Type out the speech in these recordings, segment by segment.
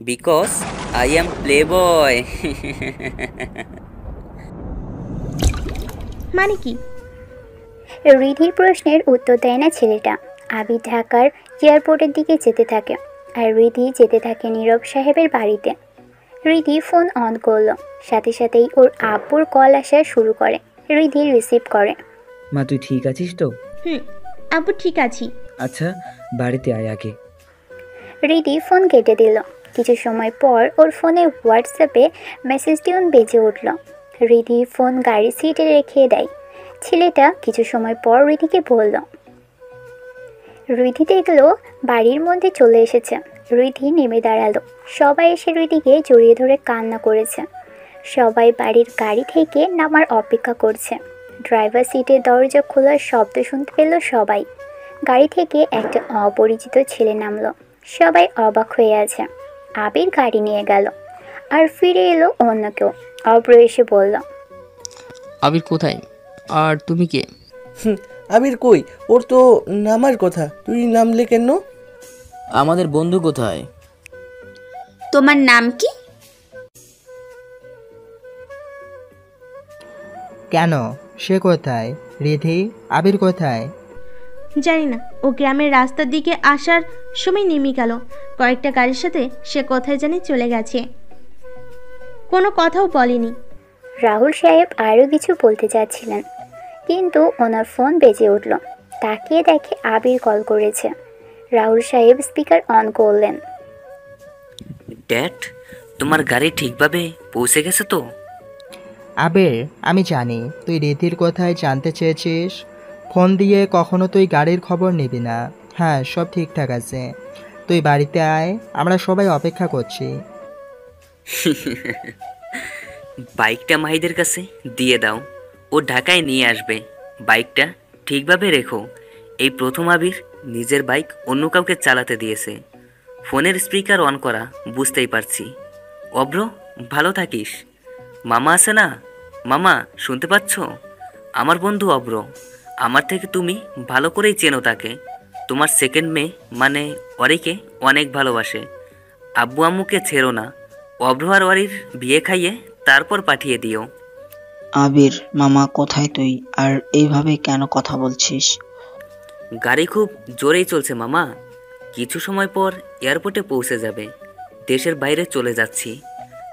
Because I am playboy. মানে কি? রিধির প্রশ্নের উত্তর দেয় না ছেলেটা। আবির ঢাকার এয়ারপোর্টের দিকে যেতে থাকে, আর রিধি যেতে থাকে নীরব সাহেবের বাড়িতে। রিধি ফোন অন করলো, সাথে সাথেই ওর আব্বুর কল আসা শুরু করে। রিধি রিসিভ করে। মা, তুই ঠিক আছিস তো? হুম, আব্বু ঠিক আছি। আচ্ছা, বাড়িতে আয় আগে। রিধি ফোন কেটে দিল। কিছু সময় পর ওর ফোনে হোয়াটসঅ্যাপে মেসেজ টিউন বেজে উঠল। রিধি ফোন গাড়ির সিটে রেখে দেয়। ছেলেটা কিছু সময় পর রিধিকে বলল। রিধি দেখলো বাড়ির মধ্যে চলে এসেছে। রিধি নেমে দাঁড়ালো। সবাই এসে রিধিকে জড়িয়ে ধরে কান্না করেছে। সবাই বাড়ির গাড়ি থেকে নামার অপেক্ষা করছে। ড্রাইভার সিটে দরজা খোলার শব্দ শুনতে পেল সবাই। গাড়ি থেকে একটা অপরিচিত ছেলে নামলো। সবাই অবাক হয়ে আছে। আবির গাড়ি নিয়ে গেল, আর ফিরে এলো অন্য কেউ। অব্র এসে বলল, আবির কোথায়? আর তুমি কে? আবির কই? ওর তো নামার কথা, তুই নামলে কেন? আমাদের বন্ধু কোথায়? তোমার নাম কি? কেন? সে কোথায়? রিধি, আবির কোথায়? জানি না, ও গ্রামের রাস্তার দিকে আসার সময় নেমে গেল। কয়েকটা গাড়ির সাথে সে কোথায় জানি চলে গেছে, কোনো কথাও বলেনি। রাহুল সাহেব আরও কিছু বলতে চাচ্ছিলেন, কিন্তু ওনার ফোন বেজে উঠল। তাকিয়ে দেখে আবির কল করেছে। রাহুল সাহেব স্পিকার অন করলেন। ড্যাড, তোমার গাড়ি ঠিকভাবে পৌঁছে গেছে তো? আবির, আমি জানি তুই রিধির কোথায় জানতে চেয়েছিস। ফোন দিয়ে কখনো তুই গাড়ির খবর নিবি না। হ্যাঁ, সব ঠিকঠাক আছে। তুই বাড়িতে আয়, আমরা সবাই অপেক্ষা করছি। বাইকটা মাহিদের কাছে দিয়ে দাও, ও ঢাকায় নিয়ে আসবে। বাইকটা ঠিকভাবে রেখো। এই প্রথম আবির নিজের বাইক অন্য কাউকে চালাতে দিয়েছে। ফোনের স্পিকার অন করা, বুঝতেই পারছি। অব্র, ভালো থাকিস। মামা আছে না? মামা, শুনতে পাচ্ছ? আমার বন্ধু অব্র, আমার থেকে তুমি ভালো করেই চেনো তাকে। তোমার সেকেন্ড মেয়ে মানে অরিকে অনেক ভালোবাসে। আব্বু আম্মুকে ছেড়ো না। অব্র আর অরির বিয়ে খাইয়ে তারপর পাঠিয়ে দিও। আবির মামা, কোথায় তুই? আর এইভাবে কেন কথা বলছিস? গাড়ি খুব জোরেই চলছে মামা। কিছু সময় পর এয়ারপোর্টে পৌঁছে যাবে। দেশের বাইরে চলে যাচ্ছি।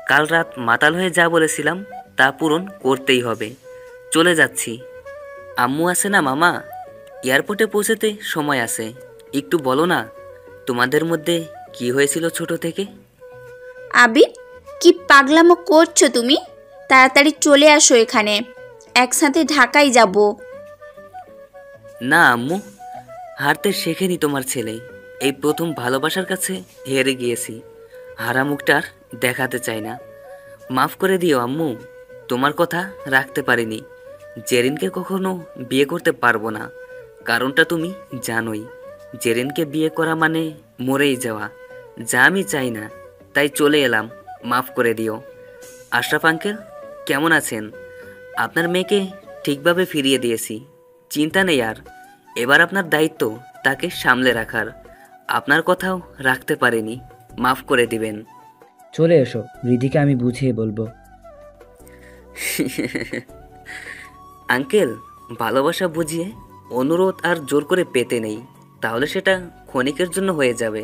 কাল রাত মাতাল হয়ে যা বলেছিলাম তা পূরণ করতেই হবে। চলে যাচ্ছি। আম্মু আছে না মামা? এয়ারপোর্টে পৌঁছতে সময় আছে। একটু বলো না, তোমাদের মধ্যে কি হয়েছিল ছোট থেকে? আবির, কি পাগলামো করছো তুমি? তাড়াতাড়ি চলে আসো এখানে, একসাথে ঢাকায় যাব। না আম্মু, হারতে শেখেনি তোমার ছেলে। এই প্রথম ভালোবাসার কাছে হেরে গিয়েছি। হারা মুখটার দেখাতে চাই না। মাফ করে দিও আম্মু, তোমার কথা রাখতে পারিনি। জেরিনকে কখনো বিয়ে করতে পারবো না। কারণটা তুমি জানোই। জেরিনকে বিয়ে করা মানে মরেই যাওয়া, যা আমি চাই না। তাই চলে এলাম, মাফ করে দিও। আশরাফ আঙ্কেল কেমন আছেন? আপনার মেয়েকে ঠিকভাবে ফিরিয়ে দিয়েছি, চিন্তা নেই আর। এবার আপনার দায়িত্ব তাকে সামলে রাখার। আপনার কথাও রাখতে পারিনি, মাফ করে দিবেন। চলে এসো, রিধিকে আমি বুঝিয়ে বলবো। আঙ্কেল, ভালোবাসা বুঝিয়ে অনুরোধ আর জোর করে পেতে নেই, তাহলে সেটা ক্ষণিকের জন্য হয়ে যাবে।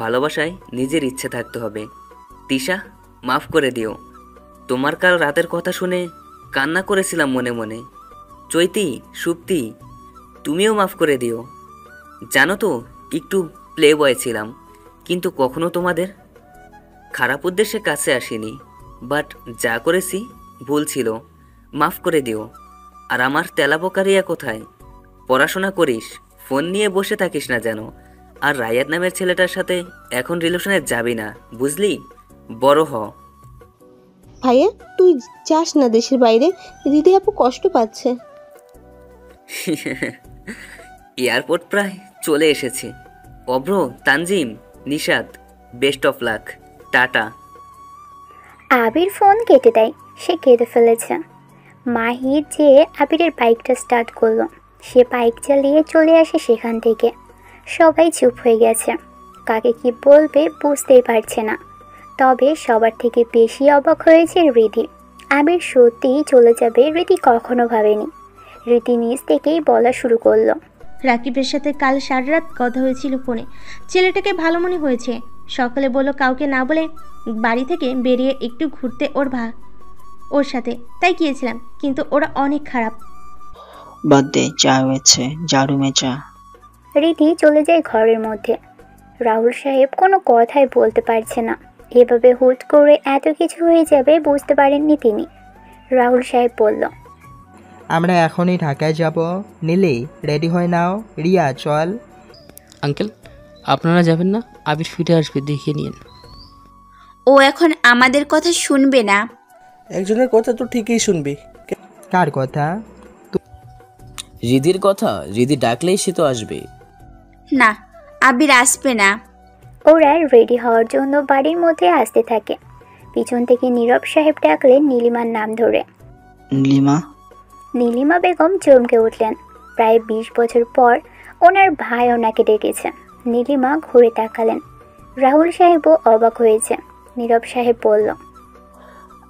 ভালোবাসায় নিজের ইচ্ছে থাকতে হবে। তিশা, মাফ করে দিও। তোমার কাল রাতের কথা শুনে কান্না করেছিলাম মনে মনে। চৈতি, সুপ্তি, তুমিও মাফ করে দিও। জানো তো, একটু প্লে বয় ছিলাম, কিন্তু কখনো তোমাদের খারাপ উদ্দেশ্যে কাছে আসিনি। বাট যা করেছি ভুল ছিল, মাফ করে দিও। আর আমার তেলাপোকারিয়া কোথায়? পড়াশোনা করিস, ফোন নিয়ে বসে থাকিস না যেন। আর রায়াত নামের ছেলেটার সাথে এখন রিলেশনে যাবি না, বুঝলি? বড় হ। ভাইয়া, তুই যাস না দেশের বাইরে, দিদি আপু কষ্ট পাচ্ছে। এয়ারপোর্ট প্রায় চলে এসেছে। Abhra, Tanzim, Nishad, best of luck, tata. Abir phone কেটে দেয়। সে কেঁদে ফেলেছে। মাহির যে আবিরের বাইকটা স্টার্ট করলো। সে বাইক চালিয়ে চলে আসে সেখান থেকে। সবাই চুপ হয়ে গেছে। কাকে কি বলবে বুঝতেই পারছে না। তবে সবার থেকে বেশি অবাক হয়েছে রিধি। আবির সত্যিই চলে যাবে রিধি কখনো ভাবেনি। রিধি নিজ থেকেই বলা শুরু করলো। রাকিবের সাথে কাল সারা রাত কথা হয়েছিল ফোনে। ছেলেটাকে ভালো মনে হয়েছে। সকালে বলল কাউকে না বলে বাড়ি থেকে বেরিয়ে একটু ঘুরতে ওর সাথে, তাই গিয়েছিলাম, কিন্তু ওরা অনেক খারাপ। বাদ দে, চা হয়েছে, যা রুমে চা। রিধি চলে যায় ঘরের মধ্যে। রাহুল সাহেব কোনো কথাই বলতে পারছে না। এভাবে হুট করে এত কিছু হয়ে যাবে বুঝতে পারেননি তিনি। রাহুল সাহেব বলল, আমরা এখনই ঢাকায় যাব। নীলি, রেডি হয়ে নাও। রিয়া, চল। আঙ্কেল, আপনারা যাবেন না? আবির ফিরে আসবে, দেখিয়ে নিন। ও এখন আমাদের কথা শুনবে না। একজনের কথা তো ঠিকই শুনবি। কার কথা? রিধির কথা। রিধি ডাকলেই সে তো আসবে। না, আবির আসবে না। ওরা রেডি হওয়ার জন্য বাড়ির মধ্যে আসতে থাকে। পিছন থেকে নীরব সাহেব ডাকলেন নীলিমার নাম ধরে। নীলিমা। নীলিমা বেগম চমকে উঠলেন। প্রায় 20 বছর পর ওনার ভাই ওনাকে ডেকেছে। নীলিমা ঘুরে তাকালেন। রাহুল সাহেবও অবাক হয়েছে। নীরব সাহেব বলল,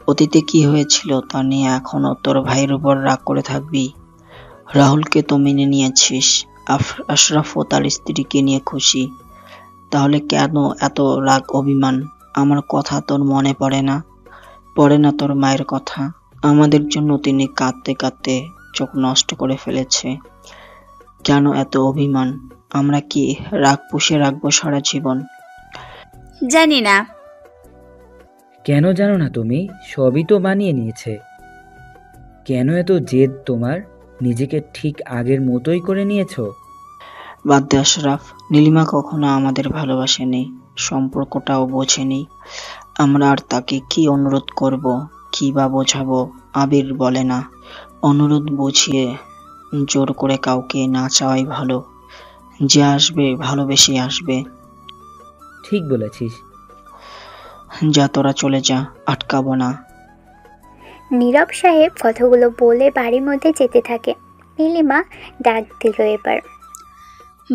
অতীতে কি হয়েছিল তা নিয়ে এখনো তোর ভাইয়ের উপর রাগ করে থাকবি? রাহুলকে তো মেনে নিয়েছিস, আশরাফও তার স্ত্রীকে নিয়ে খুশি, তাহলে কেন এত রাগ অভিমান? আমার কথা তোর মনে পড়ে না? পড়ে না তোর মায়ের কথা? আমাদের জন্য তিনি কাঁদতে কাঁদতে চোখ নষ্ট করে ফেলেছে। কেন এত অভিমান? আমরা কি রাগ পুষে রাখবো সারা জীবন? জানি না। কেন জানো না তুমি? সবই তো মানিয়ে নিয়েছে। কেন এত জেদ তোমার? নিজেকে ঠিক আগের মতোই করে নিয়েছো। বাদ দে আশরাফ, নীলিমা কখনো আমাদের ভালোবাসেনি, সম্পর্কটাও বোঝেনি। আমরা আর তাকে কি অনুরোধ করব, কি বা বোঝাবো? আবির বলে না, অনুরোধ বুঝিয়ে জোর করে কাউকে না চাওয়াই ভালো। যে আসবে ভালোবেসে আসবে। ঠিক বলেছিস। যা তোরা চলে যা, আটকাবো না। নীরব সাহেব কথাগুলো বলে বাড়ির মধ্যে যেতে থাকে। নীলিমা ডাক দিল এবার,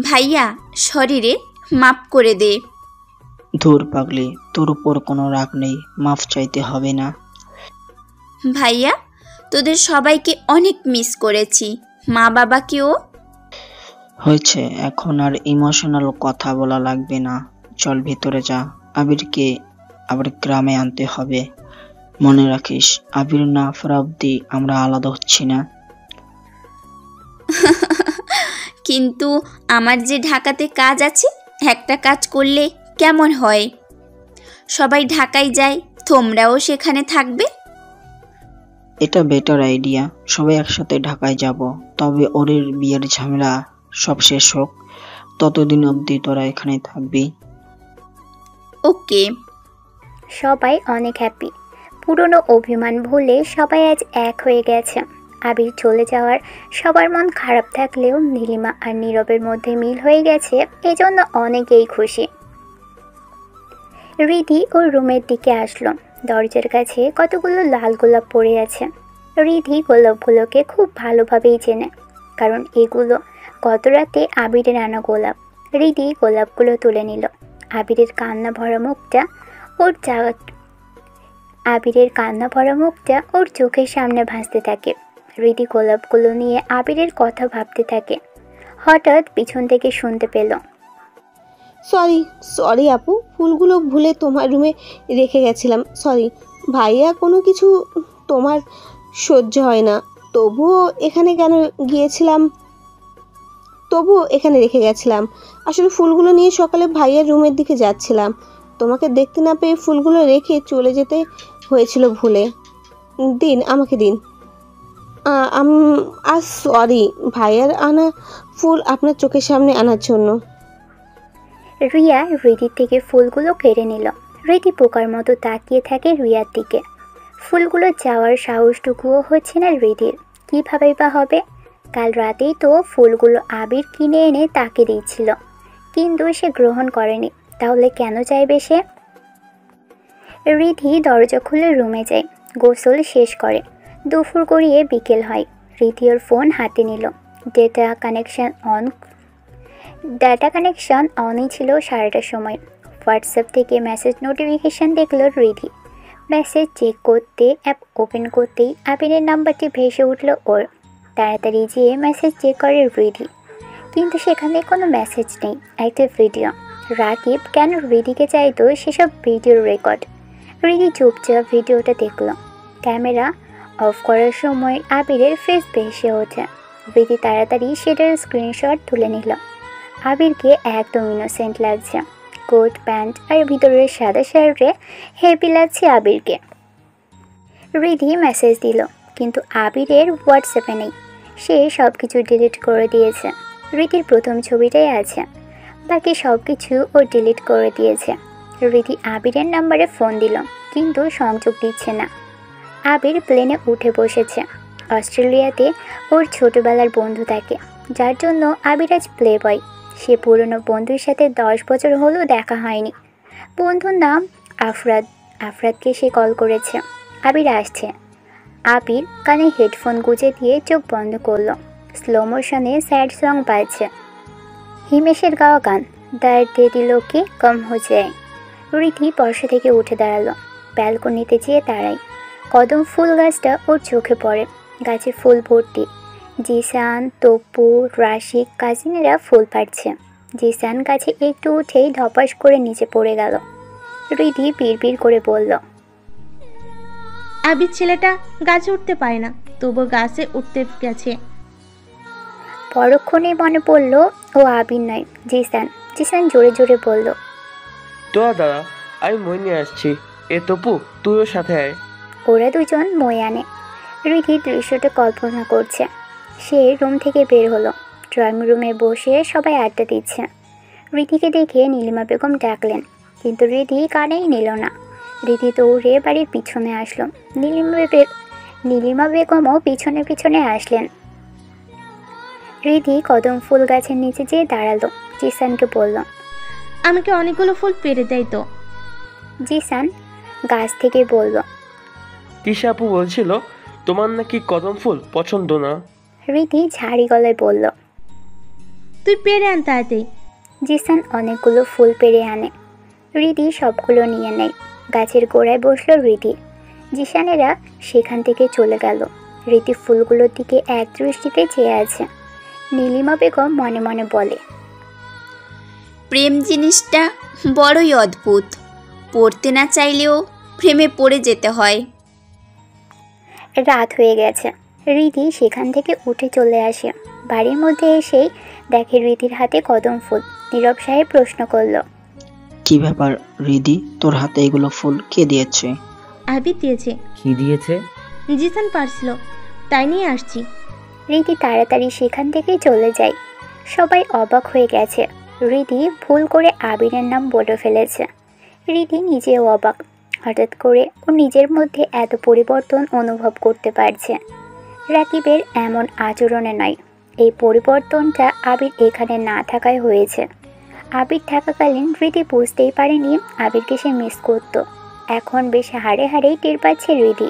ভাইয়া, শরীরে মাপ করে দে। ধুর পাগলি, তোর উপর কোনো রাগ নেই, মাফ চাইতে হবে না। ভাইয়া, তোদের সবাইকে অনেক মিস করেছি, মা বাবাকেও। হয়েছে, এখন আর ইমোশনাল কথা বলা লাগবে না। চল ভিতরে যা, আবিরকে আবার গ্রামে আনতে হবে। মনে রাখিস, আবির না ফেরা অব্দি আমরা আলাদা হচ্ছি না। কিন্তু আমার যে ঢাকাতে কাজ আছে, একটা কাজ করলে কেমন হয়? সবাই ঢাকায় যায়, তোমরাও সেখানে থাকবে। এটা বেটার আইডিয়া। সবাই একসাথে ঢাকায় যাব, তবে ওরের বিয়ের ঝামেলা সব শেষ হোক, ততদিন অবধি তোরা এখানে থাকবি। ওকে। সবাই অনেক হ্যাপি। পুরনো অভিমান ভুলে সবাই আজ এক হয়ে গেছে। আবির চলে যাওয়ার সবার মন খারাপ থাকলেও নীলিমা আর নীরবের মধ্যে মিল হয়ে গেছে, এজন্য অনেকেই খুশি। রিধি ওর রুমের দিকে আসলো। দরজার কাছে কতগুলো লাল গোলাপ পড়ে আছে। রিধি গোলাপগুলোকে খুব ভালোভাবেই চেনে, কারণ এগুলো গত রাতে আবিরের আনা গোলাপ। রিধি গোলাপগুলো তুলে নিল। আবিরের কান্না ভরা মুখটা ওর চোখের সামনে ভাসতে থাকে। রিধি গোলাপগুলো নিয়ে আবিরের কথা ভাবতে থাকে। হঠাৎ পিছন থেকে শুনতে পেল, সরি আপু, ফুলগুলো ভুলে তোমার রুমে রেখে গেছিলাম। সরি ভাইয়া, কোনো কিছু তোমার সহ্য হয় না, তবুও এখানে রেখে গেছিলাম। আসলে ফুলগুলো নিয়ে সকালে ভাইয়ার রুমের দিকে যাচ্ছিলাম, তোমাকে দেখতে না পেয়ে ফুলগুলো রেখে চলে যেতে হয়েছিল ভুলে। আমাকে দিন। আর সরি ভাইয়ার আনা ফুল আপনার চোখের সামনে আনার জন্য। রিয়া রিধির থেকে ফুলগুলো কেড়ে নিল। রিধি পোকার মতো তাকিয়ে থাকে রিয়ার দিকে। ফুলগুলো যাওয়ার সাহসটুকুও হচ্ছে না রিধির। কীভাবে বা হবে? কাল রাতেই তো ফুলগুলো আবির কিনে এনে তাকে দিয়েছিল, কিন্তু সে গ্রহণ করেনি। তাহলে কেন চাইবে সে? রিধি দরজা খুলে রুমে যায়, গোসল শেষ করে। দুপুর গড়িয়ে বিকেল হয়। রিধি ওর ফোন হাতে নিল। ডাটা কানেকশন অনই ছিল সারাটার সময়। হোয়াটসঅ্যাপ থেকে মেসেজ নোটিফিকেশান দেখলো রিধি। মেসেজ চেক করতে অ্যাপ ওপেন করতেই আবিরের নাম্বারটি ভেসে উঠল ওর। তাড়াতাড়ি যেয়ে মেসেজ চেক করে রিধি, কিন্তু সেখানে কোনো মেসেজ নেই, একটা ভিডিও। রাকিব কেন রিধিকে চাইতো সেসব ভিডিওর রেকর্ড। রিধি চুপচাপ ভিডিওটা দেখলো। ক্যামেরা অফ করার সময় আবিরের ফেস ভেসে ওঠে। রিধি তাড়াতাড়ি সেটার স্ক্রিনশট তুলে নিল। আবিরকে একদম ইনোসেন্ট লাগছে, কোট প্যান্ট আর ভিতরের সাদা শার্টে হেভি লাগছে আবিরকে। রিধি মেসেজ দিল, কিন্তু আবিরের হোয়াটসঅ্যাপে নেই, সে সব কিছু ডিলিট করে দিয়েছে। রিধির প্রথম ছবিটাই আছে, বাকি সব কিছু ও ডিলিট করে দিয়েছে। রিধি আবিরের নাম্বারে ফোন দিল, কিন্তু সংযোগ দিচ্ছে না। আবির প্লেনে উঠে বসেছে। অস্ট্রেলিয়াতে ওর ছোটবেলার বন্ধু থাকে, যার জন্য আবির আজ প্লে বয়। সে পুরনো বন্ধুর সাথে 10 বছর হলেও দেখা হয়নি। বন্ধুর নাম আফরাদ। আফরাদকে সে কল করেছে, আবির আসছে। আবির কানে হেডফোন গুঁজে দিয়ে চোখ বন্ধ করলো। স্লো মোশনে স্যাড সং বাজছে, হিমেশের গাওয়া গান, দর্দ দে দিলো কি কম হো যায়। রিধি বর্ষা থেকে উঠে দাঁড়ালো, ব্যালকনিতে যেয়ে দাঁড়ায়। কদম ফুল গাছটা ওর চোখে পড়ে, গাছে ফুল ভর্তি। জিসান, তপ্পু, রাশিক কাজিনেরা ফুল পাড়ছে। জিসান গাছে একটু উঠেই ধপাস করে নিচে পড়ে গেল। রিধি বিড়বিড় করে বলল, আবির ছেলেটা গাছে উঠতে পারে না, তবু গাছে উঠতে গেছে। পরক্ষণে মনে পড়ল ও আবির নয়, জিসান। জিসান জোরে জোরে বলল, তোরা দাঁড়া, আমি মই নিয়ে আসছি। এ তপু, তুইও সাথে আয়। ওরা দুজন মই আনে। রিধি দৃশ্যটা কল্পনা করছে। সে রুম থেকে বের হলো। ড্রয়িং রুমে বসে সবাই আড্ডা দিচ্ছে। রিধিকে দেখে নীলিমা বেগম ডাকলেন, কিন্তু রিধি কানেই নিল না। রিধি দৌড়ে বাড়ির পিছনে আসলো। নীলিমা বেগমও পিছনে পিছনে আসলেন। রিধি কদম ফুল গাছের নিচে যেয়ে দাঁড়ালো। জিসানকে বলল, আমাকে অনেকগুলো ফুল পেড়ে দেয় তো। জিসান গাছ থেকে বলল, তিশা আপু বলছিল তোমার নাকি কদম ফুল পছন্দ না। রিধি ঝাড়ি গলায় বলল, তুই পেড়ে আন তাড়াতাড়ি। জিসান অনেকগুলো ফুল পেড়ে আনে। রিধি সবগুলো নিয়ে নেয়। গাছের গোড়ায় বসলো রিধি। জিসানেরা সেখান থেকে চলে গেল। রিধি ফুলগুলোর দিকে এক দৃষ্টিতে চেয়ে আছে। নীলিমা বেগম মনে মনে বলে, প্রেম জিনিসটা বড়ই অদ্ভুত, পড়তে না চাইলেও প্রেমে পড়ে যেতে হয়। রাত হয়ে গেছে। রিধি সেখান থেকে উঠে চলে আসে। বাড়ির মধ্যে এসেই দেখে রিধির হাতে কদম ফুল। নীরব সাহেব প্রশ্ন করল, কি ব্যাপার রিধি, তোর হাতে এগুলো ফুল কে দিয়েছে? আবির দিয়েছে। কি দিয়েছে? জিসান পারছিল, তাই নিয়ে আসছি। রিধি তাড়াতাড়ি সেখান থেকে চলে যায়। সবাই অবাক হয়ে গেছে। রিধি ভুল করে আবিরের নাম বলে ফেলেছে। রিধি নিজেও অবাক। হঠাৎ করে ও নিজের মধ্যে এত পরিবর্তন অনুভব করতে পারছে। রাকিবের এমন আচরণে নয়, এই পরিবর্তনটা আবির এখানে না থাকায় হয়েছে। আবির থাকাকালীন রিধি বুঝতেই পারেনি আবিরকে সে মিস করত। এখন বেশ হাড়ে হাড়েই টের পাচ্ছে রিধি।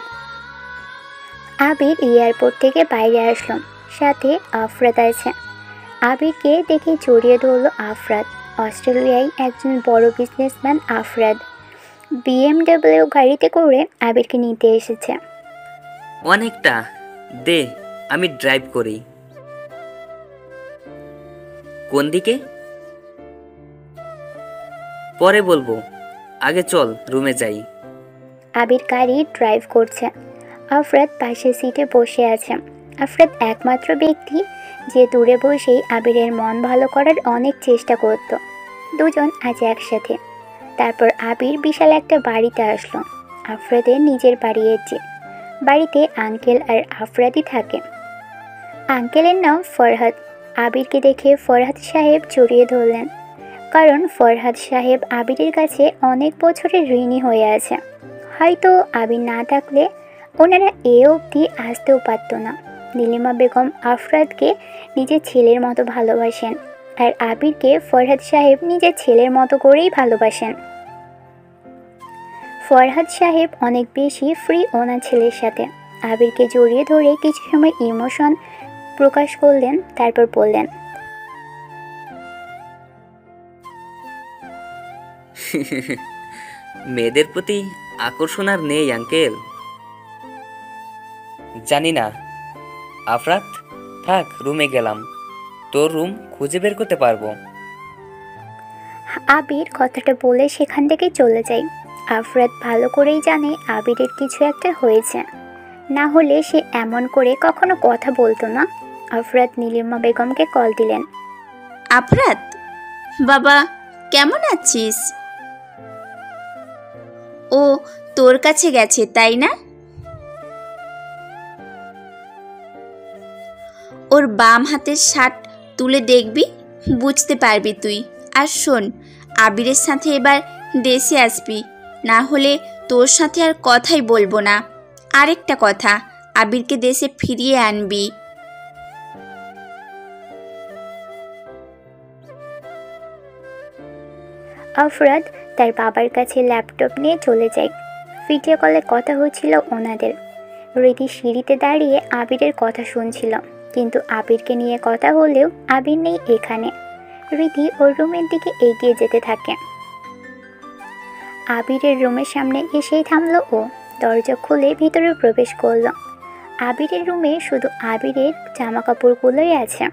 আবির এয়ারপোর্ট থেকে বাইরে আসলো, সাথে আফরাদ আছে। আবিরকে দেখে জড়িয়ে ধরল আফরাদ। অস্ট্রেলিয়ায় একজন বড় বিজনেসম্যান আফরাদ BMW গাড়িতে করে আবিরকে নিতে এসেছে। অনেকটা দে, আমি ড্রাইভ করি। কোন দিকে পরে বলবো, আগে চল রুমে যাই। আবির গাড়ি ড্রাইভ করছে। আফরাদ পাশের সিটে বসে আছে। আফরাদ একমাত্র ব্যক্তি যে দূরে বসেই আবিরের মন ভালো করার অনেক চেষ্টা করত। দুজন আজ একসাথে। তারপর আবির বিশাল একটা বাড়িতে আসলো। আফরাদের নিজের বাড়ি এসে। বাড়িতে আঙ্কেল আর আফরাদই থাকে। আঙ্কেলের নাম ফরহাদ। আবিরকে দেখে ফরহাদ সাহেব জড়িয়ে ধরলেন, কারণ ফরহাদ সাহেব আবিরের কাছে অনেক বছরের ঋণী হয়ে আছে। হয়তো আবির না থাকলে ওনারা এ অবধি আসতেও পারত না। নীলিমা বেগম আফরাদকে নিজের ছেলের মতো ভালোবাসেন, আর আবিরকে ফরহাদ সাহেব নিজের ছেলের মতো করেই ভালোবাসেন। ফরহাদ সাহেব অনেক বেশি ফ্রি ওনার ছেলের সাথে। আবিরকে জড়িয়ে ধরে কিছু সময় ইমোশন প্রকাশ করলেন, তারপর বললেন, মেয়েদের প্রতি আকর্ষণ আর নেই আঙ্কেল। জানি না। আফরাত, থাক, রুমে গেলাম। তোর রুম খুঁজে বের করতে পারবো। আবির কথাটা বলে সেখান থেকে চলে যায়। আফরাত ভালো করেই জানে আবিরের কিছু একটা হয়েছে, না হলে সে এমন করে কখনো কথা বলতো না। আফরাত নীলিমা বেগমকে কল দিলেন। আফরাত, বাবা কেমন আছিস? ও তোর কাছে গেছে তাই না? ওর বাম হাতের শার্ট তুলে দেখবি, বুঝতে পারবি তুই। আর শোন, আবিরের সাথে এবার দেশে আসবি, না হলে তোর সাথে আর কথাই বলবো না। আরেকটা কথা, আবিরকে দেশে ফিরিয়ে আনবি। আফরাত তার বাবার কাছে ল্যাপটপ নিয়ে চলে যায়। ভিডিও কলে কথা হচ্ছিল ওনাদের। রীতি সিঁড়িতে দাঁড়িয়ে আবিরের কথা শুনছিল, কিন্তু আবিরকে নিয়ে কথা হলেও আবির নেই এখানে। রীতি ওর রুমের দিকে এগিয়ে যেতে থাকে। আবিরের রুমের সামনে এসেই থামলো ও। দরজা খুলে ভিতরে প্রবেশ করলো। আবিরের রুমে শুধু আবিরের জামা কাপড়গুলোই আছে,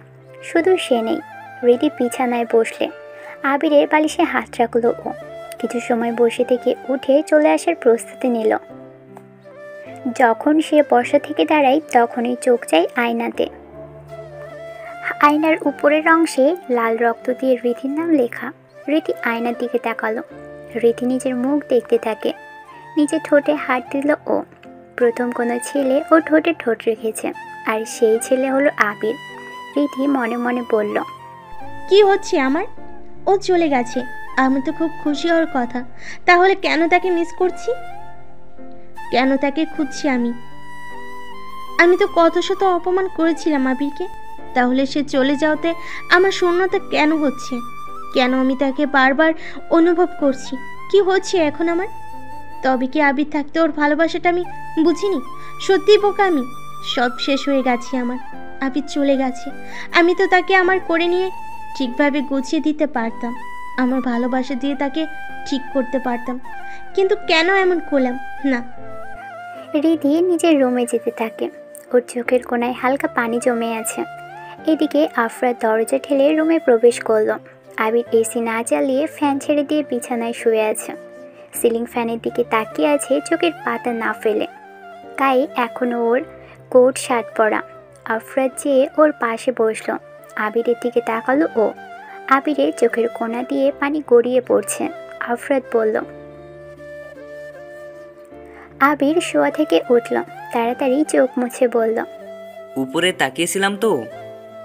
শুধু সে নেই। রীতি বিছানায় বসলে আবিরের বালিশে হাত রাখলো ও। কিছু সময় বসে থেকে উঠে চলে আসার প্রস্তুতি নিল। যখন সে বসা থেকে দাঁড়ায় তখনই চোখ যায় আয়নাতে। আয়নার উপরের অংশে লাল রক্ত দিয়ে রীতির নাম লেখা। রীতি আয়নার দিকে তাকালো। রীতি নিজের মুখ দেখতে থাকে। নিজের ঠোঁটে হাত দিল ও। প্রথম কোনো ছেলে ও ঠোঁটে ঠোঁট রেখেছে, আর সেই ছেলে হলো আবির। রীতি মনে মনে বলল, কি হচ্ছে আমার? ও চলে গেছে, আমি তো খুব খুশি হওয়ার কথা। তাহলে কেন তাকে মিস করছি? কেন তাকে খুঁজছি আমি? আমি তো কত শত অপমান করেছিলাম আবিরকে। তাহলে সে চলে যাওয়াতে আমার শূন্যতা কেন হচ্ছে? কেন আমি তাকে বারবার অনুভব করছি? কি হচ্ছে এখন আমার? তবে কি আবির থাকতে ওর ভালোবাসাটা আমি বুঝিনি? সত্যিই বোকা আমি। সব শেষ হয়ে গেছে আমার। আবির চলে গেছে। আমি তো তাকে আমার করে নিয়ে ঠিকভাবে গুছিয়ে দিতে পারতাম, আমার ভালোবাসা দিয়ে তাকে ঠিক করতে পারতাম, কিন্তু কেন এমন করলাম না? রীতি নিজের রুমে যেতে থাকে। ওর চোখের কোণায় হালকা পানি জমে আছে। এদিকে আফরাত দরজা ঠেলে রুমে প্রবেশ করলো। আবির এসি না চালিয়ে ফ্যান ছেড়ে দিয়ে বিছানায় শুয়ে আছে। সিলিং ফ্যানের দিকে তাকিয়ে আছে চোখের পাতা না ফেলে। গায়ে এখনও ওর কোট শার্ট পরা। আফরাত যেয়ে ওর পাশে বসলো। আবিরের দিকে তাকালো ও। আবিরের চোখের কোণা দিয়ে পানি গড়িয়ে পড়ছে। আফরাত বলল। আবির শোয়া থেকে উঠল, তাড়াতাড়ি চোখ মুছে বলল, উপরে তাকিয়েছিলাম তো,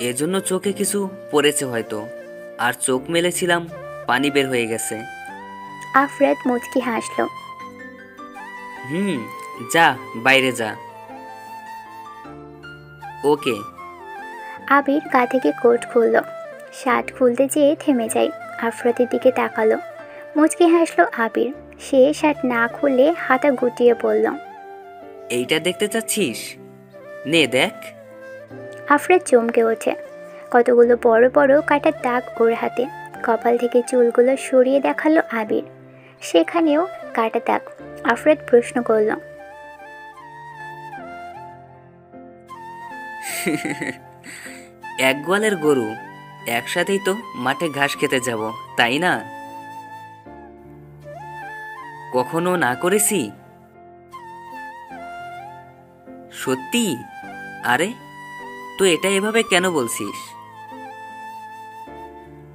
এজন্য চোখে কিছু পড়েছে হয়তো, আর চোখ মেলেছিলাম, পানি বের হয়ে গেছে। আফরাত মুচকি হাসল। যা, বাইরে যা। ওকে। আবির গা থেকে কোট খুলল। শার্ট খুলতে যেয়ে থেমে যায়। আফরাতের দিকে তাকালো। মুচকি হাসলো আবির। সে শার্ট না খুলে হাতা গুটিয়ে বলল, এইটা দেখতে চাচ্ছিস? নে দেখ। আফরাত চমকে ওঠে। কতগুলো বড় বড় কাটার দাগ ওর হাতে। কপাল থেকে চুলগুলো সরিয়ে দেখালো আবির। সেখানেও কাটা দাগ। আফরাত প্রশ্ন করল, এক গোয়ালের গরু, একসাথেই তো মাঠে ঘাস খেতে যাব, তাই না? কখনো না করেছি? সত্যি? আরে, তো এটা এভাবে কেন বলছিস?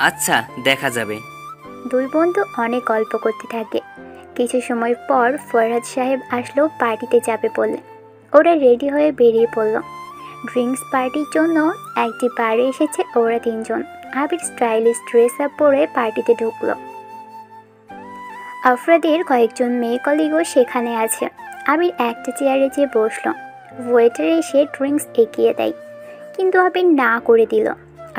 আচ্ছা, দেখা যাবে। দুই বন্ধু অনেক গল্প করতে থাকে। কিছু সময় পর ফরহাদ সাহেব আসলো পার্টিতে যাবে বলে। ওরা রেডি হয়ে বেরিয়ে পড়ল। ড্রিঙ্কস পার্টির জন্য একটি বারে এসেছে ওরা তিনজন। আবির স্টাইলিশ ড্রেস আপ পরে পার্টিতে ঢুকলো। আফরাদের কয়েকজন মেয়ে কলিগও সেখানে আছে। আবির একটা চেয়ারে যেয়ে বসলো। ওয়েটার এসে ড্রিঙ্কস এগিয়ে দেয়, কিন্তু আবির না করে দিল।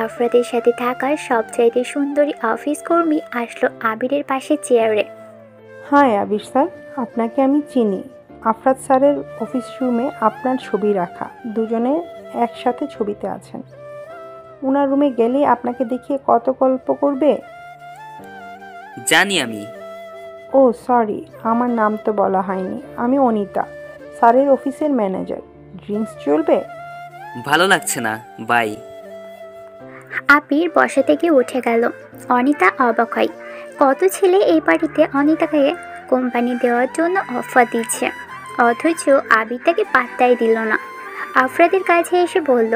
আফরাদের সাথে থাকা সবচাইতে সুন্দরী অফিস কর্মী আসলো আবিরের পাশে চেয়ারে। হাই আবির স্যার, আপনাকে আমি চিনি। আফরাদ স্যারের অফিস রুমে আপনার ছবি রাখা, দুজনে একসাথে ছবিতে আছেন। ওনার রুমে গেলে আপনাকে দেখিয়ে কত গল্প করবে। জানি আমি, ও সরি, আমার নাম তো বলা হয়নি। আমি অনিতা, স্যারের অফিসের ম্যানেজার। ড্রিঙ্কস চলবে? ভালো লাগছে না, বাই। আবির বসা থেকে উঠে গেল। অনিতা অবাক হয়, কত ছেলে এই বাড়িতে অনিতাকে কোম্পানি দেওয়ার জন্য অফার দিচ্ছে, অথচ আবির তাকে পাত্তাই দিল না। আফরাদের কাছে এসে বলল,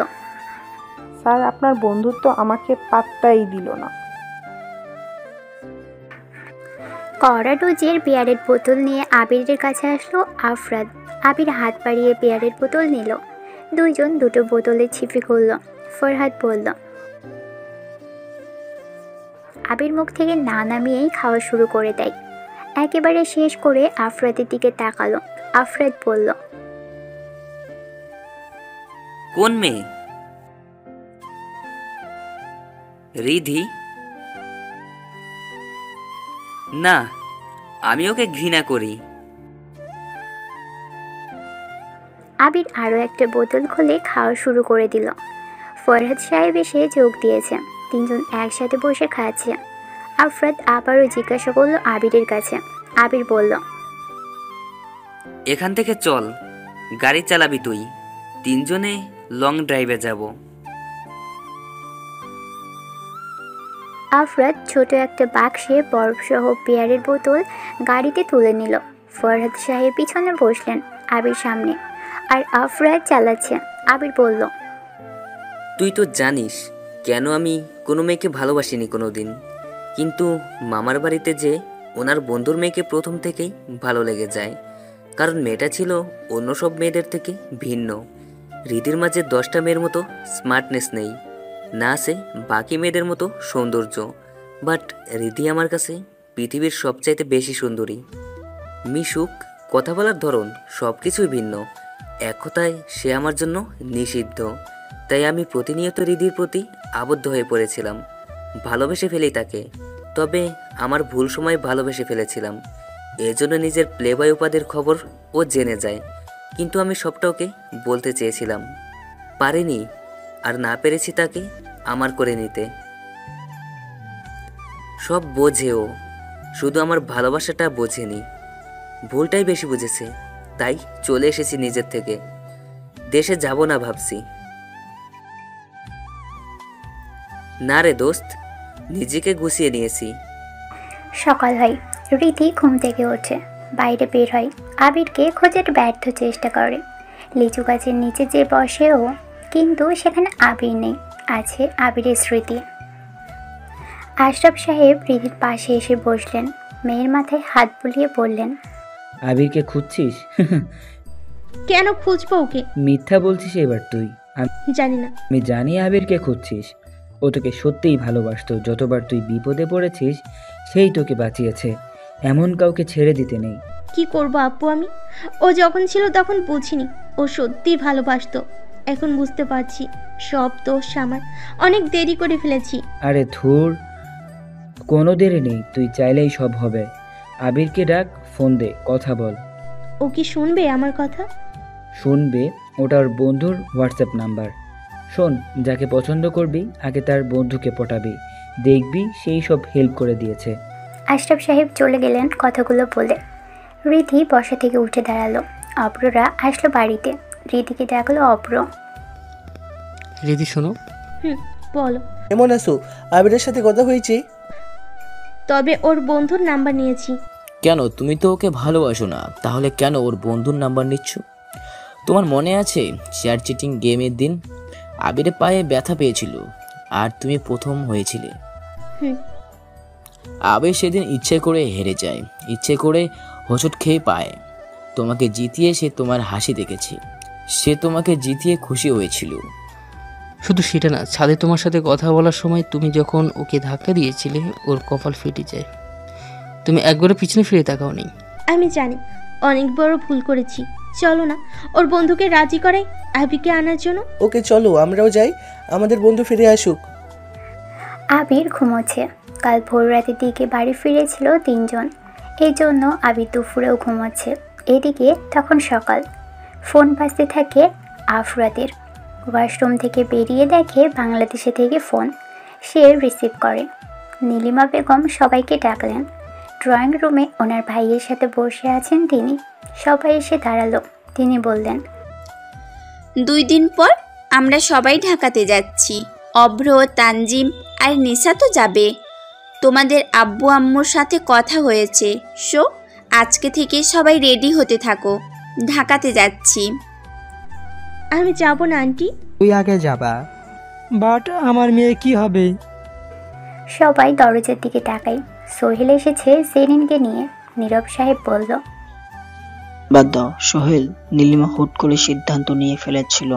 স্যার আপনার বন্ধুত্ব আমাকে পাত্তাই দিল না। কড়া ডোজের বিয়ারের বোতল নিয়ে আবিরের কাছে আসলো আফরাদ। আবির হাত বাড়িয়ে বিয়ারের বোতল নিল। দুইজন দুটো বোতলে ছিপি করল। ফরহাদ বলল, আবির মুখ থেকে না নামিয়েই খাওয়া শুরু করে দেয়। একেবারে শেষ করে আফরাদের দিকে তাকালো। আফরাদ বলল, কোন মেয়ে? রিধি? না, আমি ওকে ঘৃণা করি। আবির আরও একটা বোতল খুলে খাওয়া শুরু করে দিল। ফরহাদ সাহেব এসে যোগ দিয়েছে। তিনজন একসাথে বসে খাচ্ছে। আফরাদ আবারও জিজ্ঞাসা করলো আবিরের কাছে। আবির বলল, এখান থেকে চল, গাড়ি চালাবি তুই, তিনজনে লং ড্রাইভে যাব। আফরাদ ছোট একটা বাক্সে বরফসহ বিয়ারের বোতল গাড়িতে তুলে নিল। ফরহাদ সাহেব পিছনে বসলেন, আবির সামনে, আর আফরাদ চালাচ্ছে। আবির বলল, তুই তো জানিস কেন আমি কোনো মেয়েকে ভালোবাসিনি কোনো দিন, কিন্তু মামার বাড়িতে যে ওনার বন্ধুর মেয়েকে প্রথম থেকেই ভালো লেগে যায়, কারণ মেয়েটা ছিল অন্য সব মেয়েদের থেকে ভিন্ন। হৃদির মাঝে 10টা মেয়ের মতো স্মার্টনেস নেই, না আছে বাকি মেয়েদের মতো সৌন্দর্য, বাট হৃদি আমার কাছে পৃথিবীর সবচাইতে বেশি সুন্দরী। মিশুক, কথা বলার ধরন সব কিছুই ভিন্ন। এক কথায় সে আমার জন্য নিষিদ্ধ। তাই আমি প্রতিনিয়ত হৃদির প্রতি আবদ্ধ হয়ে পড়েছিলাম, ভালোবেসে ফেলি তাকে। তবে আমার ভুল সময় ভালোবেসে ফেলেছিলাম, এজন্য নিজের প্লেবয় উপাধির খবর ও জেনে যায়, কিন্তু আমি সবটা ওকে বলতে চেয়েছিলাম, পারিনি, আর না পেরেছি তাকে আমার করে নিতে। সব বোঝে ও, শুধু আমার ভালোবাসাটা বোঝেনি, ভুলটাই বেশি বুঝেছে। তাই চলে এসেছি নিজের থেকে, দেশে যাব না ভাবছি। না রে দোস্ত, নিজেকে গুছিয়ে নিয়েছি। সকাল হয়। রীতি ঘুম থেকে ওঠে, বাইরে বের হয়, আবিরকে খোঁজার ব্যর্থ চেষ্টা করে। লিচু গাছের নিচে যে বসেও, কিন্তু সেখানে আবির নেই, আছে আবিরের স্মৃতি। আশরাফ সাহেব রীতির পাশে এসে বসলেন, মেয়ের মাথায় হাত বুলিয়ে বললেন, আবিরকে খুঁজছিস? কেন খুঁজবো ওকে? মিথ্যা বলছিস এবার তুই। জানি না। আমি জানি আবিরকে খুঁজছিস। ও তোকে সত্যিই ভালোবাসতো। যতবার তুই বিপদে পড়েছিস সেই তোকে বাঁচিয়েছে। এমন কাউকে ছেড়ে দিতে নেই। কি করব আপু আমি? ও যখন ছিল তখন বুঝিনি ও সত্যিই ভালোবাসতো। এখন বুঝতে পারছি সব দোষ আমার, অনেক দেরি করে ফেলেছি। আরে ধুর, কোনো দেরি নেই, তুই চাইলেই সব হবে। আবিরকে ডাক, ফোন দে, কথা বল। ও কি শুনবে আমার কথা? শুনবে, ওটা ওর বন্ধুর হোয়াটসঅ্যাপ নাম্বার। শোন, যাকে পছন্দ করবি আগে তার বন্ধুকে পটাবি, দেখবি সেই সব হেল্প করে দিয়েছে। আশরাফ সাহেব চলে গেলেন কথাগুলো বলে। রীতি বসা থেকে উঠে দাঁড়ালো। অব্ররা আসলো বাড়িতে। রীতিকে ডাকলো অব্র। রীতি শোনো। বলো। কেমন আছো? আবিরের সাথে কথা হয়েছে? তবে ওর বন্ধুর নাম্বার নিয়েছি। কেন? তুমি তো ওকে ভালোবাসো না, তাহলে কেন ওর বন্ধুর নাম্বার নিচ্ছ? তোমার মনে আছে শেয়ার চিটিং গেমের দিন আবিরের পায়ে ব্যথা পেয়েছিল আর তুমি প্রথম হয়েছিলে? আবির সেদিন ইচ্ছে করে হেরে যায়, ইচ্ছে করে হোঁচট খেয়ে পায়। তোমাকে জিতিয়ে সে তোমার হাসি দেখেছে, সে তোমাকে জিতিয়ে খুশি হয়েছিল। শুধু সেটা না, ছাদে তোমার সাথে কথা বলার সময় তুমি যখন ওকে ধাক্কা দিয়েছিলে ওর কপাল ফেটে যায়। তুমি একবারও পিছনে ফিরে তাকাও নি। আমি জানি অনেক বড় ভুল করেছি। চলো না ওর বন্ধুকে রাজি করাই আবিরকে আনার জন্য। ওকে চলো, আমরাও যাই, আমাদের বন্ধু ফিরে আসুক। আবির ঘুমোচ্ছে। কাল ভোর রাতের দিকে বাড়ি ফিরেছিল তিনজন, এই জন্য আবির দুপুরেও ঘুমোচ্ছে। এদিকে তখন সকাল। ফোন বাজতে থাকে আফরাদের। ওয়াশরুম থেকে বেরিয়ে দেখে বাংলাদেশে থেকে ফোন। সে রিসিভ করে। নীলিমা বেগম সবাইকে ডাকলেন। ড্রয়িং রুমে ওনার ভাইয়ের সাথে বসে আছেন তিনি। সবাই এসে দাঁড়ালো। তিনি বললেন, 2 দিন পর আমরা সবাই ঢাকাতে যাচ্ছি। অভ্র, তানজিম আর নিশা তো যাবে। তোমাদের আব্বু আম্মুর সাথে কথা হয়েছে। সো আজকে থেকে সবাই রেডি হতে থাকো, ঢাকাতে যাচ্ছি। আমি যাব না আন্টি। তুই আগে যাবা। বাট আমার মেয়ে কি হবে? সবাই দরজার দিকে তাকায়। সোহেল এসেছে জেরিনকে নিয়ে। নীরব সাহেব বলল, বাদ দাও সোহেল, নীলিমা হুট করে সিদ্ধান্ত নিয়ে ফেলেছিল।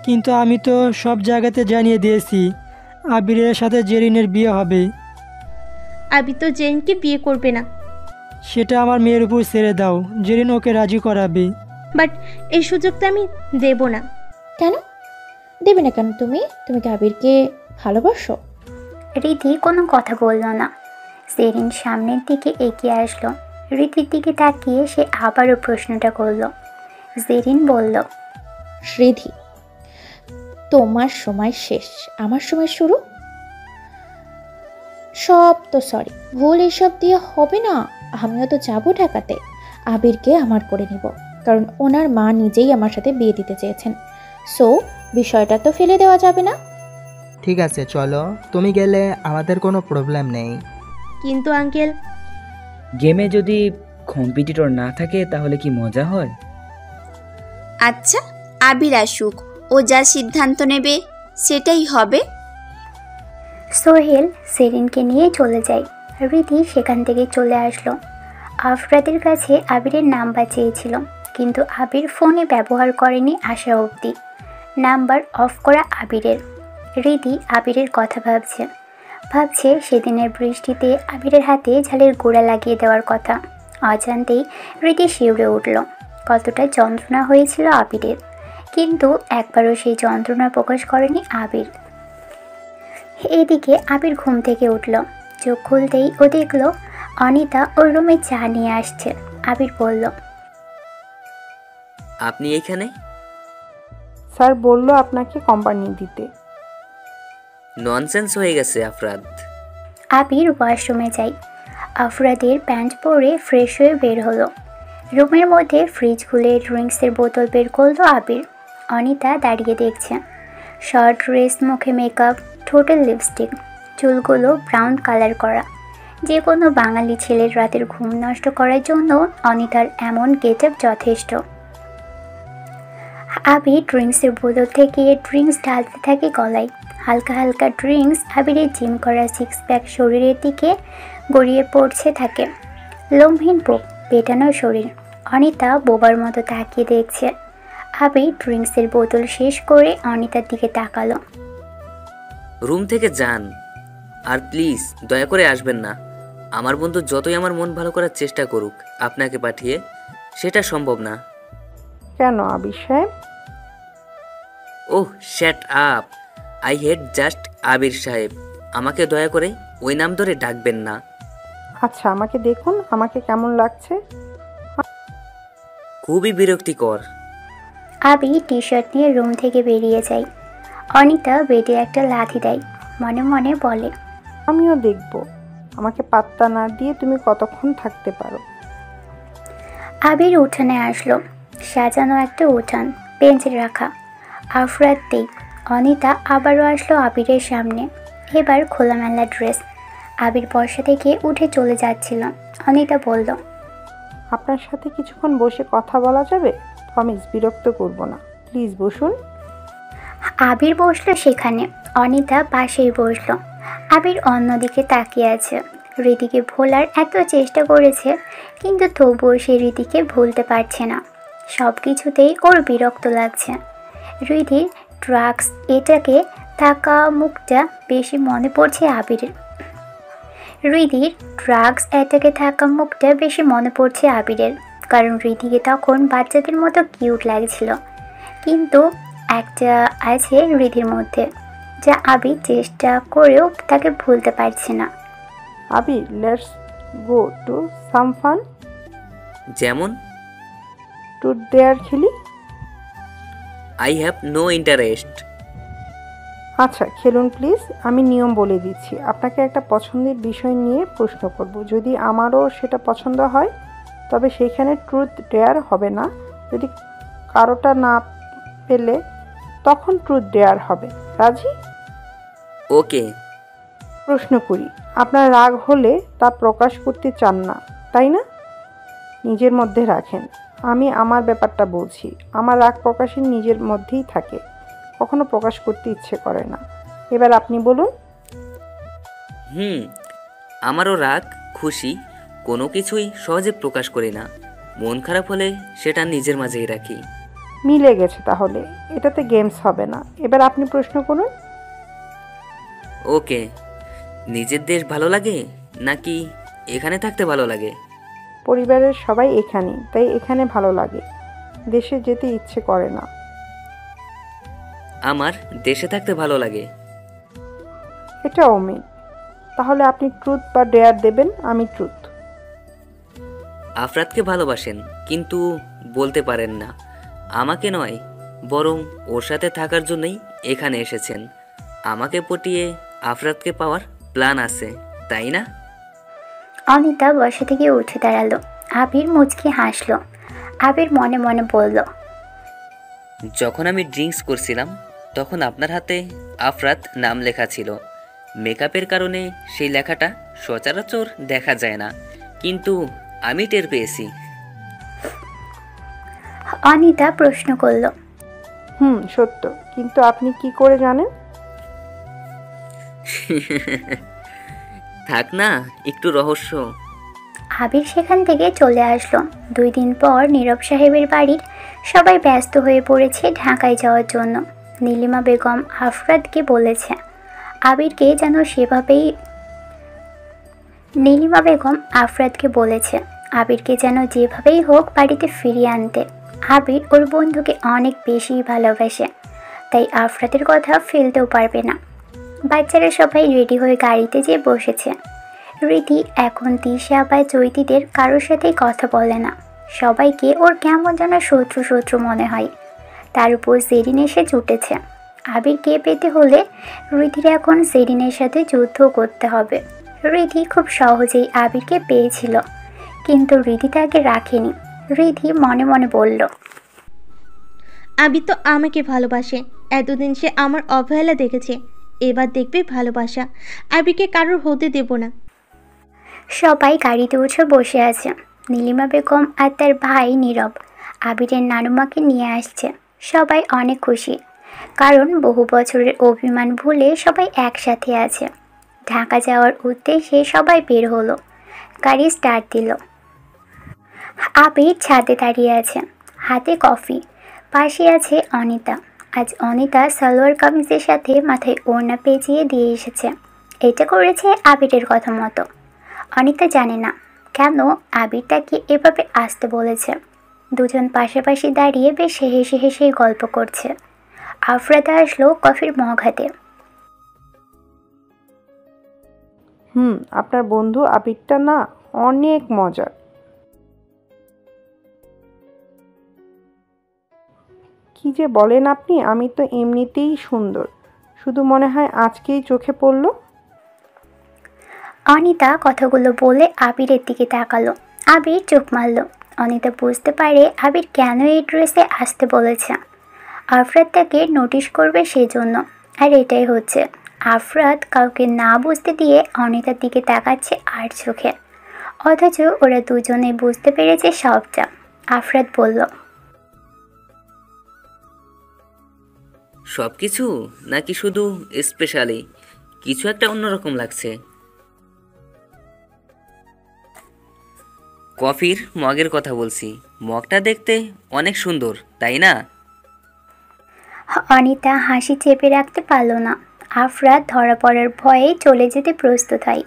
কিন্তু আমি তো সব জায়গাতে জানিয়ে দিয়েছি আবিরের সাথে জেরিনের বিয়ে হবে। আবি তো জেরিনকে বিয়ে করবে না। সেটা আমার মেয়ের উপর ছেড়ে দাও, জেরিন ওকে রাজি করাবে। বাট এই সুযোগটা আমি দেব না। কেন দেবে না? কেন তুমি তুমি কি আবিরকে ভালোবাসো? রীতি কোনো কথা বলল না। জেরিন সামনের দিকে এগিয়ে আসলো। রীতির দিকে তাকিয়ে সে আবারও প্রশ্নটা করল। জেরিন বলল, রিধি, তোমার সময় শেষ, আমার সময় শুরু। সব তো সরি, ভুল এসব দিয়ে হবে না। আমিও তো যাবো ঢাকাতে, আবিরকে আমার করে নিব, কারণ ওনার মা নিজেই আমার সাথে বিয়ে দিতে চেয়েছেন। সো বিষয়টা তো ফেলে দেওয়া যাবে না। ঠিক আছে চলো, তুমি গেলে আমাদের কোনো প্রবলেম নেই। কিন্তু আঙ্কেল, গেমে যদি কম্পিটিটর না থাকে তাহলে কি মজা হয়? আচ্ছা, আবির আসুক, ও যা সিদ্ধান্ত নেবে সেটাই হবে। সোহেল জেরিনকে নিয়ে চলে যায়। রীতি সেখান থেকে চলে আসলো। আফরাদের কাছে আবিরের নাম্বার চেয়েছিল, কিন্তু আবির ফোনে ব্যবহার করেনি আসা অবধি। নাম্বার অফ করা আবিরের। রীতি আবিরের কথা ভাবছে সেদিনের বৃষ্টিতে আবিরের হাতে ঝালের গোড়া লাগিয়ে দেওয়ার কথা। অজান্তেই রীতি শিউরে উঠল। কতটা যন্ত্রণা হয়েছিল আবিরের, কিন্তু একবারও সেই যন্ত্রণা প্রকাশ করেনি আবির। এদিকে আবির ঘুম থেকে উঠল। চোখ খুলতেই ও দেখল অনিতা ওর রুমে চা নিয়ে আসছে। আবির বলল, আপনি এইখানে? স্যার বলল আপনাকে কোম্পানি দিতে। ননসেন্স হয়ে গেছে আফরাদ। আবির ওয়াশরুমে যায়। আফরাদের প্যান্ট পরে ফ্রেশ হয়ে বের হলো। রুমের মধ্যে ফ্রিজ খুলে ড্রিঙ্কসের বোতল বের করলো আবির। অনিতা দাঁড়িয়ে দেখছে। শর্ট ড্রেস, মুখে মেকআপ, ঠোঁটে লিপস্টিক, চুলগুলো ব্রাউন কালার করা। যে কোনো বাঙালি ছেলের রাতের ঘুম নষ্ট করার জন্য অনিতার এমন গেটআপ যথেষ্ট। আবির ড্রিঙ্কসের বোতল থেকে ড্রিঙ্কস ঢালতে থাকে গলায়। হালকা হালকা ড্রিঙ্কস আবিরের জিম করা সিক্স প্যাক শরীরের দিকে গড়িয়ে পড়ছে থাকে। লোমহীন বুক, পেটানো শরীর। অনিতা বোবার মতো তাকিয়ে দেখছে। আবির ড্রিঙ্কসের বোতল শেষ করে অনিতার দিকে তাকালো। রুম থেকে যান, আর প্লিজ দয়া করে আসবেন না। আমার বন্ধু যতই আমার মন ভালো করার চেষ্টা করুক, আপনাকে পাঠিয়ে সেটা সম্ভব না। কেন আবির সাহেব? Oh shut up, I hate just Abir সাহেব। আমাকে দয়া করে ওই নাম ধরে ডাকবেন না। আচ্ছা আমাকে দেখুন, আমাকে কেমন লাগছে? খুবই বিরক্তিকর। আবি টি শার্ট নিয়ে রুম থেকে বেরিয়ে যায়। অনিতা বেডে একটা লাথি দেয়। মনে মনে বলে, আমিও দেখব আমাকে পাত্তা না দিয়ে তুমি কতক্ষণ থাকতে পারো। আবির উঠানে আসলো। সাজানো একটা উঠান, বেঞ্চ রাখা। আফরাত দেই। অনিতা আবারও আসলো আবিরের সামনে। এবার খোলামেলা ড্রেস। আবির বর্ষা থেকে উঠে চলে যাচ্ছিল। অনিতা বলল, আপনার সাথে কিছুক্ষণ বসে কথা বলা যাবে? প্রমিস, বিরক্ত করব না, প্লিজ বসুন। আবির বসলো সেখানে। অনিতা পাশেই বসলো। আবির অন্যদিকে তাকিয়ে আছে। রীতিকে ভোলার এত চেষ্টা করেছে, কিন্তু তবুও সে রীতিকে ভুলতে পারছে না। সব কিছুতেই ওর বিরক্ত লাগছে। রীতির ড্রাগস এটাকে থাকা মুখটা বেশি মনে পড়ছে আবিরের। রীতির ড্রাগস এটাকে থাকা মুখটা বেশি মনে পড়ছে আবিরের, কারণ রীতিকে তখন বাচ্চাদের মতো কিউট লাগছিল। কিন্তু একটা আছে রীতির মধ্যে, যা আবির চেষ্টা করেও তাকে ভুলতে পারছে না। Abir, let's go to some fun. যেমন? ট্রুথ ডেয়ার খেলি। I have no interest. আচ্ছা খেলুন প্লিজ। আমি নিয়ম বলে দিচ্ছি, আপনাকে একটা পছন্দের বিষয় নিয়ে প্রশ্ন করব। যদি আমারও সেটা পছন্দ হয় তবে সেইখানে ট্রুথ ডেয়ার হবে না। যদি কারোটা না পেলে তখন ট্রুথ ডেয়ার হবে। রাজি? ওকে। প্রশ্ন করি, আপনার রাগ হলে তা প্রকাশ করতে চান না, তাই না? নিজের মধ্যে রাখেন। আমি আমার ব্যাপারটা বলছি, আমার রাগ প্রকাশের নিজের মধ্যেই থাকে, কখনো প্রকাশ করতে ইচ্ছে করে না। এবার আপনি বলুন। আমারও রাগ খুশি কোনো কিছুই সহজে প্রকাশ করি না। মন খারাপ হলে সেটা নিজের মাঝেই রাখি। মিলে গেছে তাহলে, এটাতে গেমস হবে না। এবার আপনি প্রশ্ন করুন। ওকে। নিজের দেশ ভালো লাগে নাকি এখানে থাকতে ভালো লাগে? পরিবারের সবাই এখানেই, তাই এখানে ভালো লাগে, দেশে যেতে ইচ্ছে করে না। আমার দেশে থাকতে ভালো লাগে। এটা অমিন। তাহলে আপনি ট্রুথ বা ডেয়ার দেবেন। আমি ট্রুথ। আফরাতকে ভালোবাসেন কিন্তু বলতে পারেন না। আমাকে নয়, বরং ওর সাথে থাকার জন্যই এখানে এসেছেন। আমাকে পটিয়ে আফরাতকে পাওয়ার প্ল্যান আছে, তাই না? অনিতা বসা থেকে উঠে দাঁড়ালো। আবির মুচকি হাসলো। আবির মনে মনে বলল, যখন আমি ড্রিঙ্কস করছিলাম তখন আপনার হাতে আফরাত নাম লেখা ছিল। মেকআপের কারণে সেই লেখাটা সচরাচর দেখা যায় না, কিন্তু আমি টের পেয়েছি। অনিতা প্রশ্ন করল, সত্য, কিন্তু আপনি কি করে জানেন? থাক না, একটু রহস্য। আবির সেখান থেকে চলে আসলো। 2 দিন পর নীরব সাহেবের বাড়ির সবাই ব্যস্ত হয়ে পড়েছে ঢাকায় যাওয়ার জন্য। নীলিমা বেগম আফরাতকে বলেছে আবিরকে যেন সেভাবেই নীলিমা বেগম আফরাতকে বলেছে আবিরকে যেন যেভাবেই হোক বাড়িতে ফিরিয়ে আনতে। আবির ওর বন্ধুকে অনেক বেশি ভালোবাসে, তাই আফরাতের কথা ফেলতেও পারবে না। বাচ্চারা সবাই রেডি হয়ে গাড়িতে যেয়ে বসেছে। রীতি এখন তিশা বা চৈতিদের কারোর সাথেই কথা বলে না। সবাইকে ওর কেমন যেন শত্রু শত্রু মনে হয়। তার উপর জেরিন এসে জুটেছে। আবিরকে পেতে হলে রীতির এখন জেরিনের সাথে যুদ্ধ করতে হবে। রীতি খুব সহজেই আবিরকে পেয়েছিল, কিন্তু রীতি তাকে রাখেনি। রীতি মনে মনে বলল, আবির তো আমাকে ভালোবাসে। এতদিন সে আমার অবহেলা দেখেছে, এবার দেখবে ভালোবাসা। আবিরকে কারোর হতে দেব না। সবাই গাড়িতে উঠে বসে আছে। নীলিমা বেগম আর তার ভাই নীরব আবিরের নানুমাকে নিয়ে আসছে। সবাই অনেক খুশি, কারণ বহু বছরের অভিমান ভুলে সবাই একসাথে আছে। ঢাকা যাওয়ার উদ্দেশ্যে সবাই বের হলো। গাড়ি স্টার্ট দিল। আবির ছাদে দাঁড়িয়ে আছে, হাতে কফি। পাশে আছে অনিতা। আজ অনিতা সালোয়ার কামিজের সাথে মাথায় ওড়না পেঁচিয়ে দিয়ে এসেছে। এটা করেছে আবিরের কথা মতো। অনিতা জানে না কেন আবির তাকে এভাবে আসতে বলেছে। দুজন পাশাপাশি দাঁড়িয়ে বেশ হেসে হেসে গল্প করছে। আফরাত আসলো কফির মগ হাতে। আপনার বন্ধু আবিরটা না অনেক মজার। কি যে বলেন আপনি, আমি তো এমনিতেই সুন্দর, শুধু মনে হয় আজকেই চোখে পড়ল। অনিতা কথাগুলো বলে আবিরের দিকে তাকালো। আবির চোখ মারল। অনিতা বুঝতে পারে আবির কেন এই ড্রেসে আসতে বলেছে। আফরাত তাকে নোটিশ করবে সেই জন্য। আর এটাই হচ্ছে। আফরাত কাউকে না বুঝতে দিয়ে অনিতার দিকে তাকাচ্ছে আর চোখে, অথচ ওরা দুজনেই বুঝতে পেরেছে সবটা। আফরাত বলল, সব কিছু নাকি শুধু স্পেশালি কিছু একটা অন্যরকম লাগছে? কফির মগের কথা বলছি। মগটা দেখতে অনেক সুন্দর, তাই না? অনিতা হাসি চেপে রাখতে পারল না। আফরাত ধরা পড়ার ভয়ে চলে যেতে প্রস্তুত হয়।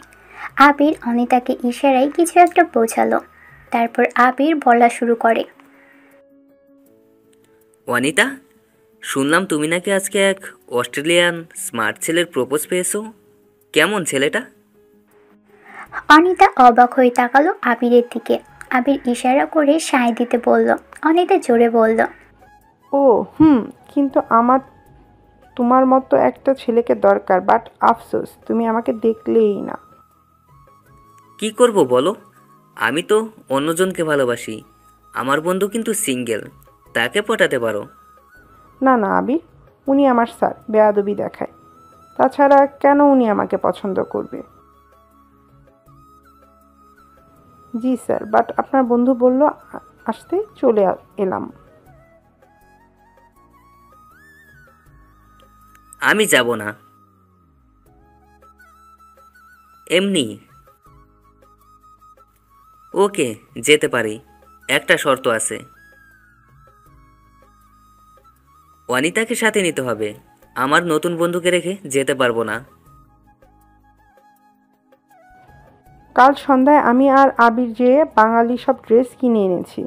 আবির অনিতাকে ইশারায় কিছু একটা বোঝালো। তারপর আবির বলা শুরু করে, অনিতা, শুনলাম তুমি নাকি আজকে এক অস্ট্রেলিয়ান স্মার্ট ছেলের প্রপোজ পেয়েছো। কেমন ছেলেটা? অনিতা অবাক হয়ে তাকালো আবিরের দিকে। আবির ইশারা করে সায় দিতে বলল। অনিতা জোরে বলল, ও কিন্তু আমার তোমার মতো একটা ছেলেকে দরকার, বাট আফসোস তুমি আমাকে দেখলেই না। কি করব বলো, আমি তো অন্যজনকে ভালোবাসি। আমার বন্ধু কিন্তু সিঙ্গেল, তাকে পটাতে পারো। না না আবির, উনি আমার স্যার, বেয়াদবি দেখায়। তাছাড়া কেন উনি আমাকে পছন্দ করবে? জি স্যার, বাট আপনার বন্ধু বলল আসতে, চলে এলাম। আমি যাব না, এমনি। ওকে, যেতে পারি, একটা শর্ত আছে। অনিতাকে সাথে নিতে হবে, আমার নতুন বন্ধুকে রেখে যেতে পারবো না। কাল সন্ধ্যায় আমি আর আবির যেয়ে বাঙালি সব ড্রেস কিনে এনেছি।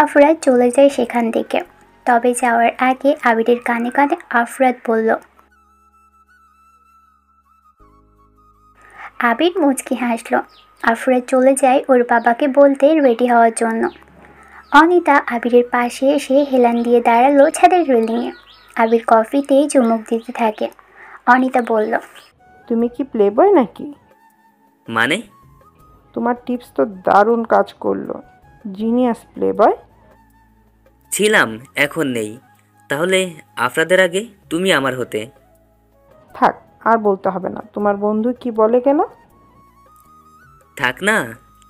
আফরাত চলে যায় সেখান থেকে। তবে যাওয়ার আগে আবিরের কানে কানে আফরাত বলল। আবির মুচকি হাসল। আফরাত চলে যায় ওর বাবাকে বলতে রেডি হওয়ার জন্য। অনিতা আবিরের পাশে এসে হেলান দিয়ে দাঁড়ালো ছাদের রেলিংয়ে। আবির কফিতে চুমুক দিতে থাকে। অনিতা বলল, তুমি কি প্লে বয় নাকি? মানে? তোমার টিপস তো দারুণ কাজ করলো, জিনিয়াস প্লে বয়। ছিলাম, এখন নেই। তাহলে আফরাদের আগে তুমি আমার হতে। থাক, আর বলতে হবে না। তোমার বন্ধু কি বলে গেল? থাক না,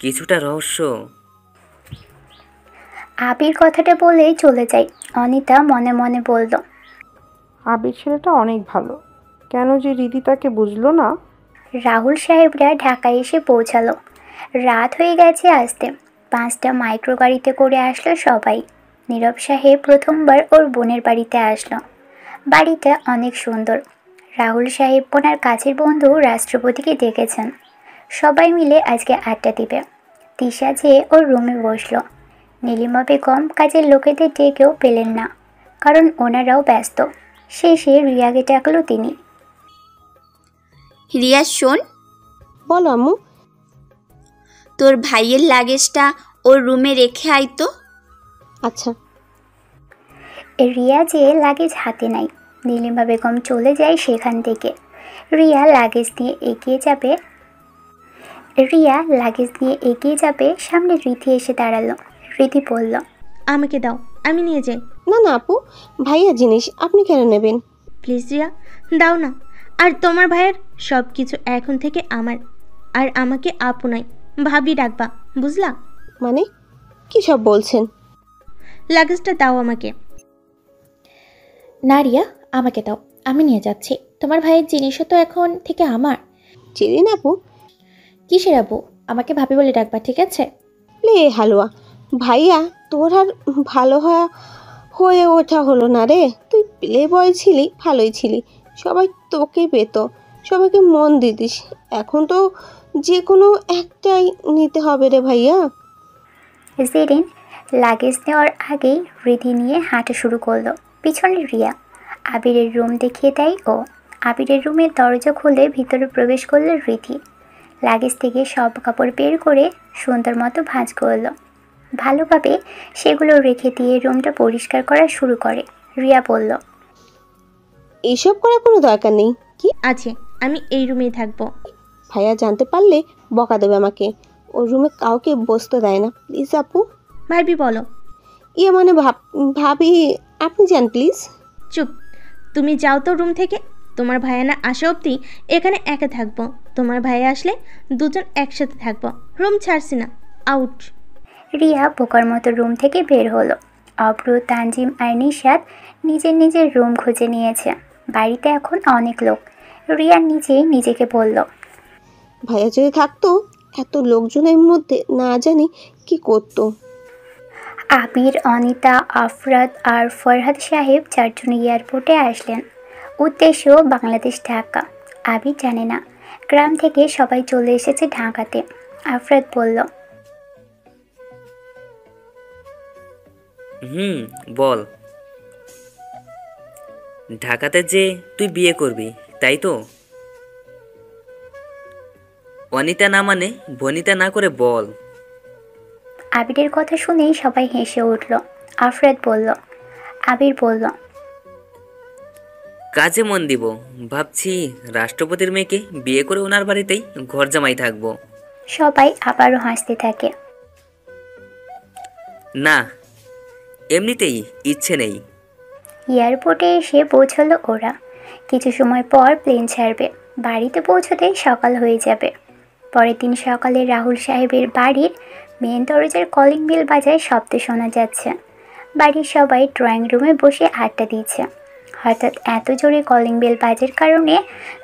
কিছুটা রহস্য। আবির কথাটা বলেই চলে যায়। অনিতা মনে মনে বলল, আবির ছেলেটা অনেক ভালো, কেন যে রিদি তাকে বুঝলো না। রাহুল সাহেবরা ঢাকায় এসে পৌঁছালো। রাত হয়ে গেছে আসতে। 5টা মাইক্রো গাড়িতে করে আসলো সবাই। নীরব সাহেব প্রথমবার ওর বোনের বাড়িতে আসলো। বাড়িটা অনেক সুন্দর। রাহুল সাহেব ওনার কাছের বন্ধু রাষ্ট্রপতিকে ডেকেছেন। সবাই মিলে আজকে আড্ডা দিবে। তিশা যেয়ে ওর রুমে বসলো। নীলিমা বেগম কাজের লোকেদের ডেকেও পেলেন না, কারণ ওনারাও ব্যস্ত। শেষে রিয়াকে ডাকলো তিনি। রিয়া শোন, বলো আম্মু। তোর ভাইয়ের লাগেজটা ওর রুমে রেখে আয় তো। আচ্ছা। রিয়া যে লাগেজ হাতে নাই। নীলিমা বেগম চলে যায় সেখান থেকে। রিয়া লাগেজ নিয়ে এগিয়ে যাবে, সামনে রীতি এসে দাঁড়ালো। রীতি বলল, আমাকে দাও, আমি নিয়ে যাই। না না আপু, ভাইয়া জিনিস আপনি কেন নেবেন? প্লিজ রিয়া, দাও না। আর তোমার ভাইয়ের সব কিছু এখন থেকে আমার। আর আমাকে আপু নয়, ভাবি ডাকবা, বুঝলা? মানে কি সব বলছেন? লাগেজটা দাও আমাকে। না রিয়া, আমাকে দাও, আমি নিয়ে যাচ্ছি। তোমার ভাইয়ের জিনিসও তো এখন থেকে আমার। চিনি আপু। কিসের আপু? আমাকে ভাবি বলে ডাকবা, ঠিক আছে? লে হালুয়া, ভাইয়া তোর আর ভালো হয়ে ওঠা হলো না রে। তুই প্লে বয় ছিলি, ভালোই ছিলি, সবাই তোকে পেত, সবাইকে মন দিতিস। এখন তো যে কোনো একটাই নিতে হবে রে ভাইয়া। জেরিন লাগেজ নেওয়ার আগেই রীতি নিয়ে হাঁটা শুরু করলো। পিছনে রিয়া। আবিরের রুম দেখিয়ে দেয় ও। আবিরের রুমের দরজা খুলে ভিতরে প্রবেশ করলো রীতি। লাগেজ থেকে সব কাপড় বের করে সুন্দর মতো ভাঁজ করলো। ভালোভাবে সেগুলো রেখে দিয়ে রুমটা পরিষ্কার করা শুরু করে। রিয়া বলল, এইসব করার কোনো দরকার নেই। কি আছে, আমি এই রুমেই থাকবো। ভাইয়া জানতে পারলে বকা দেবে আমাকে। ওর রুমে কাউকে বসতে দেয় না। প্লিজ আপু। ভাবি বলো। ইয়ে মানে ভাবি, আপনি যান প্লিজ। চুপ, তুমি যাও তো রুম থেকে। তোমার ভাইয়া না আসা অবধি এখানে একা থাকবো। তোমার ভাইয়া আসলে দুজন একসাথে থাকবো। রুম ছাড়ছি না, আউট। রিয়া বোকার মতো রুম থেকে বের হলো। অব্র, তানজিম আর নিশাদ নিজের রুম খুঁজে নিয়েছে। বাড়িতে এখন অনেক লোক। রিয়া নিজেকে বলল, ভাইয়া যদি থাকতো এত লোকজনের মধ্যে না জানি কি করতো। আবির, অনিতা, আফরাদ আর ফরহাদ সাহেব 4 জন এয়ারপোর্টে আসলেন। উদ্দেশ্য বাংলাদেশ, ঢাকা। আবির জানে না, গ্রাম থেকে সবাই চলে এসেছে ঢাকাতে। আফরাদ বলল, বল। ঢাকাতে যে তুই বিয়ে করবি, তাই তো? অনিতা না মানে বনিতা না করে বল। আবিরের কথা শুনেই সবাই হেসে উঠল। আফরাদ বলল, আবির বলল, কাজে মন দিব। ভাবছি রাষ্ট্রপতির মেয়েকে বিয়ে করে ওনার বাড়িতেই ঘর জামাই থাকবো। সবাই আবারও হাসতে থাকে। না, এমনিতেই ইচ্ছে নেই। এয়ারপোর্টে এসে পৌঁছলো ওরা। কিছু সময় পর প্লেন ছাড়বে। বাড়িতে পৌঁছতে সকাল হয়ে যাবে। পরের দিন সকালে রাহুল সাহেবের বাড়ির মেন দরজার কলিং বেল বাজায় শব্দ শোনা যাচ্ছে। বাড়ির সবাই ড্রয়িং রুমে বসে আড্ডা দিচ্ছে। হঠাৎ এত জোরে কলিং বেল বাজার কারণে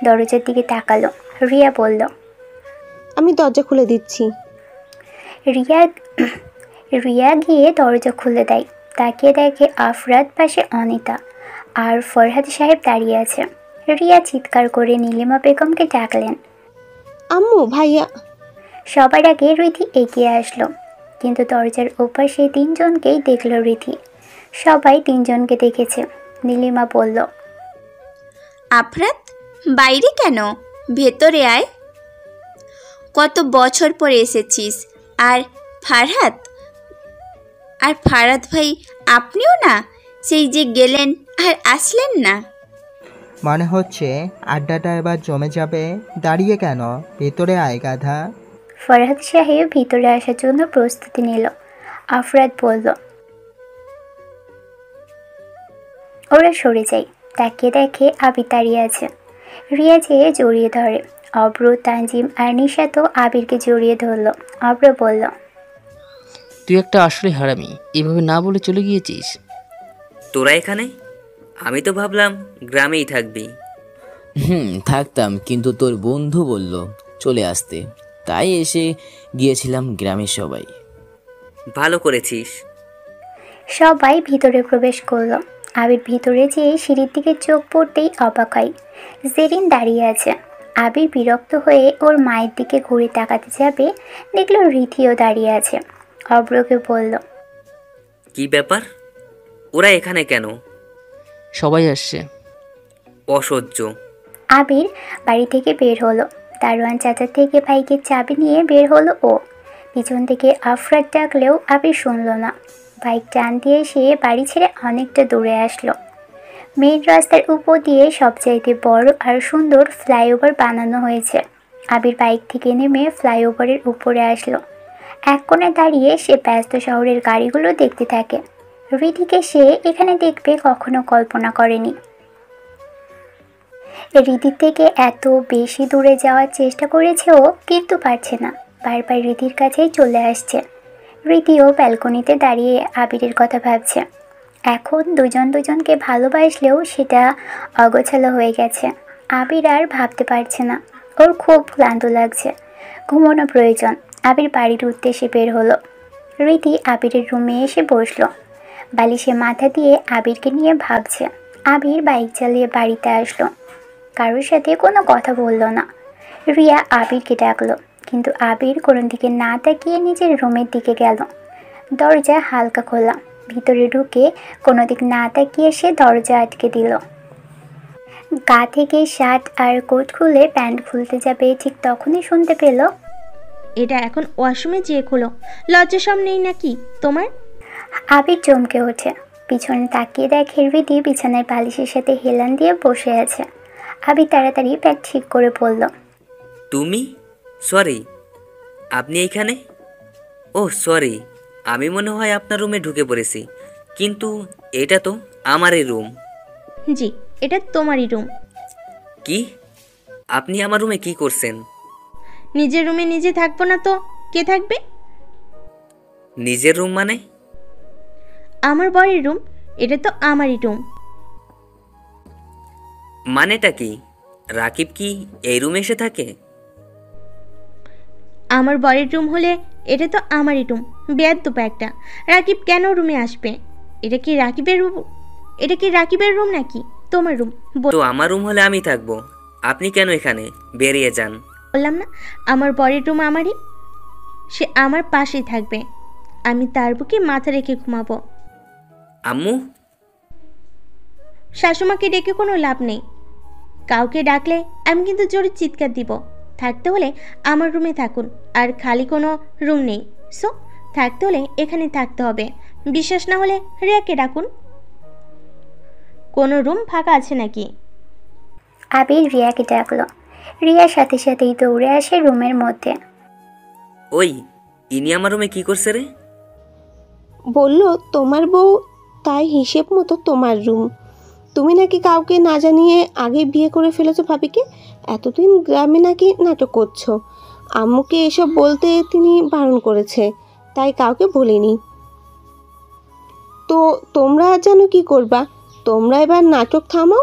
দরজার দিকে তাকালো। রিয়া বলল, আমি দরজা খুলে দিচ্ছি। রিয়া গিয়ে দরজা খুলে দেয়। তাকিয়ে দেখে আফরাত, পাশে অনিতা আর ফরহাদ সাহেব দাঁড়িয়ে আছে। রিয়া চিৎকার করে নীলিমা বেগমকে ডাকলেন। আম্মু, ভাইয়া। সবার আগে রিধি এগিয়ে আসলো, কিন্তু দরজার ওপার সেই তিনজনকেই দেখল রিধি। সবাই তিনজনকে দেখেছে। নীলিমা বলল, আফরাত, বাইরে কেন? ভেতরে আয়। কত বছর পরে এসেছিস। আর ফারহাদ ভাই, আপনিও না? সেই যে গেলেন আর আসলেন না। মনে হচ্ছে আড্ডাটা এবার জমে যাবে। দাঁড়িয়ে কেন? ভেতরে আয় গাধা। ফরহাদ সাহেব ভিতরে আসার জন্য প্রস্তুতি নিল। আফরাত বলল, ওরা সরে যায়। তাকিয়ে দেখে আবির দাঁড়িয়ে আছে। রিয়া যেয়ে জড়িয়ে ধরে। অব্র, তানজিম আর নিশা তো আবিরকে জড়িয়ে ধরল। অব্র বলল, তুই একটা আসলে হারামি, এভাবে না বলে চলে গিয়েছিস। তোরা এখানে? আমি তো ভাবলাম গ্রামেই থাকবি। থাকতাম, কিন্তু তোর বন্ধু বলল চলে আসতে, তাই এসে গিয়েছিলাম গ্রামের সবাই। ভালো করেছিস। সবাই ভিতরে প্রবেশ করলো। আবির ভিতরে যেয়ে সিঁড়ির দিকে চোখ পড়তেই অবাক হয়। জেরিন দাঁড়িয়ে আছে। আবির বিরক্ত হয়ে ওর মায়ের দিকে ঘুরে তাকাতে যাবে, দেখলো রিধিও দাঁড়িয়ে আছে। অব্রকে বলল, কি ব্যাপার? ওরা এখানে কেন? সবাই আসছে। অসহ্য। আবির বাড়ি থেকে বের হলো। দারোয়ান চাচা থেকে বাইকের চাবি নিয়ে বের হলো ও। পিছন থেকে আফরাত ডাকলেও আবির শুনল না। বাইক টান দিয়ে সে বাড়ি ছেড়ে অনেকটা দূরে আসলো। মেন রাস্তার উপর দিয়ে সবচাইতে বড় আর সুন্দর ফ্লাইওভার বানানো হয়েছে। আবির বাইক থেকে নেমে ফ্লাইওভারের উপরে আসলো। এক কোণে দাঁড়িয়ে সে ব্যস্ত শহরের গাড়িগুলো দেখতে থাকে। রিধিকে সে এখানে দেখবে কখনো কল্পনা করেনি। রিধির থেকে এত বেশি দূরে যাওয়ার চেষ্টা করেছে ও, কিন্তু পারছে না। বারবার রিধির কাছেই চলে আসছে। রিধিও ব্যালকনিতে দাঁড়িয়ে আবিরের কথা ভাবছে। এখন দুজনকে ভালোবাসলেও সেটা অগোছালো হয়ে গেছে। আবির আর ভাবতে পারছে না। ওর খুব ক্লান্ত লাগছে, ঘুমানো প্রয়োজন। আবির বাড়ির উদ্দেশ্যে বের হলো। রিধি আবিরের রুমে এসে বসলো। বালিশে মাথা দিয়ে আবিরকে নিয়ে ভাবছে। আবির বাইক চালিয়ে বাড়িতে আসলো। কারোর সাথে কোনো কথা বলল না। রিয়া আবিরকে ডাকলো, কিন্তু আবির কোনো দিকে না তাকিয়ে নিজের রুমের দিকে গেল। দরজা হালকা খোলা। ভিতরে ঢুকে কোনো দিক না তাকিয়ে সে দরজা আটকে দিল। গা থেকে শার্ট আর কোট খুলে প্যান্ট খুলতে যাবে, ঠিক তখনই শুনতে পেল, এটা এখন ওয়াশরুমে যেয়ে খোলো। লজ্জা সব নেই নাকি তোমার? আবির চমকে ওঠে। পিছনে তাকিয়ে দেখে রিধি বিছানায় বালিশের সাথে হেলান দিয়ে বসে আছে। আবির তাড়াতাড়ি প্যান্ট ঠিক করে বলল, তুমি? সরি, আপনি এইখানে? ও সরি, আমি মনে হয় আপনার রুমে ঢুকে পড়েছি, কিন্তু এটা তো আমারই রুম। জি, এটা তোমারই রুম। কি? আপনি আমার রুমে কি করছেন? নিজের রুমে নিজে থাকবো না তো কে থাকবে? নিজের রুম মানে? আমার বরের রুম, এটা তো আমারই রুম। মানেটা কি? রাকিব কি এই রুমে এসে থাকে? আমার বরের রুম হলে এটা তো আমারই রুম। বেয়াদব একটা। রাকিব কেন রুমে আসবে? এটা কি রাকিবের রুম নাকি তোমার রুম? তো আমার রুম হলে আমি থাকবো, আপনি কেন এখানে? বেরিয়ে যান। বললাম না আমার বরের রুম আমারই। সে আমার পাশেই থাকবে। আমি তার বুকে মাথা রেখে ঘুমাবো। আম্মু? শাশুমাকে ডেকে কোনো লাভ নেই। কাউকে ডাকলে আমি কিন্তু জোরে চিৎকার দিব। থাকতে হলে আমার রুমে থাকুন, আর খালি কোনো রুম নেই। সো থাকতে হলে এখানে থাকতে হবে। বিশ্বাস না হলে রিয়াকে ডাকুন। কোনো রুম ফাঁকা আছে নাকি? আবির রিয়াকে ডাকলো। রিয়ার সাথে সাথেই দৌড়ে আসে রুমের মধ্যে। ওই ইনি আমার রুমে কি করছে রে? বলল তোমার বউ, তাই হিসেব মতো তোমার রুম। তুমি নাকি কাউকে না জানিয়ে আগে বিয়ে করে ফেলেছো ভাবিকে। এতদিন গ্রামে নাকি নাটক করছো। আম্মুকে এসব বলতে তিনি বারণ করেছে, তাই কাউকে বলিনি। তো তোমরা জানো কি করবা? তোমরা এবার নাটক থামাও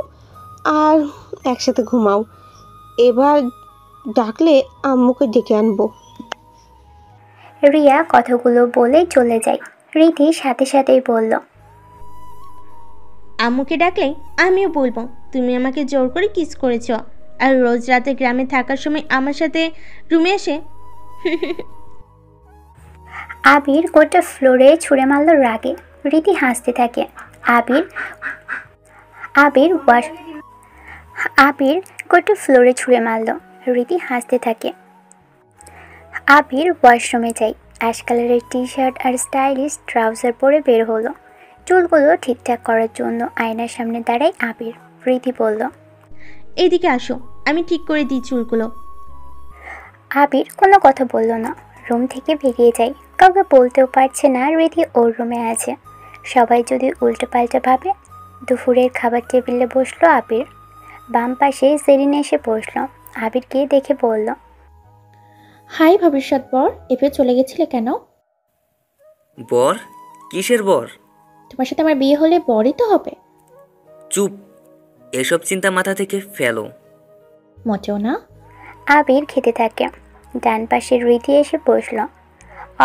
আর একসাথে ঘুমাও। এবার ডাকলে আম্মুকে ডেকে আনবো। রিয়া কথাগুলো বলে চলে যায়। রীতি সাথে সাথেই বলল, আম্মুকে ডাকলে আমিও বলবো তুমি আমাকে জোর করে কিস করেছ, আর রোজ রাতে গ্রামে থাকার সময় আমার সাথে রুমে এসে। আবির গোটা ফ্লোরে ছুঁড়ে মারল রাগে। রীতি হাসতে থাকে। আবির গোটা ফ্লোরে ছুঁড়ে মারল। রীতি হাসতে থাকে। আবির ওয়াশরুমে যায়। অ্যাশ কালারের টি শার্ট আর স্টাইলিশ ট্রাউজার পরে বের হলো। চুলগুলো ঠিকঠাক করার জন্য আয়নার সামনে দাঁড়ায় আবির। রীতি বলল, এইদিকে আসো, আমি ঠিক করে দিই চুলগুলো। আবির কোনো কথা বলল না, রুম থেকে বেরিয়ে যায়। কাউকে বলতেও পারছে না রীতি ওর রুমে আছে। সবাই যদি উল্টো পাল্টা ভাবে। দুপুরের খাবার টেবিলে বসলো আবির। বাম পাশে জেরিন এসে বসলো। আবিরকে দেখে বলল, হাই ভবিষ্যৎ বর, এভাবে চলে গেছিলে কেন? বর? কিসের বর? তোমার সাথে আমার বিয়ে হলে বরই তো হবে। চুপ, এসব চিন্তা মাথা থেকে ফেলো। মোটেও না। আবির খেতে থাকে। ডান পাশে রীতি এসে বসলো।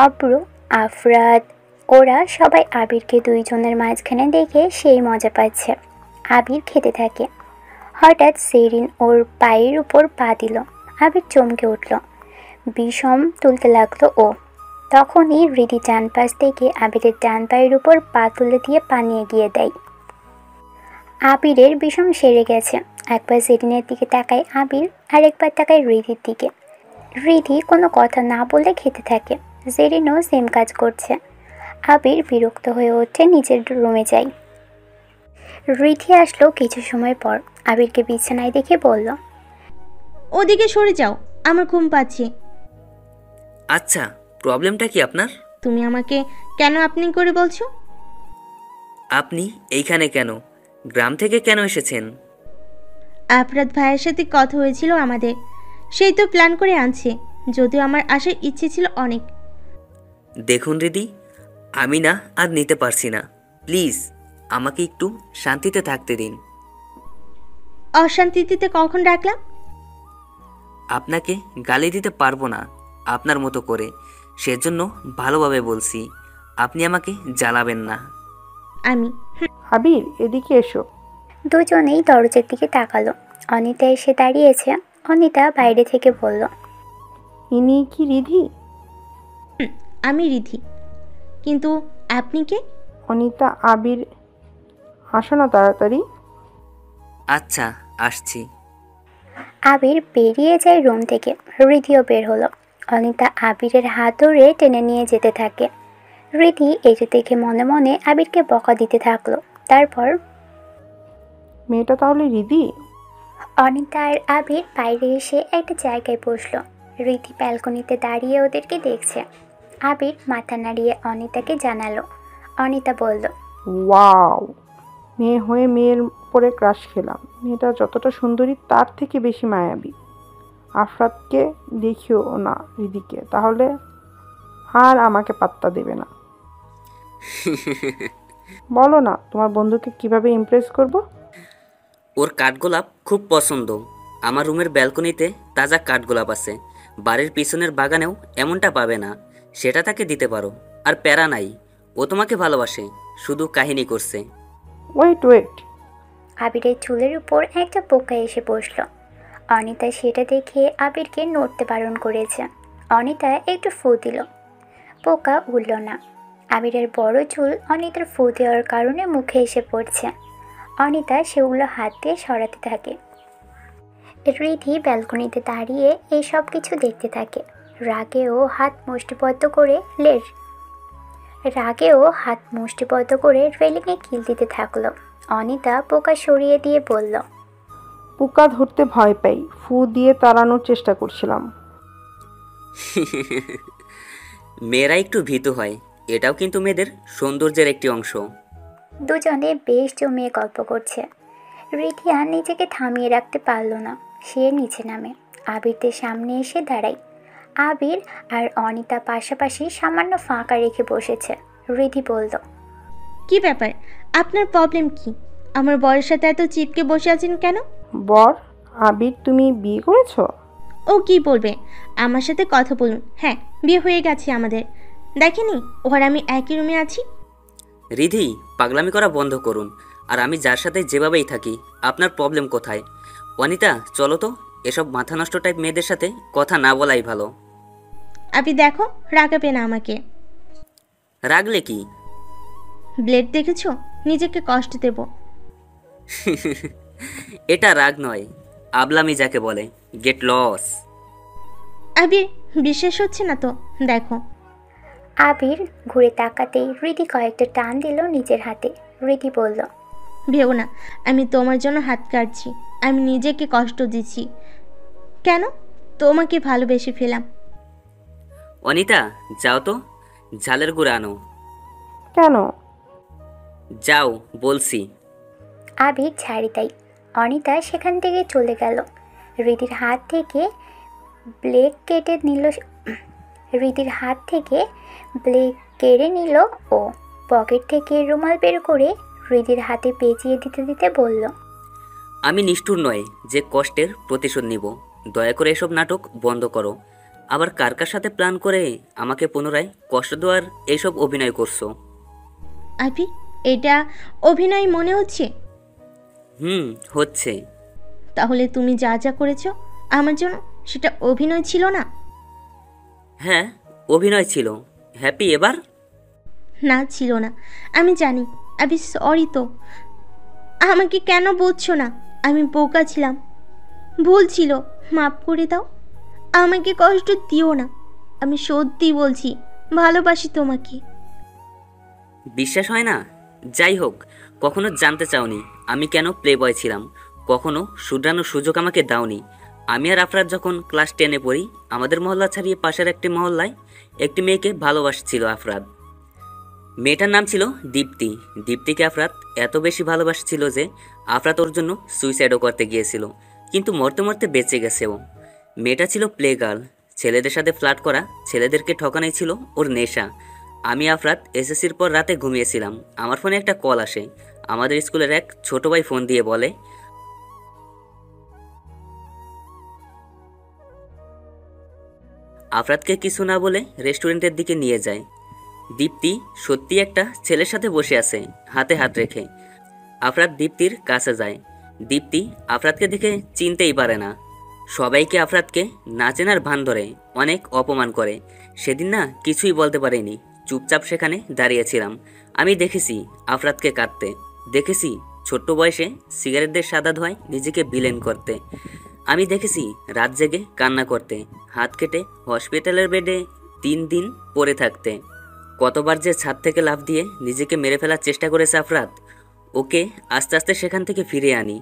অব্র, আফরাত ওরা সবাই আবিরকে দুইজনের মাঝখানে দেখে সেই মজা পাচ্ছে। আবির খেতে থাকে। হঠাৎ সেরিন ওর পায়ের উপর পা দিল। আবির চমকে উঠল। বিষম তুলতে লাগলো ও। তখনই রীতি ডান পাশ থেকে আবিরের ডান পায়ের উপর পা তুলে দিয়ে পানি এগিয়ে দেয়। আবিরের বিষম সেরে গেছে। একবার সেরিনের দিকে তাকায় আবির, আর একবার তাকায় রীতির দিকে। রীতি কোনো কথা না বলে খেতে থাকে। জেরিনও সেম কাজ করছে। আবির বিরক্ত হয়ে ওঠে, নিজের রুমে যায়। রীতি আসলো কিছু সময় পর। আবিরকে বিছানায় দেখে বলল, ওদিকে সরে যাও, আমার ঘুম পাচ্ছে। আচ্ছা, প্রবলেমটা কি আপনার? তুমি আমাকে কেন আপনি করে বলছো? আপনি এইখানে কেন? গ্রাম থেকে কেন এসেছেন? আফরাত ভাইয়ের সাথে কথা হয়েছিল আমাদের, সেই তো প্ল্যান করে আনছে। যদিও আমার আসার ইচ্ছে ছিল অনেক। দেখুন দিদি, আমি না আর নিতে পারছি না। প্লিজ আমাকে একটু শান্তিতে থাকতে দিন। অশান্তিতে কখন ডাকলাম? আপনাকে গালি দিতে পারবো না আপনার মতো করে, সেজন্য ভালোভাবে বলছি। আপনি আমাকে জ্বালাবেন না। আমি আবির, এদিকে এসো। দুজনেই দরজার দিকে তাকালো। অনিতা এসে দাঁড়িয়েছে। অনিতা বাইরে থেকে বলল, ইনি কি রিধি? আমি রিধি, কিন্তু আপনি কে? অনিতা। আবির, আসো না তাড়াতাড়ি। আচ্ছা, আসছি। আবির বেরিয়ে যায় রুম থেকে। রিধিও বের হলো। অনিতা আবিরের হাত ধরে টেনে নিয়ে যেতে থাকে। রিধি এটা দেখে মনে মনে আবিরকে বকা দিতে থাকলো। তারপর, মেয়েটা তাহলে রিধি? অনিতা আর আবির বাইরে এসে একটা জায়গায় বসলো। রিধি ব্যালকনিতে দাঁড়িয়ে ওদেরকে দেখছে। আবির মাথা নাড়িয়ে অনিতাকে জানালো। অনিতা বলল, ওয়াও, মেয়ে হয়ে মেয়ের পরে ক্রাশ খেলাম। মেয়েটা যতটা সুন্দরী তার থেকে বেশি মায়াবী। আফরাতকে দেখিও না রিধিকে, তাহলে আর আমাকে পাত্তা দেবে না। বলো না, তোমার বন্ধুকে কিভাবে ইমপ্রেস করব? ওর কাঠগোলাপ খুব পছন্দ। আমার রুমের ব্যালকনিতে তাজা কাঠগোলাপ আছে। বাড়ির পিছনের বাগানেও এমনটা পাবে না। সেটা তাকে দিতে পারো। আর প্যারা নাই, ও তোমাকে ভালোবাসে, শুধু কাহিনী করছে। ওয়েট। আবিরের চুলের উপর একটা পোকা এসে বসলো। অনিতা সেটা দেখে আবিরকে নড়তে বারণ করেছে। অনিতা একটু ফু দিল। পোকা উড়ল না। আবিরের বড় চুল অনিতার ফু দেওয়ার কারণে মুখে এসে পড়ছে। অনিতা সেগুলো হাত দিয়ে সরাতে থাকে। রিধি ব্যালকনিতে দাঁড়িয়ে এই সব কিছু দেখতে থাকে। রাগেও হাত মুষ্টিবদ্ধ করে রেলিংয়ে কিল দিতে থাকলো। অনিতা পোকা সরিয়ে দিয়ে বলল, পোকা ধরতে ভয় পাই, ফু দিয়ে তাড়ানোর চেষ্টা করছিলাম। মেয়েরা একটু ভীতু হয়, এটাও কিন্তু মেয়েদের সৌন্দর্যের একটি অংশ। দুজনে বেশ জমিয়ে গল্প করছে। রিধিয়া নিজেকে থামিয়ে রাখতে পারল না, সে নিচে নামে আবিরদের সামনে এসে দাঁড়ায়। আবির আর অনিতা পাশাপাশি সামান্য ফাঁকা রেখে বসেছে। রিধি বলল, কি ব্যাপার, আপনার প্রবলেম কি? আমার বরের সাথে এত চিপকে বসে আছেন কেন? বর? আবির, তুমি বিয়ে করেছো? ও কি বলবে? আমার সাথে কথা বলুন। হ্যাঁ, বিয়ে হয়ে গেছে আমাদের। দেখেনি ওর আমি একই রুমে আছি। রিধি, পাগলামি করা বন্ধ করুন। আর আমি যার সাথে যেভাবেই থাকি, আপনার প্রবলেম কোথায়? অনিতা, চলো তো, এসব মাথা নষ্ট টাইপ মেয়েদের সাথে কথা না বলাই ভালো। আপনি দেখো, রাগাবে না আমাকে। রাগলে কি? ব্লেড দেখেছো? নিজেকে কষ্ট দেব। এটা রাগ নয়, আবলামি যাকে বলে। Get lost. আবির, বিশ্বাস হচ্ছে না তো? দেখো। আবির ঘুরে তাকাতেই রিধি কয়েকটা টান দিল নিজের হাতে। রিধি বলল, ভেবো না আমি তোমার জন্য হাত কাটছি। আমি নিজেকে কষ্ট দিচ্ছি। কেন? তোমাকে ভালোবেসে ফেলাম। অনিতা, যাও তো, ঝালের গুঁড়া আনো। কেন? যাও বলছি। আবির ছাড়ি তাই। অনিতা সেখান থেকে চলে গেল। রিধির হাত থেকে ব্লেড কেটে নিল ও পকেট থেকে রুমাল বের করে রিধির হাতে পেঁচিয়ে দিতে দিতে বলল, আমি নিষ্ঠুর নয় যে কষ্টের প্রতিশোধ নিব। দয়া করে এসব নাটক বন্ধ করো। আবার কার কার সাথে প্ল্যান করে আমাকে পুনরায় কষ্ট দেওয়ার এইসব অভিনয় করছো? আবির, এটা অভিনয় মনে হচ্ছে? হচ্ছে। তাহলে তুমি যা যা করেছো আমার জন্য, সেটা অভিনয় ছিল না? হ্যাঁ, অভিনয় ছিল। হ্যাপি এবার? না, ছিল না। আমি জানি। আমি সরি। তো আমাকে কেন বুঝছো না? আমি বোকা ছিলাম, ভুল ছিল, মাফ করে দাও। আমাকে কষ্ট দিও না। আমি সত্যি বলছি, ভালোবাসি তোমাকে। বিশ্বাস হয় না? যাই হোক, কখনো জানতে চাওনি আমি কেন প্লে বয় ছিলাম। কখনো শুধরানোর সুযোগ আমাকে দাওনি। আমি আর আফরাত যখন ক্লাস 10-এ পড়ি, আমাদের মহল্লা ছাড়িয়ে পাশের একটি মহল্লায় একটি মেয়েকে ভালোবাসছিল আফরাত। মেয়েটার নাম ছিল দীপ্তি। দীপ্তিকে আফরাত এত বেশি ভালোবাসছিল যে আফরাত ওর জন্য সুইসাইডও করতে গিয়েছিল, কিন্তু মরতে মরতে বেঁচে গেছে ও। মেয়েটা ছিল প্লে গার্ল। ছেলেদের সাথে ফ্লার্ট করা, ছেলেদেরকে ঠকানোই ছিল ওর নেশা। আমি আফরাত এসএসসির পর রাতে ঘুমিয়েছিলাম। আমার ফোনে একটা কল আসে। আমাদের স্কুলের এক ছোট ভাই ফোন দিয়ে বলে, আফরাতকে কিছু না বলে রেস্টুরেন্টের দিকে নিয়ে যায়। দীপ্তি সত্যি একটা ছেলের সাথে বসে আছে, হাতে হাত রেখে। আফরাত দীপ্তির কাছে যায়। দীপ্তি আফরাতকে দেখে চিনতেই পারে না। সবাইকে আফরাতকে না চেনার ভান ধরে, অনেক অপমান করে। সেদিন না কিছুই বলতে পারিনি, চুপচাপ সেখানে দাঁড়িয়েছিলাম। আমি দেখেছি আফরাতকে কাঁদতে, দেখেছি ছোট্ট বয়সে সিগারেটদের সাদা ধোঁয়ায় নিজেকে ভিলেন করতে। আমি দেখেছি রাত জেগে কান্না করতে, হাত কেটে হসপিটালের বেডে 3 দিন পড়ে থাকতে। কতবার যে ছাদ থেকে লাফ দিয়ে নিজেকে মেরে ফেলার চেষ্টা করেছে আফরাত। ওকে আস্তে আস্তে সেখান থেকে ফিরিয়ে আনি।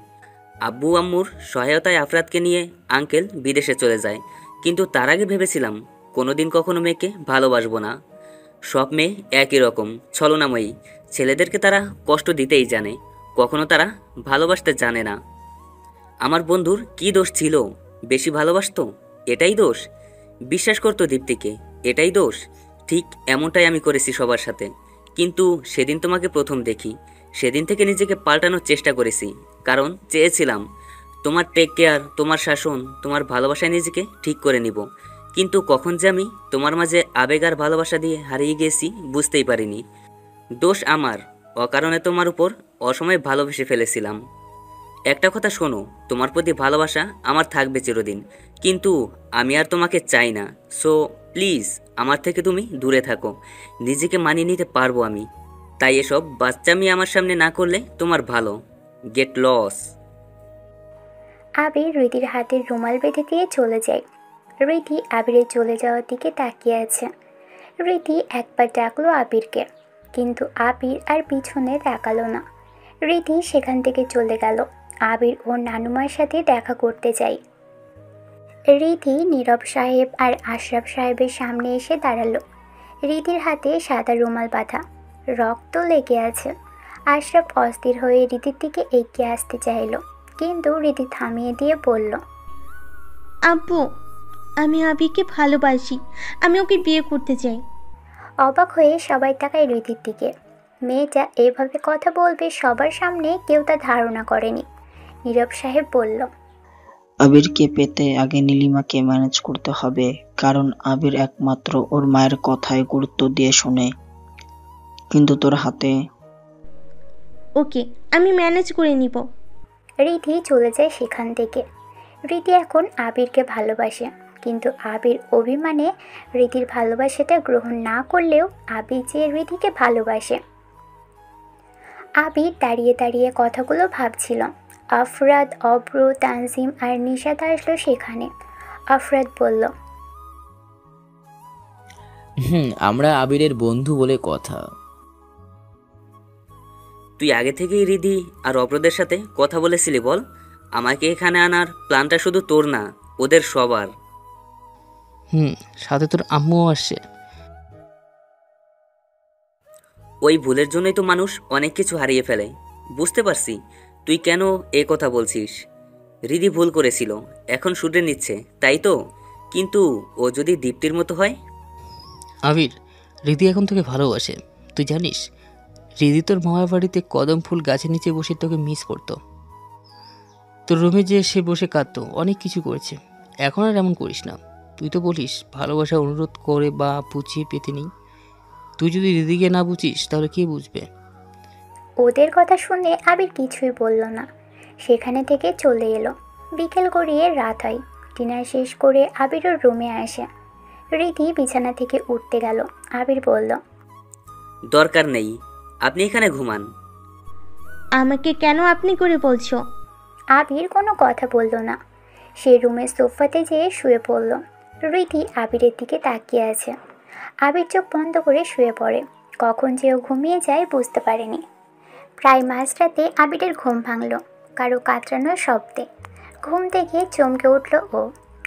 আব্বু আম্মুর সহায়তায় আফরাতকে নিয়ে আঙ্কেল বিদেশে চলে যায়। কিন্তু তার আগে ভেবেছিলাম কোনোদিন কখনো মেয়েকে ভালোবাসবো না। সব মেয়ে একই রকম, ছলনাময়ী। ছেলেদেরকে তারা কষ্ট দিতেই জানে, কখনো তারা ভালোবাসতে জানে না। আমার বন্ধুর কি দোষ ছিল? বেশি ভালোবাসতো, এটাই দোষ? বিশ্বাস করতো দীপ্তিকে, এটাই দোষ? ঠিক এমনটাই আমি করেছি সবার সাথে। কিন্তু সেদিন তোমাকে প্রথম দেখি, সেদিন থেকে নিজেকে পাল্টানোর চেষ্টা করেছি। কারণ চেয়েছিলাম তোমার টেক কেয়ার, তোমার শাসন, তোমার ভালোবাসায় নিজেকে ঠিক করে নিব। কিন্তু কখন যে আমি তোমার মাঝে আবেগ আর ভালোবাসা দিয়ে হারিয়ে গেছি বুঝতেই পারিনি। দোষ আমার, অকারণে তোমার উপর অসময়ে ভালোবেসে ফেলেছিলাম। একটা কথা শোনো, তোমার প্রতি ভালোবাসা আমার থাকবে চিরদিন, কিন্তু আমি আর তোমাকে চাই না। সো প্লিজ আমার থেকে তুমি দূরে থাকো। নিজেকে মানিয়ে নিতে পারবো আমি। তাই এসব বাচ্চামি আমার সামনে না করলে তোমার ভালো। Get lost. আবির রিধির হাতের রুমাল বেঁধে দিয়ে চলে যায়। রিধি আবিরের চলে যাওয়ার দিকে তাকিয়ে আছে। রিধি একবার ডাকলো আবিরকে, কিন্তু আবির আর পিছনে তাকালো না। রীতি সেখান থেকে চলে গেল। আবির ওর নানুমার সাথে দেখা করতে চাই। রীতি নীরব সাহেব আর আশরাফ সাহেবের সামনে এসে দাঁড়ালো। রীতির হাতে সাদা রুমাল বাঁধা, রক্ত লেগে আছে। আশরাফ অস্থির হয়ে রীতির দিকে এগিয়ে আসতে চাইল, কিন্তু রীতি থামিয়ে দিয়ে বলল, আব্বু, আমি আবিরকে ভালোবাসি, আমি ওকে বিয়ে করতে চাই। অবাক হয়ে সবাই তাকায় রীতির দিকে। মেয়েটা এভাবে কথা বলবে সবার সামনে কেউ তা ধারণা করেনি। নীরব সাহেব বলল, আবিরকে পেতে আগে নীলিমাকে ম্যানেজ করতে হবে, কারণ আবির একমাত্র ওর মায়ের কথায় গুরুত্ব দিয়ে শোনে। কিন্তু তোর হাতে। ওকে, আমি ম্যানেজ করে নিব। রীতি চলে যায় সেখান থেকে। রীতি এখন আবিরকে ভালোবাসে, কিন্তু আবির অভিমানে রীতির ভালোবাসাটা গ্রহণ না করলেও আবির যে রীতিকে ভালোবাসে। আবির দাঁড়িয়ে দাঁড়িয়ে কথাগুলো ভাবছিল। আফরাদ, অব্র, তানজিম আর নিশাত আসলো সেখানে। আফরাদ বলল, আমরা আবিরের বন্ধু বলে কথা। তুই আগে থেকেই রিধি আর অপরাধের সাথে কথা বলেছিলি বল? আমাকে এখানে আনার প্ল্যানটা শুধু তোর না, ওদের সবার। সাথে তোর আম্মুও আসছে। ওই ভুলের জন্যই তো মানুষ অনেক কিছু হারিয়ে ফেলে। বুঝতে পারছি তুই কেন এ কথা বলছিস। রিধি ভুল করেছিল, এখন শুধরে নিচ্ছে, তাই তো? কিন্তু ও যদি দীপ্তির মতো হয়? আবির, রিধি এখন তোকে ভালোবাসে, তুই জানিস? রিধি তোর মামার বাড়িতে কদম ফুল গাছের নিচে বসে তোকে মিস করতো। তোর রুমে যে সে বসে কাঁদতো, অনেক কিছু করেছে। এখন আর এমন করিস না। তুই তো বলিস ভালোবাসা অনুরোধ করে বা বুঝিয়ে পেতে নেই। তুই যদি রিধিকে না বুঝিস তাহলে কে বুঝবে? ওদের কথা শুনে আবির কিছুই বলল না, সেখানে থেকে চলে এলো। বিকেল গড়িয়ে রাত হয়। ডিনার শেষ করে আবিরও রুমে আসে। রীতি বিছানা থেকে উঠতে গেল। আবির বলল, দরকার নেই, আপনি এখানে ঘুমান। আমাকে কেন আপনি করে বলছো? আবির কোনো কথা বলল না। সে রুমের সোফাতে যেয়ে শুয়ে পড়ল। রীতি আবিরের দিকে তাকিয়ে আছে। আবির চোখ বন্ধ করে শুয়ে পড়ে। কখন যে ও ঘুমিয়ে যায় বুঝতে পারেনি। প্রায় মাঝরাতে আবিরের ঘুম ভাঙল কারো কাতরানোর শব্দে। ঘুম থেকে চমকে উঠল ও।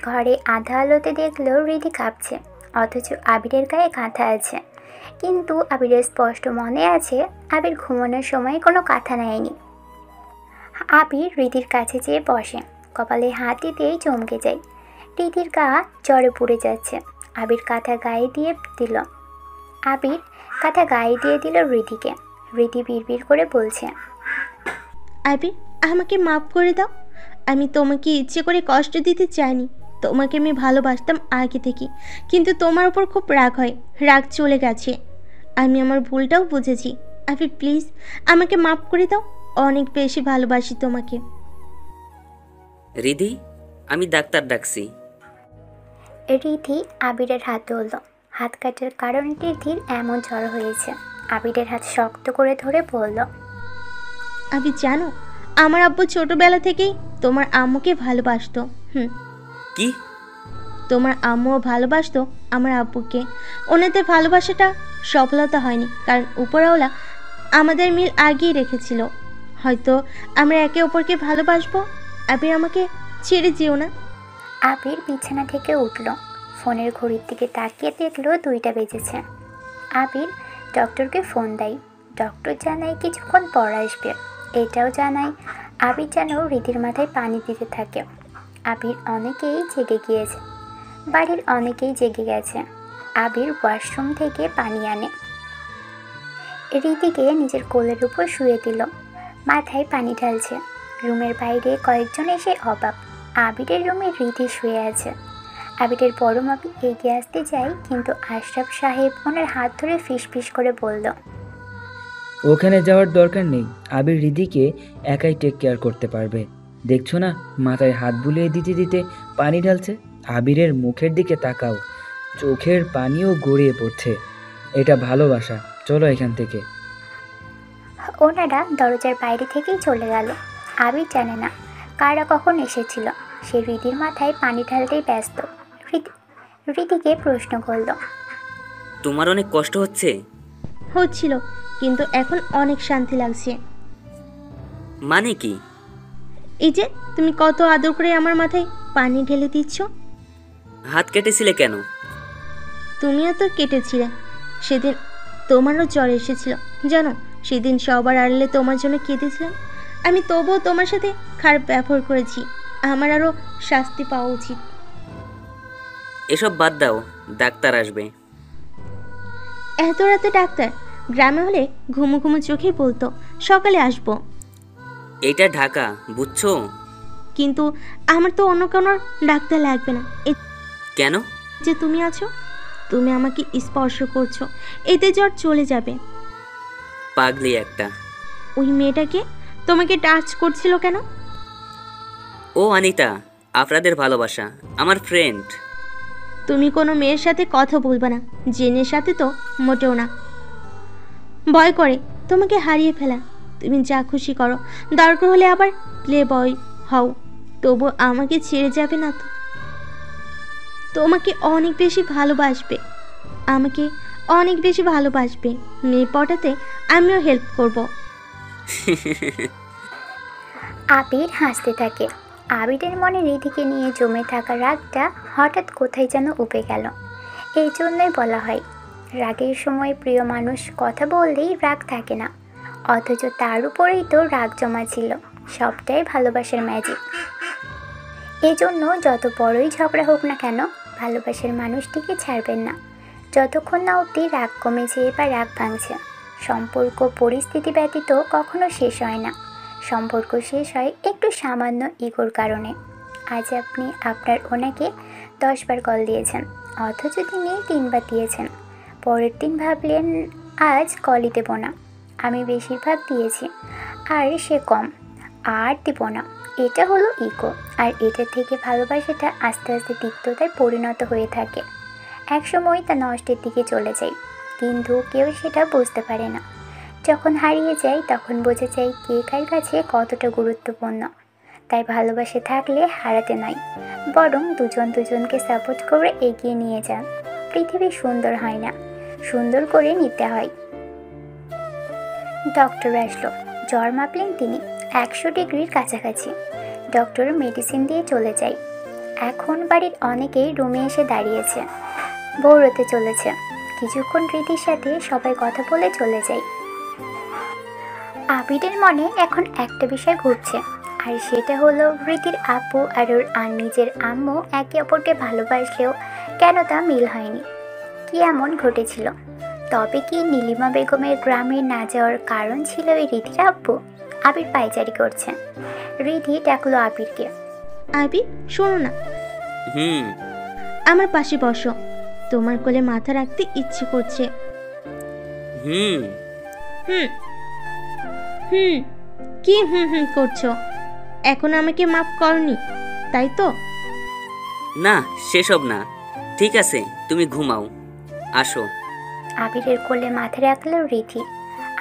ঘরে আধা আলোতে দেখল রীতি কাঁপছে, অথচ আবিরের গায়ে কাঁথা আছে। কিন্তু আবিরের স্পষ্ট মনে আছে আবির ঘুমানোর সময় কোনো কাঁথা নেয়নি। আবির রীতির কাছে যেয়ে বসে, কপালে হাত দিতেই চমকে যায়। রীতির গা জ্বরে পুড়ে যাচ্ছে। আবির কাঁথা গায়ে দিয়ে দিল। রীতিকে। রীতি বিড়বিড় করে বলছে, আবির, আমাকে মাফ করে দাও। আমি তোমাকে ইচ্ছে করে কষ্ট দিতে চাইনি। তোমাকে আমি ভালোবাসতাম আগে থেকে, কিন্তু তোমার উপর খুব রাগ হয়। রাগ চলে গেছে। আমি আমার ভুলটাও বুঝেছি। আবির, প্লিজ আমাকে মাফ করে দাও। অনেক বেশি ভালোবাসি তোমাকে। রিধি, আমি ডাক্তার ডাকছি। রীতি আবিরের হাত ধরল। হাত কাটার কারণ রীতির এমন জ্বর হয়েছে। আবিরের হাত শক্ত করে ধরে বলল, আবির, জানো আমার আব্বু ছোটবেলা থেকেই তোমার আম্মুকে ভালোবাসতো। কি? তোমার আম্মুও ভালোবাসতো আমার আব্বুকে। ওনাদের ভালোবাসাটা সফলতা হয়নি, কারণ উপরওয়ালা আমাদের মিল আগেই রেখেছিল। হয়তো আমরা একে অপরকে ভালোবাসবো। আবির, আমাকে ছেড়ে যেও না। আবির বিছানা থেকে উঠল। ফোনের ঘড়ির দিকে তাকিয়ে দেখলো 2টা বেজেছে। আবির ডক্টরকে ফোন দেয়। ডক্টর জানায় কিছুক্ষণ পর আসবে। এটাও জানায় আবির যেন রীতির মাথায় পানি দিতে থাকে। আবির অনেকেই জেগে গিয়েছে, বাড়ির অনেকেই জেগে গেছে। আবির ওয়াশরুম থেকে পানি আনে। রীতিকে নিজের কোলের উপর শুয়ে দিল, মাথায় পানি ঢালছে। রুমের বাইরে কয়েকজন এসে অবাক। আবিরের রুমে রীতি শুয়ে আছে। আবিরের বড় মাপি এগিয়ে আসতে যায়, কিন্তু আশরাফ সাহেব ওনার হাত ধরে ফিসফিস করে বলল, ওখানে যাওয়ার দরকার নেই। আবির রিধিকে একাই টেক কেয়ার করতে পারবে। দেখছো না মাথায় হাত বুলিয়ে দিতে দিতে পানি ঢালছে। আবিরের মুখের দিকে তাকাও, চোখের পানিও গড়িয়ে পড়ছে। এটা ভালোবাসা। চলো এখান থেকে। ওনারা দরজার বাইরে থেকেই চলে গেল। আবির জানে না কারা কখন এসেছিল। সে রীতির মাথায় পানি ঢালতেই ব্যস্ত। রীতিকে প্রশ্ন করল, তোমার অনেক কষ্ট হচ্ছে? হচ্ছিল, কিন্তু এখন অনেক শান্তি লাগছে। মানে কি? এই যে তুমি কত আদর করে আমার মাথায় পানি ঢেলে দিচ্ছ। হাত কেটেছিলে কেন? তুমিও তো কেটেছিলে। সেদিন তোমারও জ্বর এসেছিল জানো। সেদিন সবার আড়ালে তোমার জন্য কেঁদেছিলাম। আমি তবুও তোমার সাথে খারাপ ব্যবহার করেছি। আমার আরও শাস্তি পাওয়া উচিত। এসব বাদ দাও, ডাক্তার আসবে। এত রাতে ডাক্তার? গ্রামে হলে ঘুমু ঘুমু চোখে বলতো সকালে আসবো। এটা ঢাকা, বুঝছো? কিন্তু আমার তো অন্য কোনো ডাক্তার লাগবে না। এই কেন? যে তুমি আছো, তুমি আমাকে স্পর্শ করছো, এতে জ্বর চলে যাবে। পাগলি একটা। ওই মেয়েটাকে তোমাকে টাচ করছিল কেন? ও অনিতা, আপনাদের ভালোবাসা, আমার ফ্রেন্ড। তুমি কোনো মেয়ের সাথে কথা বলবে না, জেনের সাথে তো মোটেও না। ভয় করে তোমাকে হারিয়ে ফেলা। তুমি যা খুশি করো, দরকার হলে আবার প্লে বয় হও, তবু আমাকে ছেড়ে যাবে না তো? তোমাকে অনেক বেশি ভালোবাসবে, আমাকে অনেক বেশি ভালোবাসবে। মেয়ে পটাতে আমিও হেল্প করব। আবির হাসতে থাকে। আবিরের মনে রিধিকে নিয়ে জমে থাকা রাগটা হঠাৎ কোথায় যেন উপে গেল। এই জন্যই বলা হয়, রাগের সময় প্রিয় মানুষ কথা বললেই রাগ থাকে না, অথচ তার উপরেই তো রাগ জমা ছিল। সবটাই ভালোবাসার ম্যাজিক। এই জন্য যত বড়ই ঝগড়া হোক না কেন, ভালোবাসার মানুষটিকে ছাড়বেন না, যতক্ষণ না অবধি রাগ কমেছে বা রাগ ভাঙছে। সম্পর্ক পরিস্থিতি ব্যতীত কখনো শেষ হয় না। সম্পর্ক শেষ হয় একটু সামান্য ইগোর কারণে। আজ আপনি আপনার ওনাকে 10 বার কল দিয়েছেন, অথচ তিনি 3 বার দিয়েছেন। পরের দিন ভাবলেন আজ কলই দেব না, আমি বেশিরভাগ দিয়েছি আর সে কম, আর দেব না। এটা হলো ইগো। আর এটা থেকে ভালোবাসাটা আস্তে আস্তে তিক্ততায় পরিণত হয়ে থাকে। একসময় তা নষ্টের দিকে চলে যায়, কিন্তু কেউ সেটা বুঝতে পারে না। যখন হারিয়ে যায় তখন বোঝা যায় কে কার কাছে কতটা গুরুত্বপূর্ণ। তাই ভালোবাসে থাকলে হারাতে নয়, বরং দুজন দুজনকে সাপোর্ট করে এগিয়ে নিয়ে যান। পৃথিবী সুন্দর হয় না, সুন্দর করে নিতে হয়। ডক্টর আসলো। জ্বর মাপলেন তিনি 100 ডিগ্রির কাছাকাছি। ডক্টর মেডিসিন দিয়ে চলে যায়। এখন বাড়ির অনেকেই রুমে এসে দাঁড়িয়েছে। ভোরতে চলেছে। কিছুক্ষণ রীতির সাথে সবাই কথা বলে চলে যায়। আবিরের মনে এখন একটা বিষয় ঘুরছে, আর সেটা হলো রীতির আপু আর ওর নিজের আম্মু একে অপরকে ভালোবাসলেও কেন তা মিল হয়নি। কি এমন ঘটেছিল? তবে কি নীলিমা বেগমের গ্রামে না যাওয়ার কারণ ছিল এই রীতির আব্বু? আবির পায়চারি করছে। রীতি ডাকলো আবিরকে। আবির শোনো না, আমার পাশে বসো, তোমার কোলে মাথা রাখতে ইচ্ছে করছে। হুম হুম হুম কি হুম হুম করছো? এখন আমাকে মাফ করনি তাই তো? না, সেসব না। ঠিক আছে, তুমি ঘুমাও, আসো। আবিরের কোলে মাথা রাখলো রীতি।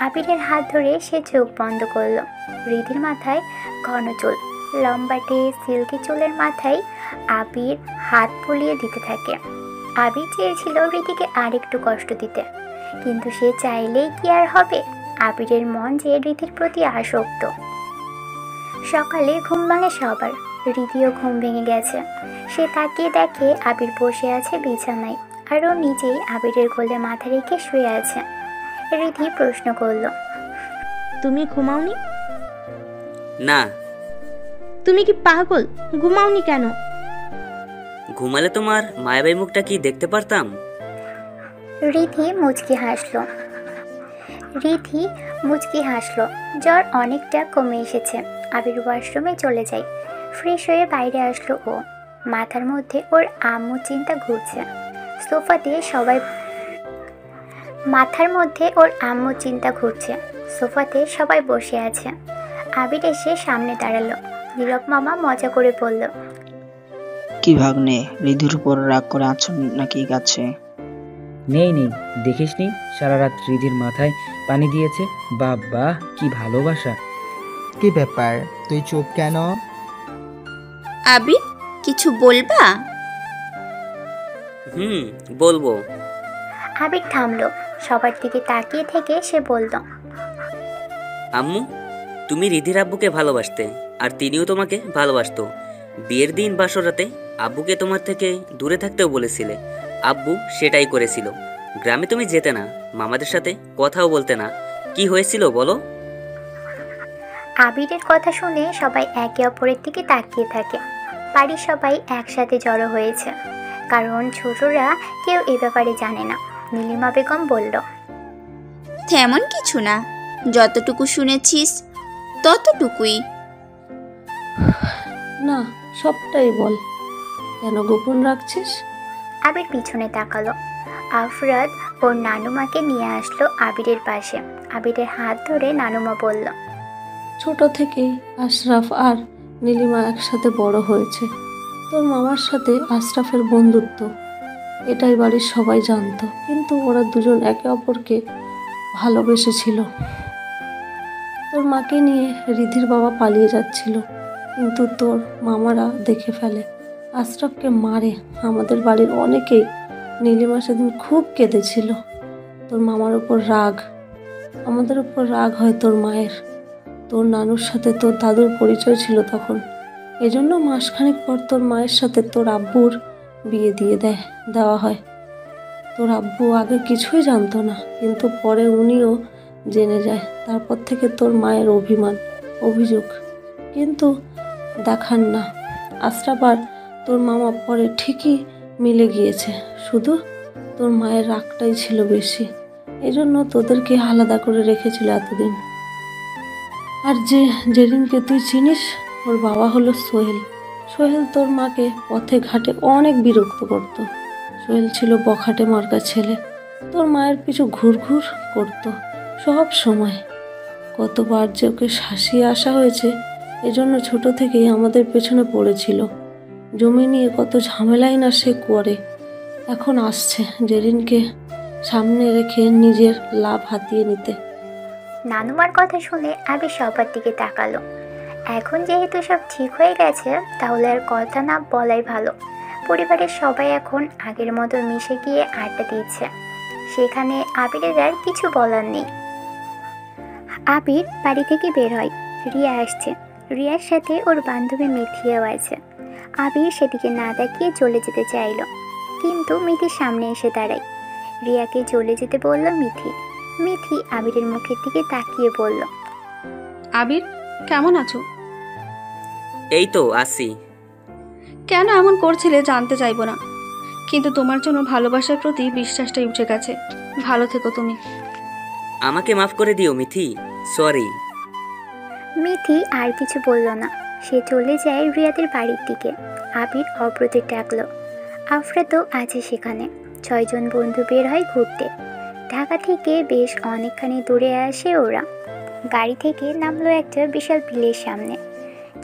আবিরের হাত ধরে সে চোখ বন্ধ করলো। রীতির মাথায় ঘন চুল, লম্বাটে সিল্কি চুলের মাথায় আবির হাত বুলিয়ে দিতে থাকে। আবির চেয়েছিল রীতিকে আর একটু কষ্ট দিতে, কিন্তু সে চাইলেই কি আর হবে? আবিরের মন যে রীতির প্রতি আসক্ত। সকালে ঘুম ভাঙে সবার। রীতিও ঘুম ভেঙে গেছে। সে তাকিয়ে দেখে আবির বসে আছে বিছানায়, আর ও নিজেই আবিরের কোলে মাথা রেখে শুয়ে আছে। রীতি প্রশ্ন করল, তুমি ঘুমাওনি? না। তুমি কি পাগল? ঘুমাওনি কেন? ঘুমালে তোমার মায়াবাই মুখটা কি দেখতে পারতাম? রীতি মুচকি হাসলো। জ্বর অনেকটা কমে এসেছে। আবির ওয়াশরুমে চলে যায়। ফ্রেশ হয়ে বাইরে আসলো ও। মাথার মধ্যে ওর আম্মু চিন্তা ঘুরছে। সোফাতে সবাই বসে আছে। আবির এসে সামনে দাঁড়ালো। নীরব মামা মজা করে বলল, কি ভাগ্নে, রিধুর উপর রাগ করে আছো নাকি গাছে? নেই দেখিসনি সারা রাত রিধির মাথায় পানি দিয়েছে। বাবা কি ভালোবাসা! কি ব্যাপার, তুই চুপ কেন? আবির কিছু বলবা? বলবো। আবির থামলো। সবার দিকে তাকিয়ে থেকে সে বলল, আম্মু, তুমি রিধির আব্বুকে ভালোবাসতে, আর তিনিও তোমাকে ভালোবাসতো। বিয়ের দিন বাসরাতে আব্বুকে তোমার থেকে দূরে থাকতেও বলেছিলে। আব্বু সেটাই করেছিল। গ্রামে তুমি যেতে না, মামাদের সাথে কথাও বলতে না। কি হয়েছিল বলো? আবিরের কথা শুনে সবাই একে অপরের দিকে তাকিয়ে থাকে। বাড়ির সবাই একসাথে জড়ো হয়েছে, কারণ ছোটরা কেউ এ ব্যাপারে জানে না। নীলিমা বেগম বলল, তেমন কিছু না, যতটুকু শুনেছিস ততটুকুই। না, সবটাই বল, কেন গোপন রাখছিস? আবির পিছনে তাকালো। আফরাদ ওর নানুমাকে নিয়ে আসলো আবিরের পাশে। আবিরের হাত ধরে নানুমা বলল, ছোট থেকেই আশরাফ আর নীলিমা একসাথে বড় হয়েছে। তোর মামার সাথে আশরাফের বন্ধুত্ব, এটাই বাড়ির সবাই জানতো, কিন্তু ওরা দুজন একে অপরকে ভালোবেসেছিল। তোর মাকে নিয়ে রিধির বাবা পালিয়ে যাচ্ছিল, কিন্তু তোর মামারা দেখে ফেলে, আশরাফকে মারে। আমাদের বাড়ির অনেকেই নীলিমা সেদিন খুব কেঁদেছিল। তোর মামার উপর রাগ, আমাদের উপর রাগ হয় তোর মায়ের। তোর নানুর সাথে তোর দাদুর পরিচয় ছিল তখন, এজন্য মাসখানেক পর তোর মায়ের সাথে তোর আব্বুর বিয়ে দিয়ে দেওয়া হয়। তোর আব্বু আগে কিছুই জানতো না, কিন্তু পরে উনিও জেনে যায়। তারপর থেকে তোর মায়ের অভিমান, অভিযোগ কিন্তু দেখান না। আশরাফ আর তোর মামা পরে ঠিকই মিলে গিয়েছে, শুধু তোর মায়ের রাগটাই ছিল বেশি, এজন্য তোদেরকে আলাদা করে রেখেছিল এতদিন। আর যেদিনকে তুই চিনিস, ওর বাবা হলো সোহেল। সোহেল তোর মাকে পথে ঘাটে অনেক বিরক্ত করত। সোহেল ছিল বখাটে মার্কা ছেলে, তোর মায়ের পিছু ঘুরঘুর করতো সব সময়। কতবার যে ওকে শাসিয়ে আসা হয়েছে, এজন্য ছোট থেকেই আমাদের পেছনে পড়েছিল। জমি নিয়ে কত ঝামেলাই না সে করে। এখন আসছে জেরিনকে সামনে রেখে নিজের লাভ হাতিয়ে নিতে। নানুমার কথা শুনে আবির সবার দিকে তাকালো। এখন যেহেতু সব ঠিক হয়ে গেছে, তাহলে আর কথা না বলাই ভালো। পরিবারের সবাই এখন আগের মতো মিশে গিয়ে আড্ডা দিচ্ছে, সেখানে আবিরের আর কিছু বলার নেই। আবির বাড়ি থেকে বের হয়। রিয়া আসছে, রিয়ার সাথে ওর বান্ধবী মিথিয়াও আছে। আবির সেদিকে না তাকিয়ে চলে যেতে চাইল, কিন্তু মিথির সামনে এসে দাঁড়ায়। রিয়াকে চলে যেতে বলল মিথি। মিথি আবিরের মুখের দিকে তাকিয়ে বলল, আবির, কেমন আছো? এই তো আসি। কেন এমন করছিলে জানতে চাইবো না, কিন্তু তোমার জন্য ভালোবাসার প্রতি বিশ্বাসটাই উঠে গেছে। ভালো থেকো তুমি। আমাকে মাফ করে দিও মিথি, সরি। মিথি আর কিছু বলল না, সে চলে যায় রিয়াদের বাড়ির দিকে। আবির অপ্রতির ডাকলো। আফরাতও আছে সেখানে। 6 জন বন্ধু বের হয় ঘুরতে। ঢাকা থেকে বেশ অনেকখানি দূরে আসে ওরা। গাড়ি থেকে নামলো একটা বিশাল বিলের সামনে।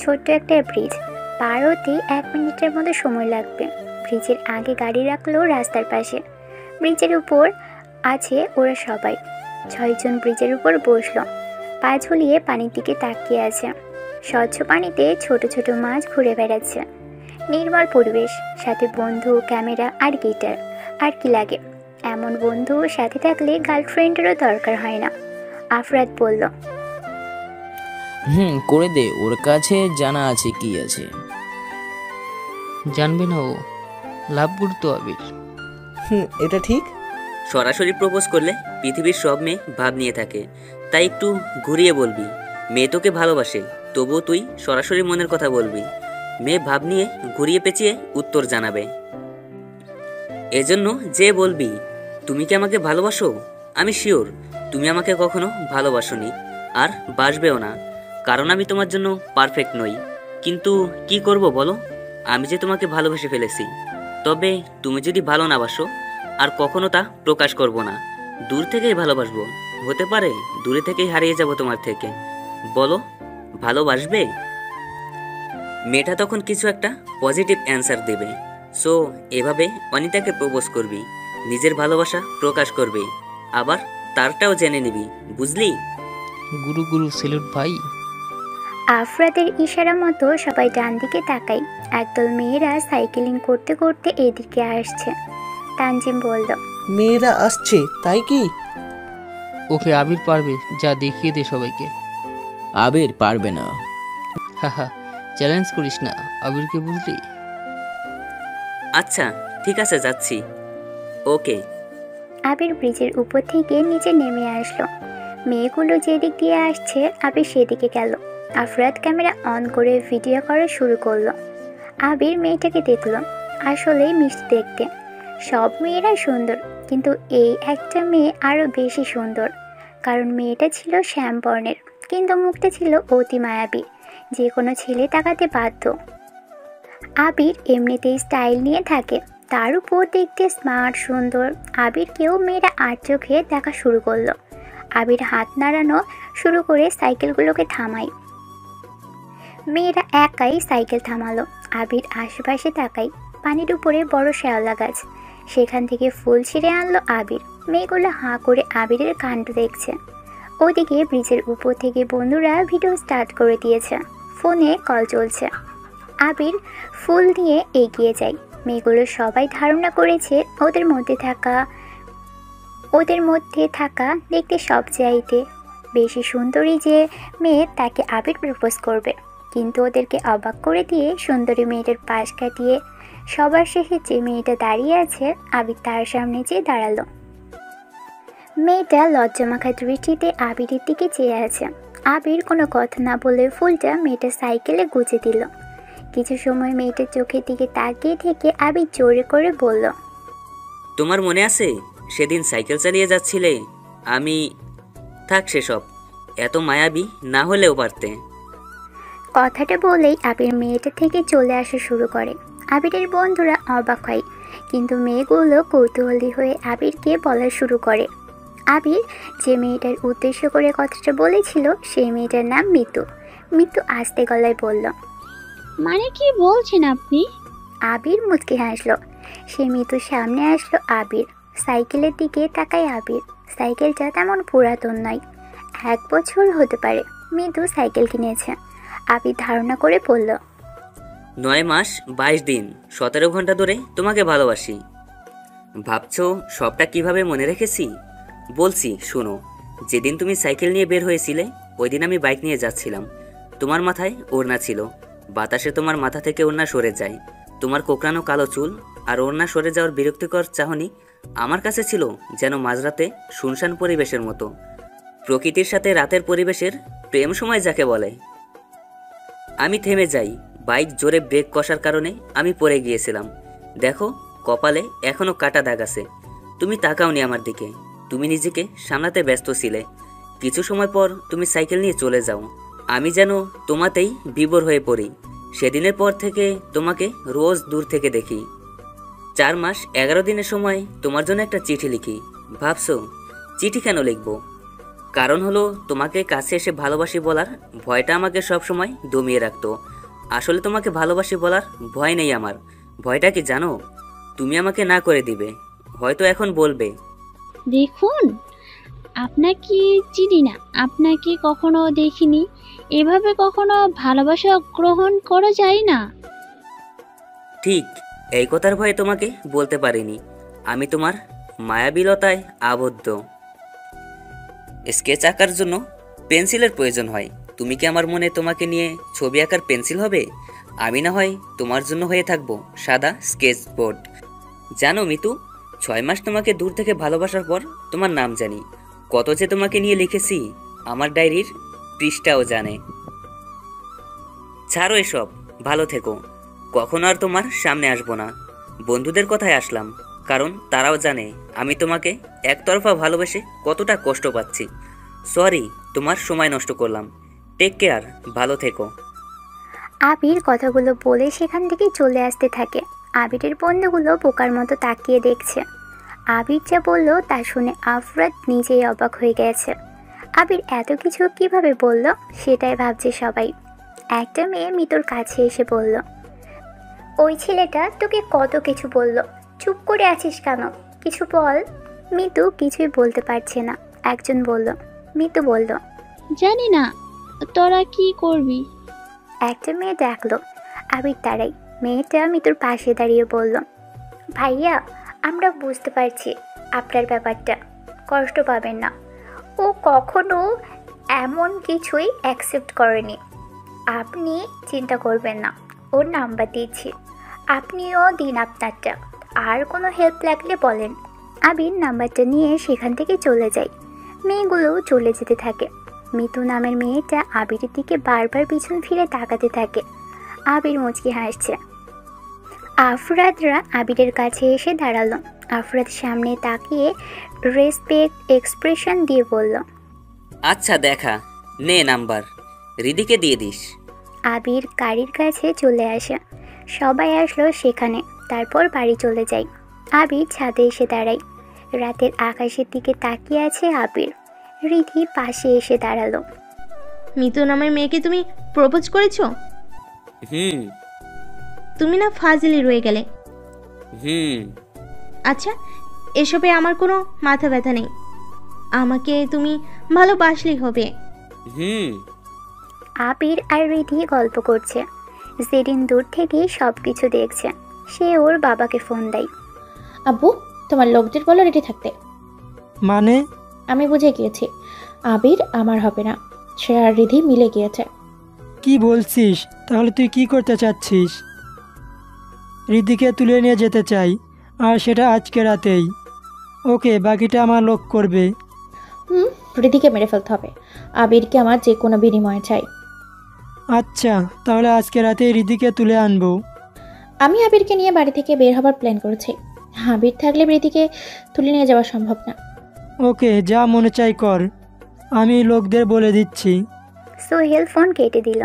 ছোট্ট একটা ব্রিজ, পার হতে 1 মিনিটের মতো সময় লাগবে। ব্রিজের আগে গাড়ি রাখলো রাস্তার পাশে। ব্রিজের উপর আছে ওরা সবাই। 6 জন ব্রিজের উপর বসলো, পা ঝুলিয়ে পানির দিকে তাকিয়ে আছে। স্বচ্ছ পানিতে ছোট ছোট মাছ ঘুরে বেড়াচ্ছে। নির্মল পরিবেশ, সাথে বন্ধু, ক্যামেরা আর গিটার। আর কি লাগে? এমন বন্ধু সাথে থাকলে গার্লফ্রেন্ডেরও দরকার হয় না। আফরাত বলল, করে দে, ওর কাছে জানা আছে কি আছে। জানবে না ও, লাভ করতো আবির। এটা ঠিক। সরাসরি প্রপোজ করলে পৃথিবীর সব মেয়ে ভাব নিয়ে থাকে, তাই একটু ঘুরিয়ে বলবি। মেয়ে তোকে ভালোবাসে, তবুও তুই সরাসরি মনের কথা বলবি। মেয়ে ভাব নিয়ে ঘুরিয়ে পেঁচিয়ে উত্তর জানাবে। এজন্য যে বলবি, তুমি কি আমাকে ভালোবাসো? আমি শিওর তুমি আমাকে কখনো ভালোবাসোনি, আর বাসবেও না, কারণ আমি তোমার জন্য পারফেক্ট নই। কিন্তু কি করব বলো, আমি যে তোমাকে ভালোবেসে ফেলেছি। তবে তুমি যদি ভালো না বাসো, আর কখনো তা প্রকাশ করব না। দূর থেকেই ভালোবাসবো, হতে পারে দূরে থেকেই হারিয়ে যাব তোমার থেকে। বলো, ভালোবাসবে? মেয়েটা তখন কিছু একটা পজিটিভ অ্যান্সার দেবে। সো এভাবে অনিতাকে প্রপোজ করবি, নিজের ভালোবাসা প্রকাশ করবি, আবার তারটাও জেনে নিবি, বুঝলি? গুরু গুরু সেলুট ভাই। আফরাতের ইশারা মতো সবাই ডান দিকে তাকায়। একদল মেয়েরা সাইকেলিং করতে করতে এদিকে আসছে। তানজিম বলল, মেয়েরা আসছে তাই কি? ওকে আবির পারবে, যা দেখিয়ে দে সবাইকে। আবির পারবে না। হাহা, চ্যালেঞ্জ করিস না, আবিরকে বুঝলি? আচ্ছা ঠিক আছে, যাচ্ছি। ওকে। আবির ব্রিজের উপর থেকে নিচে নেমে আসলো। মেয়েগুলো যেদিক দিয়ে আসছে আবির সেদিকে গেল। আফরাত ক্যামেরা অন করে ভিডিও করা শুরু করলো। আবির মেয়েটাকে দেখলো, আসলেই মিষ্টি দেখতে। সব মেয়েরাই সুন্দর, কিন্তু এই একটা মেয়ে আরও বেশি সুন্দর, কারণ মেয়েটা ছিল শ্যামবর্ণের, কিন্তু মুখটা ছিল অতি মায়াবী, যে কোনো ছেলে তাকাতে বাধ্য। আবির এমনিতেই স্টাইল নিয়ে থাকে, তার উপর দেখতে স্মার্ট সুন্দর। আবিরকেও মেয়েরা আর চোখে দেখা শুরু করলো। আবির হাত নাড়ানো শুরু করে সাইকেলগুলোকে থামায়। মেয়েরা একাই সাইকেল থামালো। আবির আশেপাশে তাকাই, পানির উপরে বড় শ্যাওলা গাছ, সেখান থেকে ফুল ছিঁড়ে আনলো আবির। মেয়েগুলো হাঁ করে আবিরের কাণ্ড দেখছে। ওদিকে ব্রিজের উপর থেকে বন্ধুরা ভিডিও স্টার্ট করে দিয়েছে, ফোনে কল চলছে। আবির ফুল নিয়ে এগিয়ে যায়। মেয়েগুলো সবাই ধারণা করেছে ওদের মধ্যে থাকা দেখতে সবচাইতে বেশি সুন্দরী যে মেয়ে তাকে আবির প্রপোজ করবে, কিন্তু ওদেরকে অবাক করে দিয়ে সুন্দরী মেয়েটার পাশ কাটিয়ে সবার শেষে যে মেয়েটা দাঁড়িয়ে আছে আবির তার সামনে যেয়ে দাঁড়ালো। মেয়েটা লজ্জামাখা দৃষ্টিতে আবিরের দিকে চেয়ে আছে। আবির কোনো কথা না বলে ফুলটা মেয়েটার সাইকেলে গুজে দিল। কিছু সময় মেয়েটার চোখের দিকে তাকিয়ে থেকে আবির জোরে করে বলল, তোমার মনে আছে সেদিন সাইকেল চালিয়ে যাচ্ছিলে? আমি থাক সেসব, এত মায়াবী না হলেও পারতে। কথাটা বলেই আবির মেয়েটা থেকে চলে আসা শুরু করে। আবিরের বন্ধুরা অবাক হয়, কিন্তু মেয়েগুলো কৌতূহলী হয়ে আবিরকে বলা শুরু করে। আবির যে মেয়েটার উদ্দেশ্য করে কথাটা বলেছিল সেই মেয়েটার নাম মিতু। মিতু আস্তে গলায় বলল, মানে কি বলছেন আপনি? আবির মুচকি হাসলো। সে মিতুর সামনে আসলো। আবির সাইকেলের দিকে তাকায়। আবির সাইকেলটা তেমন পুরাতন নয়, 1 বছর হতে পারে। মিতু সাইকেল কিনেছে। আবির ধারণা করে বলল, 9 মাস 22 দিন 17 ঘন্টা ধরে তোমাকে ভালোবাসি। ভাবছো সবটা কিভাবে মনে রেখেছি? বলছি শোনো। যেদিন তুমি সাইকেল নিয়ে বের হয়েছিলে ওই দিন আমি বাইক নিয়ে যাচ্ছিলাম। তোমার মাথায় ওড়না ছিল, বাতাসে তোমার মাথা থেকে ওড়না সরে যায়। তোমার কোকড়ানো কালো চুল আর ওড়না সরে যাওয়ার বিরক্তিকর চাহনি আমার কাছে ছিল যেন মাঝরাতে শুনশান পরিবেশের মতো, প্রকৃতির সাথে রাতের পরিবেশের প্রেম সময় যাকে বলে। আমি থেমে যাই, বাইক জোরে ব্রেক কষার কারণে আমি পড়ে গিয়েছিলাম। দেখো কপালে এখনো কাটা দাগ আছে। তুমি তাকাওনি আমার দিকে, তুমি নিজেকে সামলাতে ব্যস্ত ছিলে। কিছু সময় পর তুমি সাইকেল নিয়ে চলে যাও। আমি যেন তোমাতেই বিভোর হয়ে পড়ি। সেদিনের পর থেকে তোমাকে রোজ দূর থেকে দেখি। 4 মাস 11 দিনের সময় তোমার জন্য একটা চিঠি লিখি। ভাবছো চিঠি কেন লিখবো? কারণ হলো তোমাকে কাছে এসে ভালোবাসি বলার ভয়টা আমাকে সবসময় দমিয়ে রাখতো। আসলে তোমাকে ভালোবাসি বলার ভয় নেই আমার। ভয়টা কি জানো? তুমি আমাকে না করে দিবে। হয়তো এখন বলবে, দেখুন, আপনাকে চিনি না, আপনাকে কখনো দেখিনি, এভাবে কখনো ভালোবাসা গ্রহণ করা যায় না। ঠিক এই কথার ভয়ে তোমাকে বলতে পারিনি। আমি তোমার মায়াবিলতায় আবদ্ধ। স্কেচ আঁকার জন্য পেন্সিলের প্রয়োজন হয়। তুমি কি আমার মনে তোমাকে নিয়ে ছবি আঁকার পেন্সিল হবে? আমি না হয় তোমার জন্য হয়ে থাকবো সাদা স্কেচ বোর্ড। জানো মিতু, 6 মাস তোমাকে দূর থেকে ভালোবাসার পর তোমার নাম জানি। কত যে তোমাকে নিয়ে লিখেছি আমার ডায়েরির পৃষ্ঠাও জানে। ছাড়ো এসব, ভালো থেকো। কখনো আর তোমার সামনে আসবো না। বন্ধুদের কথায় আসলাম, কারণ তারাও জানে আমি তোমাকে একতরফা ভালোবেসে কতটা কষ্ট পাচ্ছি। সরি তোমার সময় নষ্ট করলাম। টেক কেয়ার, ভালো থেকো। আবির কথাগুলো বলে সেখান থেকে চলে আসতে থাকে। আবিরের বন্ধুগুলো বোকার মতো তাকিয়ে দেখছে। আবির যা বলল তা শুনে আফরাত নিজেই অবাক হয়ে গেছে। আবির এত কিছু কিভাবে বলল সেটাই ভাবছে সবাই। একটা মেয়ে মিতুর কাছে এসে বলল, ওই ছেলেটা তোকে কত কিছু বলল, চুপ করে আছিস কেন? কিছু বল। মিতু কিছুই বলতে পারছে না। একজন বলল, মিতু বলল, জানি না, তোরা কি করবি? একটা মেয়ে ডাকলো। আবির তারাই। মেয়েটা মিতুর পাশে দাঁড়িয়ে বলল, ভাইয়া, আমরা বুঝতে পারছি আপনার ব্যাপারটা, কষ্ট পাবেন না। ও কখনো এমন কিছুই অ্যাকসেপ্ট করেনি। আপনি চিন্তা করবেন না, ওর নাম্বার দিচ্ছি, আপনিও দিন আপনারটা। আর কোনো হেল্প লাগলে বলেন। আবির নাম্বারটা নিয়ে সেখান থেকে চলে যায়। মেয়েগুলোও চলে যেতে থাকে। মিতু নামের মেয়েটা আবিরের দিকে বারবার পিছন ফিরে তাকাতে থাকে। আবির মুচকি হাসছে। আফরাদরা আবিরের কাছে এসে দাঁড়ালো। আফরাদ সামনে তাকিয়ে রেসপেক্ট এক্সপ্রেশন দিয়ে বলল, আচ্ছা দেখা, নে নাম্বার, রিদিকে দিয়ে দিস। আবির গাড়ির কাছে চলে আসে। সবাই আসলো সেখানে। তারপর বাড়ি চলে যায়। আবির ছাদে এসে দাঁড়ায়। রাতের আকাশের দিকে তাকিয়ে আছে আবির। রিধি পাশে এসে দাঁড়ালো। মিতু নামের মেয়েকে তুমি প্রপোজ করেছো? হুম। তুমি না ফাজিলি রয়ে গেলে। হুম। আচ্ছা, এসবে আমার কোনো মাথা ব্যথা নেই। আমাকে তুমি ভালোবাসলেই হবে। হুম। আবির আর রিধি গল্প করছে। জেরিন দূর থেকে সব কিছু দেখছে। সে ওর বাবাকে ফোন দেয়। আব্বু, তোমার লোকদের বলো রেডি থাকতে। মানে? আমি বুঝে গিয়েছি, আবির আমার হবে না, সে আর রিধি মিলে গিয়েছে। কি বলছিস? তাহলে তুই কি করতে চাচ্ছিস? রিদিকে তুলে নিয়ে যেতে চাই, আর সেটা আজকে রাতেই। ওকে, বাকিটা আমার লোক করবে। রিদিকে মেরে ফেলতে হবে। আবিরকে আমার যে কোনো বিনিময়ে চাই। আচ্ছা, তাহলে আজকে রাতেই রিদিকে তুলে আনবো। আমি আবিরকে নিয়ে বাড়ি থেকে বের হবার প্ল্যান করেছি। আবির থাকলে রিদিকে তুলে নিয়ে যাওয়া সম্ভব না। ওকে, যা মনে চাই কর, আমি লোকদের বলে দিচ্ছি। সোহেল ফোন কেটে দিল।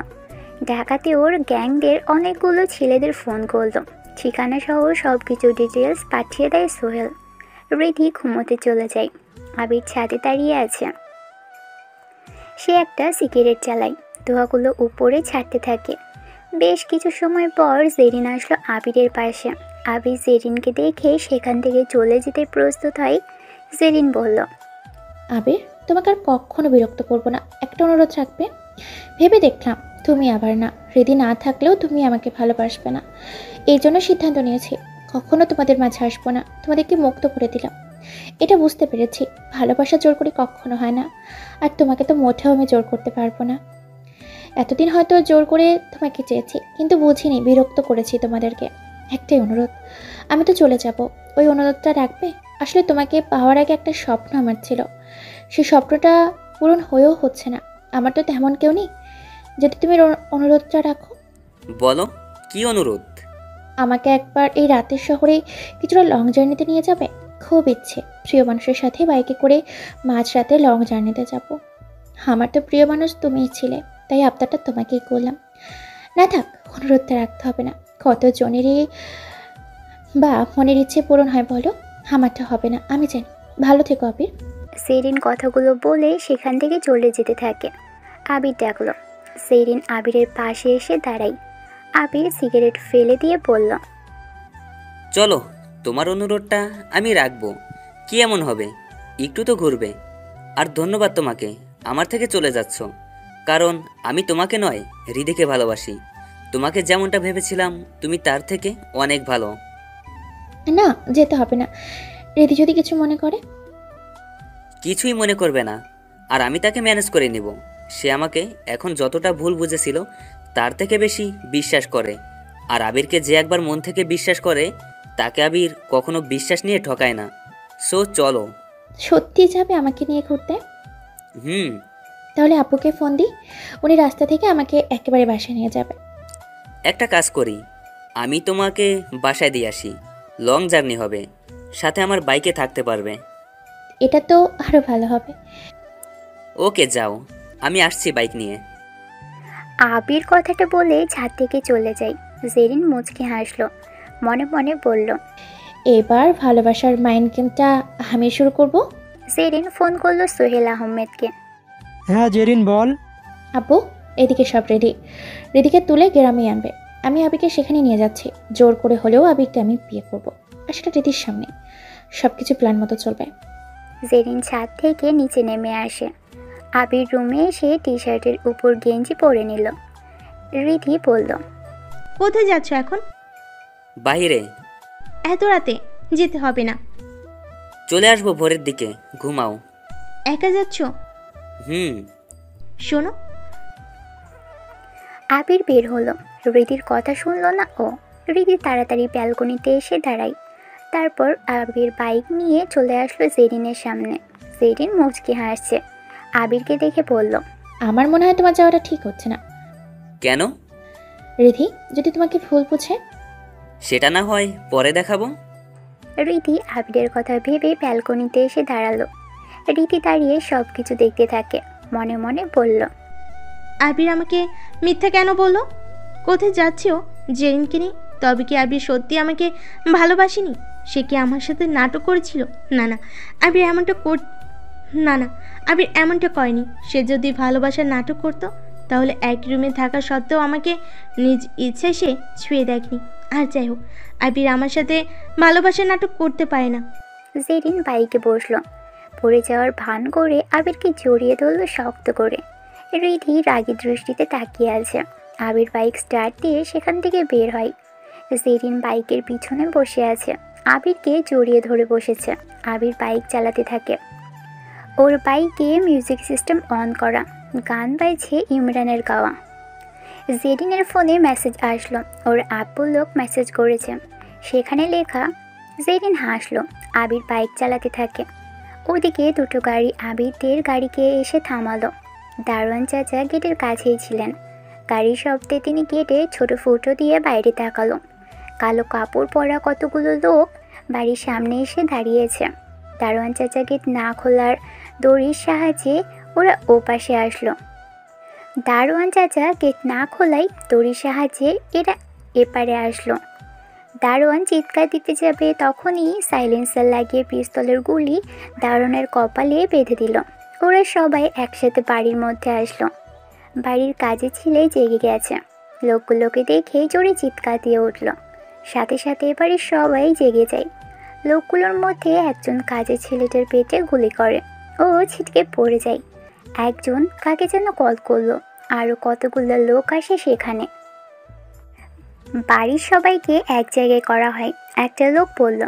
ঢাকাতে ওর গ্যাংদের অনেকগুলো ছেলেদের ফোন করলো। ঠিকানা সহ সব কিছু ডিটেলস পাঠিয়ে দেয় সোহেল। রিধি ঘুমোতে চলে যায়। আবির ছাদে দাঁড়িয়ে আছে। সে একটা সিগারেট চালায়। ধোঁয়াগুলো উপরে ছাড়তে থাকে। বেশ কিছু সময় পর জেরিন আসলো আবিরের পাশে। আবির জেরিনকে দেখে সেখান থেকে চলে যেতে প্রস্তুত হয়। জেরিন বলল, আবির, তোমাকে আর কখনো বিরক্ত করবো না, একটা অনুরোধ রাখবে? ভেবে দেখলাম তুমি আবার না, রিদি না থাকলেও তুমি আমাকে ভালোবাসবে না। এই জন্য সিদ্ধান্ত নিয়েছি, কখনো তোমাদের মাঝে আসবো না, তোমাদেরকে মুক্ত করে দিলাম। এটা বুঝতে পেরেছি, ভালোবাসা জোর করে কখনো হয় না, আর তোমাকে তো মোটেও আমি জোর করতে পারবো না। এতদিন হয়তো জোর করে তোমাকে চেয়েছি, কিন্তু বুঝিনি বিরক্ত করেছি তোমাদেরকে। একটাই অনুরোধ, আমি তো চলে যাব, ওই অনুরোধটা রাখবে? আসলে তোমাকে পাওয়ার আগে একটা স্বপ্ন আমার ছিল, সেই স্বপ্নটা পূরণ হয়েও হচ্ছে না। আমার তো তেমন কেউ নেই, যদি তুমি অনুরোধটা রাখো। বলো, কি অনুরোধ? আমাকে একবার এই রাতের শহরে কিছুটা লং জার্নিতে নিয়ে যাবে? খুব ইচ্ছে, প্রিয় মানুষের সাথে বাইকে করে মাঝরাতে লং জার্নিতে যাব। আমার তো প্রিয় মানুষ তুমিই ছিলে, তাই আবদারটা তোমাকেই করলাম। না থাক, অনুরোধটা রাখতে হবে না। কতজনেরই বা মনের ইচ্ছে পূরণ হয় বলো, আমারটা হবে না, আমি জানি। ভালো থেকো আবির। সেরিন কথাগুলো বলে সেখান থেকে চলে যেতে থাকে। আবির ডাকলো। সেরিন আবিরের পাশে এসে দাঁড়ায়। আবির সিগারেট ফেলে দিয়ে বলল, চলো, তোমার অনুরোধটা আমি রাখবো। কি এমন হবে? একটু তো ঘুরবে। আর ধন্যবাদ তোমাকে আমার থেকে চলে যাচ্ছ, কারণ আমি তোমাকে নয়, হৃদিকে ভালোবাসি। তোমাকে যেমনটা ভেবেছিলাম তুমি তার থেকে অনেক ভালো। না, যেতে হবে না। রিদি যদি কিছু মনে করে? কিছুই মনে করবে না, আর আমি তাকে ম্যানেজ করে নিব। সে আমাকে এখন যতটা ভুল বুঝেছিল তার থেকে বেশি বিশ্বাস করে। আর আবিরকে যে একবার মন থেকে বিশ্বাস করে তাকে আবির কখনো বিশ্বাস নিয়ে ঠকায় না। সো চলো। সত্যি যাবে আমাকে নিয়ে ঘুরতে? হুম। তাহলে আপুকে ফোন দিই, উনি রাস্তা থেকে আমাকে একেবারে বাসায় নিয়ে যাবে। একটা কাজ করি, আমি তোমাকে বাসায় দিয়ে আসি। লং জার্নি হবে, সাথে আমার বাইকে থাকতে পারবে। এটা তো আরো ভালো হবে। ওকে যাও, আমি আসছি বাইক নিয়ে। আবির কথাটা বলে ছাদ থেকে চলে যায়। জেরিন মুচকি হাসলো, মনে মনে বলল, এবার ভালোবাসার মাইন্ড গেমটা আমি শুরু করব। জেরিন ফোন করলো সোহেল আহমেদকে। হ্যাঁ জেরিন বল। আপু, এদিকে সব রেডি। রেদিকে তুলে গ্রামে আনবে। আমি আবিকে সেখানে নিয়ে যাচ্ছি। জোর করে হলেও আবিকে আমি বিয়ে করব, আর সেটা রেদির সামনে। সব কিছু প্ল্যান মতো চলবে। জেরিন ছাদ থেকে নিচে নেমে আসে। আবির রুমে এসে টি শার্টের উপর গেঞ্জি পরে নিল। রিধি বলল, কোথায় যাচ্ছ এখন? বাইরে। এত রাতে যেতে হবে না। চলে আসবো ভোরের দিকে, ঘুমাও। একা যাচ্ছ? হুম। শোনো। আবির বের হলো। রীতির কথা শুনলো না ও। রীতি তাড়াতাড়ি ব্যালকনিতে এসে দাঁড়ায়। তারপর আবির বাইক নিয়ে চলে আসলো জেরিনের সামনে। জেরিন মুচকি হাসছে। আবিরকে দেখে বলল, আমার মনে হয় তোমার যাওয়াটা ঠিক হচ্ছে না। কেন? রিধি যদি তোমাকে ভুল বুঝে? সেটা না হয় পরে দেখাবো। রীতি আবিরের কথা ভেবে ব্যালকনিতে এসে দাঁড়ালো। রীতি দাঁড়িয়ে সব কিছু দেখতে থাকে। মনে মনে বলল, আবির আমাকে মিথ্যা কেন বললো? কোথায় যাচ্ছে ও জেরিনকে নিয়ে? তবে কি আবির সত্যি আমাকে ভালোবাসেনি? সে কি আমার সাথে নাটক করেছিল? না না, আবির এমনটা করেনি। সে যদি ভালোবাসার নাটক করতো তাহলে এক রুমে থাকা সত্ত্বেও আমাকে নিজ ইচ্ছায় সে ছুঁয়ে দেখনি। আর যাই হোক, আবির আমার সাথে ভালোবাসার নাটক করতে পারে না। জেরিন বাইকে বসলো। পড়ে যাওয়ার ভান করে আবিরকে জড়িয়ে ধরলো শক্ত করে। রীতি রাগী দৃষ্টিতে তাকিয়ে আছে। আবির বাইক স্টার্ট দিয়ে সেখান থেকে বের হয়। জেরিন বাইকের পিছনে বসে আছে। আবিরকে জড়িয়ে ধরে বসেছে। আবির বাইক চালাতে থাকে। ওর বাইকে মিউজিক সিস্টেম অন করা, গান বাইছে ইমরানের গাওয়া। জেরিনের ফোনে মেসেজ আসলো। ওর আব্বু লোক মেসেজ করেছে, সেখানে লেখা। জেরিন হাসলো। আবির বাইক চালাতে থাকে। ওদিকে দুটো গাড়ি আবিরদের গাড়িকে এসে থামালো। দারোয়ান চাচা গেটের কাছেই ছিলেন। গাড়ির শব্দে তিনি গেটে ছোট ফুটো দিয়ে বাইরে তাকালো। কালো কাপড় পরা কতগুলো লোক বাড়ির সামনে এসে দাঁড়িয়েছে। দারোয়ান চাচা গেট না খোলার দড়ির সাহায্যে ওরা ওপাশে আসলো। দারোয়ান চাচা গেট না খোলাই দড়ির সাহায্যে এরা এপারে আসলো। দারোয়ান চিৎকার দিতে যাবে তখনই সাইলেন্সার লাগিয়ে পিস্তলের গুলি দারোয়ানের কপালে বেঁধে দিল। ওরা সবাই একসাথে বাড়ির মধ্যে আসলো। বাড়ির কাজে ছেলে জেগে গেছে। লোকগুলোকে দেখে জোরে চিৎকার দিয়ে উঠল। সাথে সাথে বাড়ির সবাই জেগে যায়। লোকগুলোর মধ্যে একজন কাজের ছেলেটার পেটে গুলি করে। ও ছিটকে পড়ে যায়। একজন কাকে যেন কল করলো। আরও কতগুলো লোক আসে সেখানে। বাড়ির সবাইকে এক জায়গায় করা হয়। একটা লোক বলল,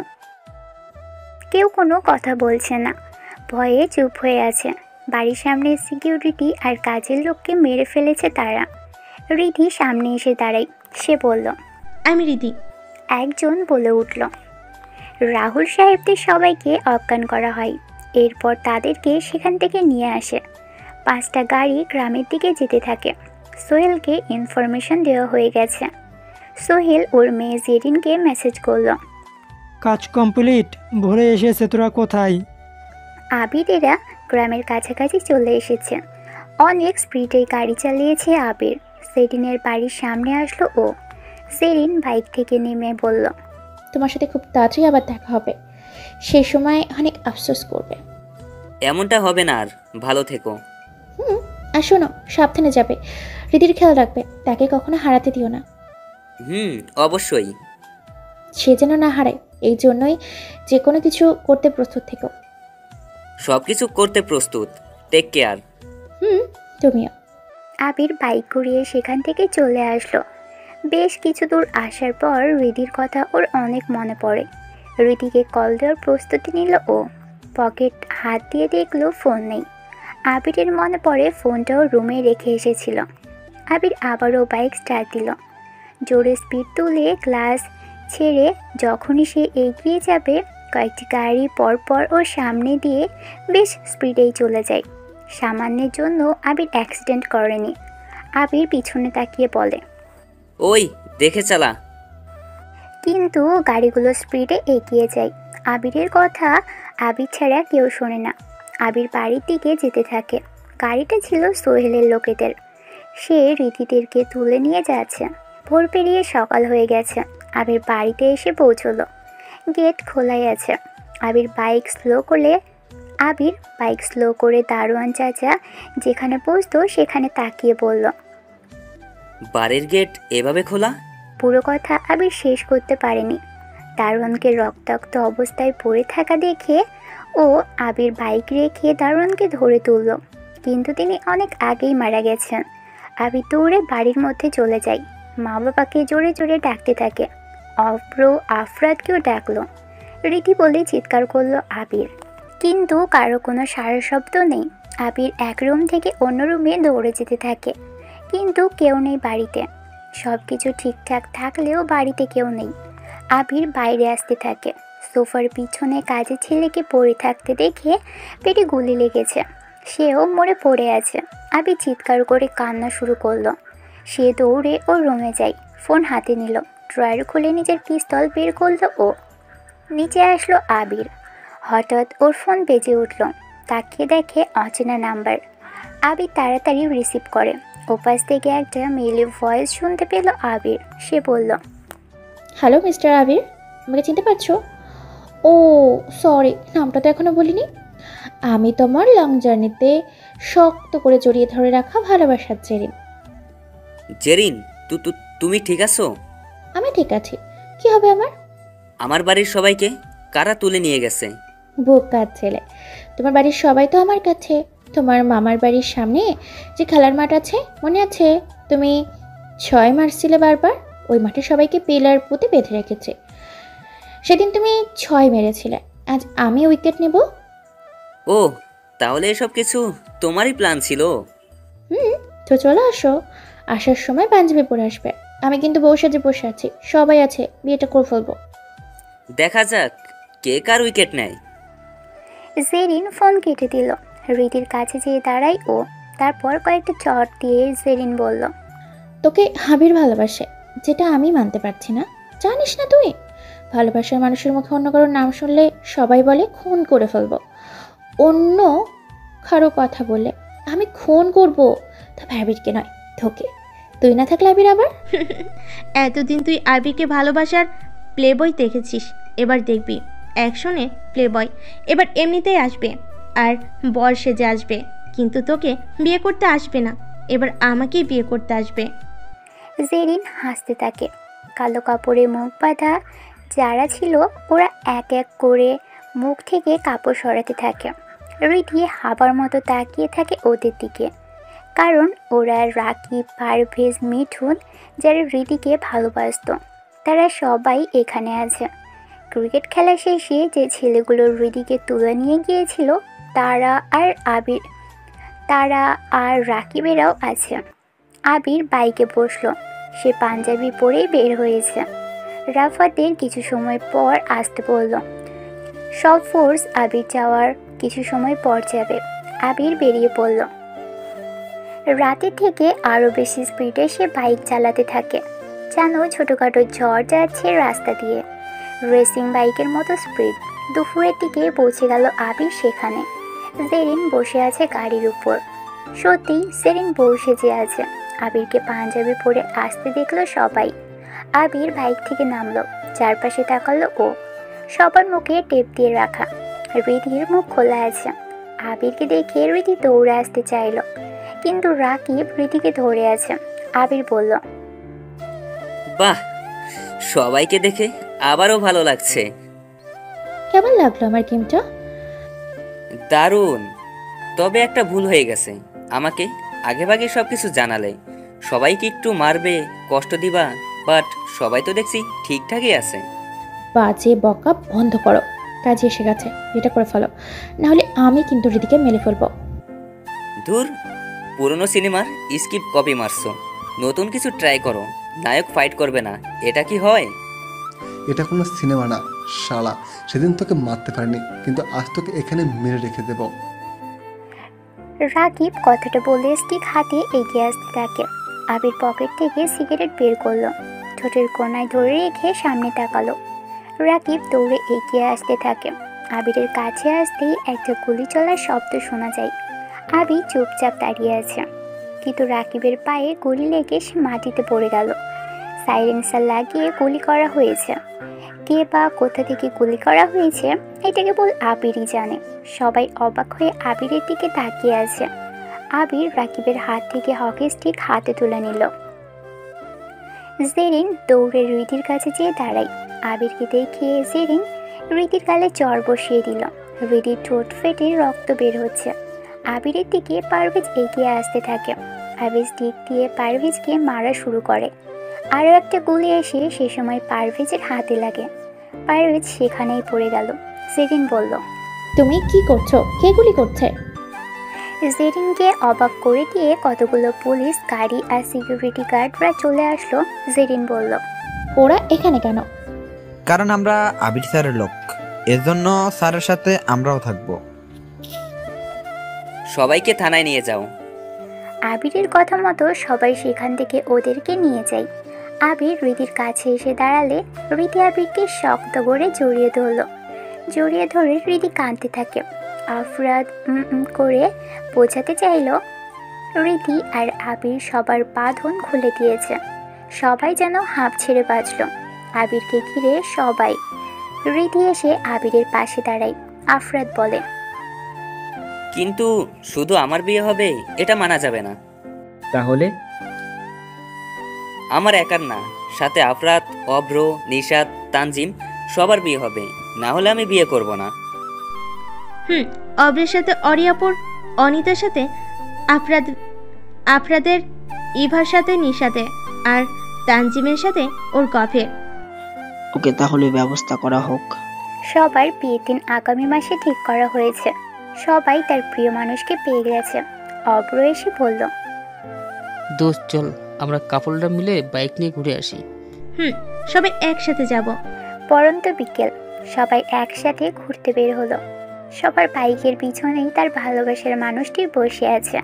কেউ কোনো কথা বলছে না, ভয়ে চুপ হয়ে আছে। বাড়ির সামনে সিকিউরিটি আর কাজের লোককে মেরে ফেলেছে তারা। রিধি সামনে এসে দাঁড়ায়। সে বলল, আমি রিধি। একজন বলে উঠল। রাহুল সাহেবদের সবাইকে অজ্ঞান করা হয়। এরপর তাদেরকে সেখান থেকে নিয়ে আসে। 5টা গাড়ি গ্রামের দিকে যেতে থাকে। সোহেলকে ইনফরমেশন দেওয়া হয়ে গেছে। সোহেল ওর মেয়ে জেরিনকে মেসেজ করলো, কাজ কমপ্লিট, ভোরে এসেছে, তোরা কোথায়? আবিরেরা গ্রামের কাছাকাছি চলে এসেছে। অনেক স্পিডে গাড়ি চালিয়েছে আবির। জেরিনের বাড়ির সামনে আসলো ও। জেরিন বাইক থেকে নেমে বলল, তোমার সাথে খুব তাড়াতাড়ি আবার দেখা হবে, সে সময় অনেক আফসোস করবে। এমনটা হবে না, আর ভালো থেকো। আর শোনো, সাবধানে যাবে, রীতির খেয়াল রাখবে, তাকে কখনো হারাতে দিও না। অবশ্যই। সে যেন না হারায়, এই জন্যই যে কোনো কিছু করতে প্রস্তুত থেকো। সব কিছু করতে প্রস্তুত। Take care. তুমিও। আবির বাইক ঘুরিয়ে সেখান থেকে চলে আসলো। বেশ কিছু দূর আসার পর রিদির কথা ওর অনেক মনে পড়ে। রিদিকে কল দেওয়ার প্রস্তুতি নিল ও। পকেট হাত দিয়ে দেখলো ফোন নেই। আবিরের মনে পড়ে ফোনটাও রুমে রেখে এসেছিল। আবির আবারও বাইক স্টার্ট দিল। জোরে স্পিড তুলে গ্লাস ছেড়ে যখনই সে এগিয়ে যাবে, কয়েকটি গাড়ি পরপর ওর সামনে দিয়ে বেশ স্পিডেই চলে যায়। সামান্যের জন্য আবির অ্যাক্সিডেন্ট করেনি। আবির পিছনে তাকিয়ে বলে, ওই দেখে চালা। কিন্তু গাড়িগুলো স্পিডে এগিয়ে যায়। আবিরের কথা আবির ছাড়া কেউ শোনে না। আবির বাড়ির দিকে যেতে থাকে। গাড়িটা ছিল সোহেলের লোকেদের। সে রীতিদেরকে তুলে নিয়ে যাচ্ছে। ভোর পেরিয়ে সকাল হয়ে গেছে। আবির বাড়িতে এসে পৌঁছলো। গেট খোলাই আছে। আবির বাইক স্লো করে দারোয়ান চাচা যেখানে বসতো সেখানে তাকিয়ে বলল, বাড়ির গেট এভাবে খোলা? পুরো কথা আবির শেষ করতে পারেনি। দারোয়ানকে রক্তাক্ত অবস্থায় পড়ে থাকা দেখে ও আবির বাইক রেখে দারোয়ানকে ধরে তুলল, কিন্তু তিনি অনেক আগেই মারা গেছেন। আবির দৌড়ে বাড়ির মধ্যে চলে যায়। মা বাবাকে জোরে জোরে ডাকতে থাকে। অব্র আফরাতকেও ডাকলো। রীতি বলে চিৎকার করলো আবির। কিন্তু কারো কোনো সারা শব্দ নেই। আবির এক রুম থেকে অন্য রুমে দৌড়ে যেতে থাকে, কিন্তু কেউ নেই বাড়িতে। সব কিছু ঠিকঠাক থাকলেও বাড়িতে কেউ নেই। আবির বাইরে আসতে থাকে। সোফার পিছনে কাজের ছেলেকে পড়ে থাকতে দেখে পেটে গুলি লেগেছে, সেও মরে পড়ে আছে। আবির চিৎকার করে কান্না শুরু করলো। সে দৌড়ে ওর রুমে যায়, ফোন হাতে নিল, ড্রয়ার খুলে নিজের পিস্তল বের করলো। ও নিচে আসলো আবির। হঠাৎ ওর ফোন বেজে উঠল। তাকিয়ে দেখে অচেনা নাম্বার। আবির তাড়াতাড়ি রিসিভ করে। ওপাশ থেকে একটা মেলে ভয়েস শুনতে পেল আবির। সে বলল, হ্যালো মিস্টার আবির, আমাকে চিনতে পারছো? ও সরি, নামটা তো এখনো বলিনি। আমি তোমার লং জার্নিতে শক্ত করে জড়িয়ে ধরে রাখা ভালোবাসার জেরিন। জেরিন, তুমি ঠিক আছো? আমি ঠিক আছি। কি হবে আমার? আমার বাড়ির সবাইকে কারা তুলে নিয়ে গেছে? বোকার ছেলে, তোমার বাড়ির সবাই তো আমার কাছে। তোমার মামার বাড়ির সামনে যে খেলার মাঠ আছে, মনে আছে? তুমি 6 মারছিলে বারবার। ওই মাঠে সবাইকে পিলার পুঁতে বেঁধে রেখেছে। সেদিন তুমি 6 মেরেছিলে, আজ আমি উইকেট নেব। ও, তাহলে এসব কিছু তোমারই প্ল্যান ছিল? তো চলে আসো। আসার সময় পাঞ্জাবি পরে আসবে। আমি কিন্তু বউ সাজে বসে আছি, সবাই আছে, বিয়েটা করে ফেলবো। দেখা যাক কে কার উইকেট নেয়। জেরিন ফোন কেটে দিল। রীতির কাছে যেয়ে দাঁড়ায় ও। তারপর কয়েকটা চট দিয়ে জেরিন বলল, তোকে আবির ভালোবাসে, যেটা আমি মানতে পারছি না। জানিস না তুই, ভালোবাসার মানুষের মুখে অন্য কারোর নাম শুনলে সবাই বলে খুন করে ফেলবো। অন্য কারো কথা বলে আমি খুন করব, তবে আবিরকে নয়, তোকে। তুই না থাকলে আবির আবার। এতদিন তুই আবিরকে ভালোবাসার প্লেবয় দেখেছিস, এবার দেখবি অ্যাকশনে প্লেবয়। এবার এমনিতেই আসবে আর বর সেজে আসবে, কিন্তু তোকে বিয়ে করতে আসবে না, এবার আমাকেই বিয়ে করতে আসবে। জেরিন হাসতে থাকে। কালো কাপড়ে মুখ বাঁধা যারা ছিল ওরা এক এক করে মুখ থেকে কাপড় সরাতে থাকে। রীতি হাবার মতো তাকিয়ে থাকে ওদের দিকে, কারণ ওরা রাকিব, পারভেজ, মিঠুন যারা রীতিকে ভালোবাসত, তারা সবাই এখানে আছে। ক্রিকেট খেলা শেষে যে ছেলেগুলো রীতিকে তুলে নিয়ে গিয়েছিল তারা আর রাকিবেরাও আছে। আবির বাইকে বসলো। সে পাঞ্জাবি পরেই বের হয়েছে। রাফাতের কিছু সময় পর আসতে বলল। সব ফোর্স আবির যাওয়ার কিছু সময় পর যাবে। আবির বেরিয়ে পড়ল। রাতে থেকে আরও বেশি স্পিডে সে বাইক চালাতে থাকে, যেন ছোটোখাটো ঝড় যাচ্ছে রাস্তা দিয়ে। রেসিং বাইকের মতো স্পিড। দুপুরের দিকে পৌঁছে গেল আবির সেখানে। জেরিন বসে আছে গাড়ির উপর। সত্যি জেরিন বউ সেজে আছে। আবিরকে পাঞ্জাবি পরে আসতে দেখলো সবাই। আবির বাইক থেকে নামলো, চারপাশে তাকালো ও। সবার মুখে টেপ দিয়ে রাখা। রীতির মুখ খোলা আছে। আবিরকে দেখে রীতি দৌড়ে আসতে চাইল, কিন্তু রাকিব রীতিকে ধরে আছে। আবির বলল, বাহ, সবাইকে দেখে আবারও ভালো লাগছে। কেমন লাগলো আমার গেমটা? দারুণ। তবে একটা ভুল হয়ে গেছে, আমাকে আগেভাগে সব কিছু জানালে। সবাইকে একটু মারবে, কষ্ট দিবা, বাট সবাই তো দেখছি ঠিকঠাকই আছে। বাজে বকা বন্ধ করো, কাজে এসে গেছে, এটা করে ফেলো, নাহলে আমি কিন্তু রীতিকে মেলে ফেলবো। ধুর, পুরনো সিনেমার স্কিপ কপি মারছো। নতুন কিছু ট্রাই করো। নায়ক ফাইট করবে না, এটা কি হয়? এটা কোনো সিনেমা না শালা। সেদিন তোকে মারতে পারিনি, কিন্তু আজ তোকে এখানে মেরে রেখে দেব। রাকিব কথাটা বলে স্টিক হাতে এগিয়ে আসতে থাকে। আবির পকেট থেকে সিগারেট বের করলো, ঠোঁটের কোনায় ধরে রেখে সামনে তাকালো। রাকিব দৌড়ে এগিয়ে আসতে থাকে। আবিরের কাছে আসতেই একটা গুলি চলার শব্দ শোনা যায়। আবির চুপচাপ দাঁড়িয়ে আছে, কিন্তু রাকিবের পায়ে গুলি লেগে সে মাটিতে পড়ে গেল। সাইলেন্সার লাগিয়ে গুলি করা হয়েছে। কে বা কোথা থেকে গুলি করা হয়েছে এটা কেবল আবিরই জানে। সবাই অবাক হয়ে আবিরের দিকে তাকিয়ে আছে। আবির রাকিবের হাত থেকে হকি স্টিক হাতে তুলে নিল। জেরিন দৌড়ে রীতির কাছে যেয়ে দাঁড়ায়। আবিরকে দেখে জেরিন রীতির গালে চড় বসিয়ে দিল। রীতির ঠোঁট ফেটে রক্ত বের হচ্ছে। আবিরের দিকে পারভেজ এগিয়ে আসতে থাকে। আবির স্টিক দিয়ে পারভেজকে মারা শুরু করে। আরও একটা গুলি এসে সে সময় পারভেজের হাতে লাগে। পারভেজ সেখানেই পড়ে গেল। জেরিন বলল, তুমি কি করছো? কে গুলি করছে? জেরিনকে অবাক করে দিয়ে কতগুলো পুলিশ গাড়ি আর সিকিউরিটি গার্ডরা চলে আসলো। জেরিন বলল, ওরা এখানে কেন? কারণ আমরা আবির স্যারের লোক, এজন্য স্যারের সাথে আমরাও থাকবো। সবাইকে থানায় নিয়ে যাও। আবিরের কথা মতো সবাই সেখান থেকে ওদেরকে নিয়ে যায়। আবির রীতির কাছে এসে দাঁড়ালে রীতি আবিরকে শক্ত করে জড়িয়ে ধরল। জড়িয়ে ধরে রীতি কাঁদতে থাকে। আফরাদ করে বোঝাতে চাইল রীতি আর আবির সবার বাঁধন খুলে দিয়েছে। সবাই যেন হাঁপ ছেড়ে বাঁচল। আবিরকে ঘিরে সবাই। রীতি এসে আবিরের পাশে দাঁড়ায়। আফরাদ বলে, কিন্তু শুধু আমার বিয়ে হবে এটা মানা যাবে না। তাহলে আমার একার না, সাথে আফরাত, অভ্র, নিশাত, তানজিম সবার বিয়ে হবে, না হলে আমি বিয়ে করব না। অভ্রের সাথে অরিয়াপুর, অনিতার সাথে আফরাদের, ইভার সাথে নিশাতে, আর তানজিমের সাথে ওর কফের। ওকে, তাহলে ব্যবস্থা করা হোক। সবার বিয়ের দিন আগামী মাসে ঠিক করা হয়েছে। সবাই তার প্রিয় মানুষকে পেয়ে গেছে। অভ্র এসে বলল, দোস্ত চল আমরা কাপড়রা মিলে বাইক নিয়ে ঘুরে আসি। সবাই একসাথে যাব। পরন্ত বিকেল, সবাই একসাথে ঘুরতে বের হলো। সবার বাইকের পিছনেই তার ভালোবাসার মানুষটি বসে আছে।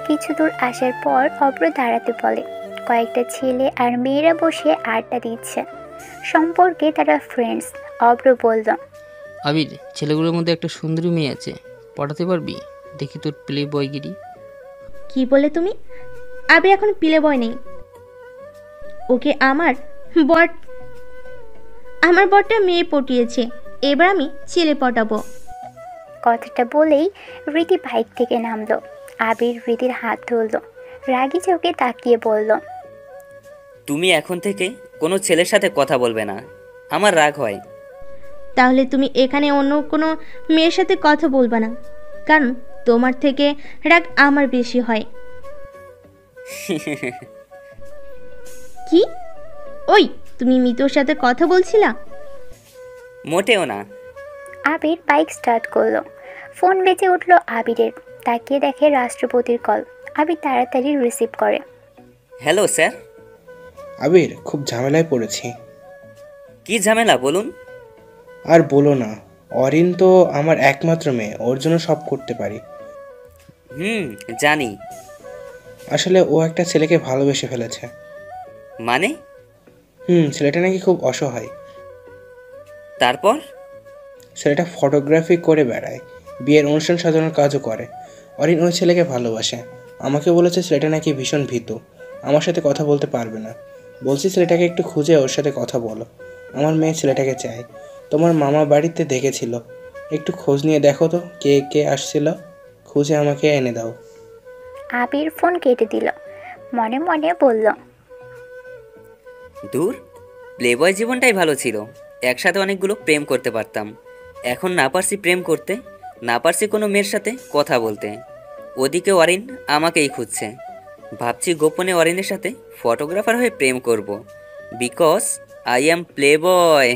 কিছু দূর আসার পর অভ্র দাঁড়াতে বলে। কয়েকটা ছেলে আর মেয়েরা বসে আড্ডা দিচ্ছে। সম্পর্কে তারা ফ্রেন্ডস। অভ্র বলল, আবির, ছেলেগুলোর মধ্যে একটা সুন্দরী মেয়ে আছে, পটাতে পারবি? দেখি তোর প্লে বয়গিরি। কি বলে তুমি? আবির এখন প্লে বয় নেই। ওকে আমার বরটা মেয়ে পটিয়েছে, এবার আমি ছেলে পটাবো। কথাটা বলেই রীতি বাইক থেকে নামলো। আবির রীতির হাত ধরল। রাগী চোখে তাকিয়ে বলল, তুমি এখন থেকে কোনো ছেলের সাথে কথা বলবে না, আমার রাগ হয়। তাহলে তুমি এখানে অন্য কোনো মেয়ের সাথে কথা বলবে না, কারণ তোমার থেকে রাগ আমার বেশি হয়। কি? ওই তুমি মিতুর সাথে কথা বলছিলা? মোটেও না। আবির বাইক স্টার্ট করলো। ফোন বেজে উঠলো আবিরের। তাকিয়ে দেখে রাষ্ট্রপতির কল। আবির তাড়াতাড়ি রিসিভ করে। Hello sir. আবির, খুব ঝামেলায় পড়েছি। কি ঝামেলা বলুন? আর বলো না, অরিন তো আমার একমাত্র মেয়ে, ওর জন্য সব করতে পারি। জানি। আসলে ও একটা ছেলেকে ভালোবেসে ফেলেছে। মানে? ছেলেটা নাকি খুব অসহায়। তারপর? ছেলেটা ফটোগ্রাফি করে বেড়ায়, বিয়ের অনুষ্ঠান সাজানোর কাজও করে। অরিন ওই ছেলেকে ভালোবাসে। আমাকে বলেছে ছেলেটা নাকি ভীষণ ভীতু, আমার সাথে কথা বলতে পারবে না। বলছি ছেলেটাকে একটু খুঁজে ওর সাথে কথা বলো। আমার মেয়ে ছেলেটাকে চায়। তোমার মামা বাড়িতে দেখেছিল, একটু খোঁজ নিয়ে দেখো তো কে কে আসছিল, খুঁজে আমাকে এনে দাও। আবির ফোন কেটে দিল। মনে মনে বলল, দূর, প্লেবয় জীবনটাই ভালো ছিল, একসাথে অনেকগুলো প্রেম করতে পারতাম। এখন না পারছি প্রেম করতে, না পারছি কোনো মেয়ের সাথে কথা বলতে। ওদিকে অরিন আমাকেই খুঁজছে। ভাবছি গোপনে অরিনের সাথে ফটোগ্রাফার হয়ে প্রেম করব, বিকজ আই অ্যাম প্লেবয়।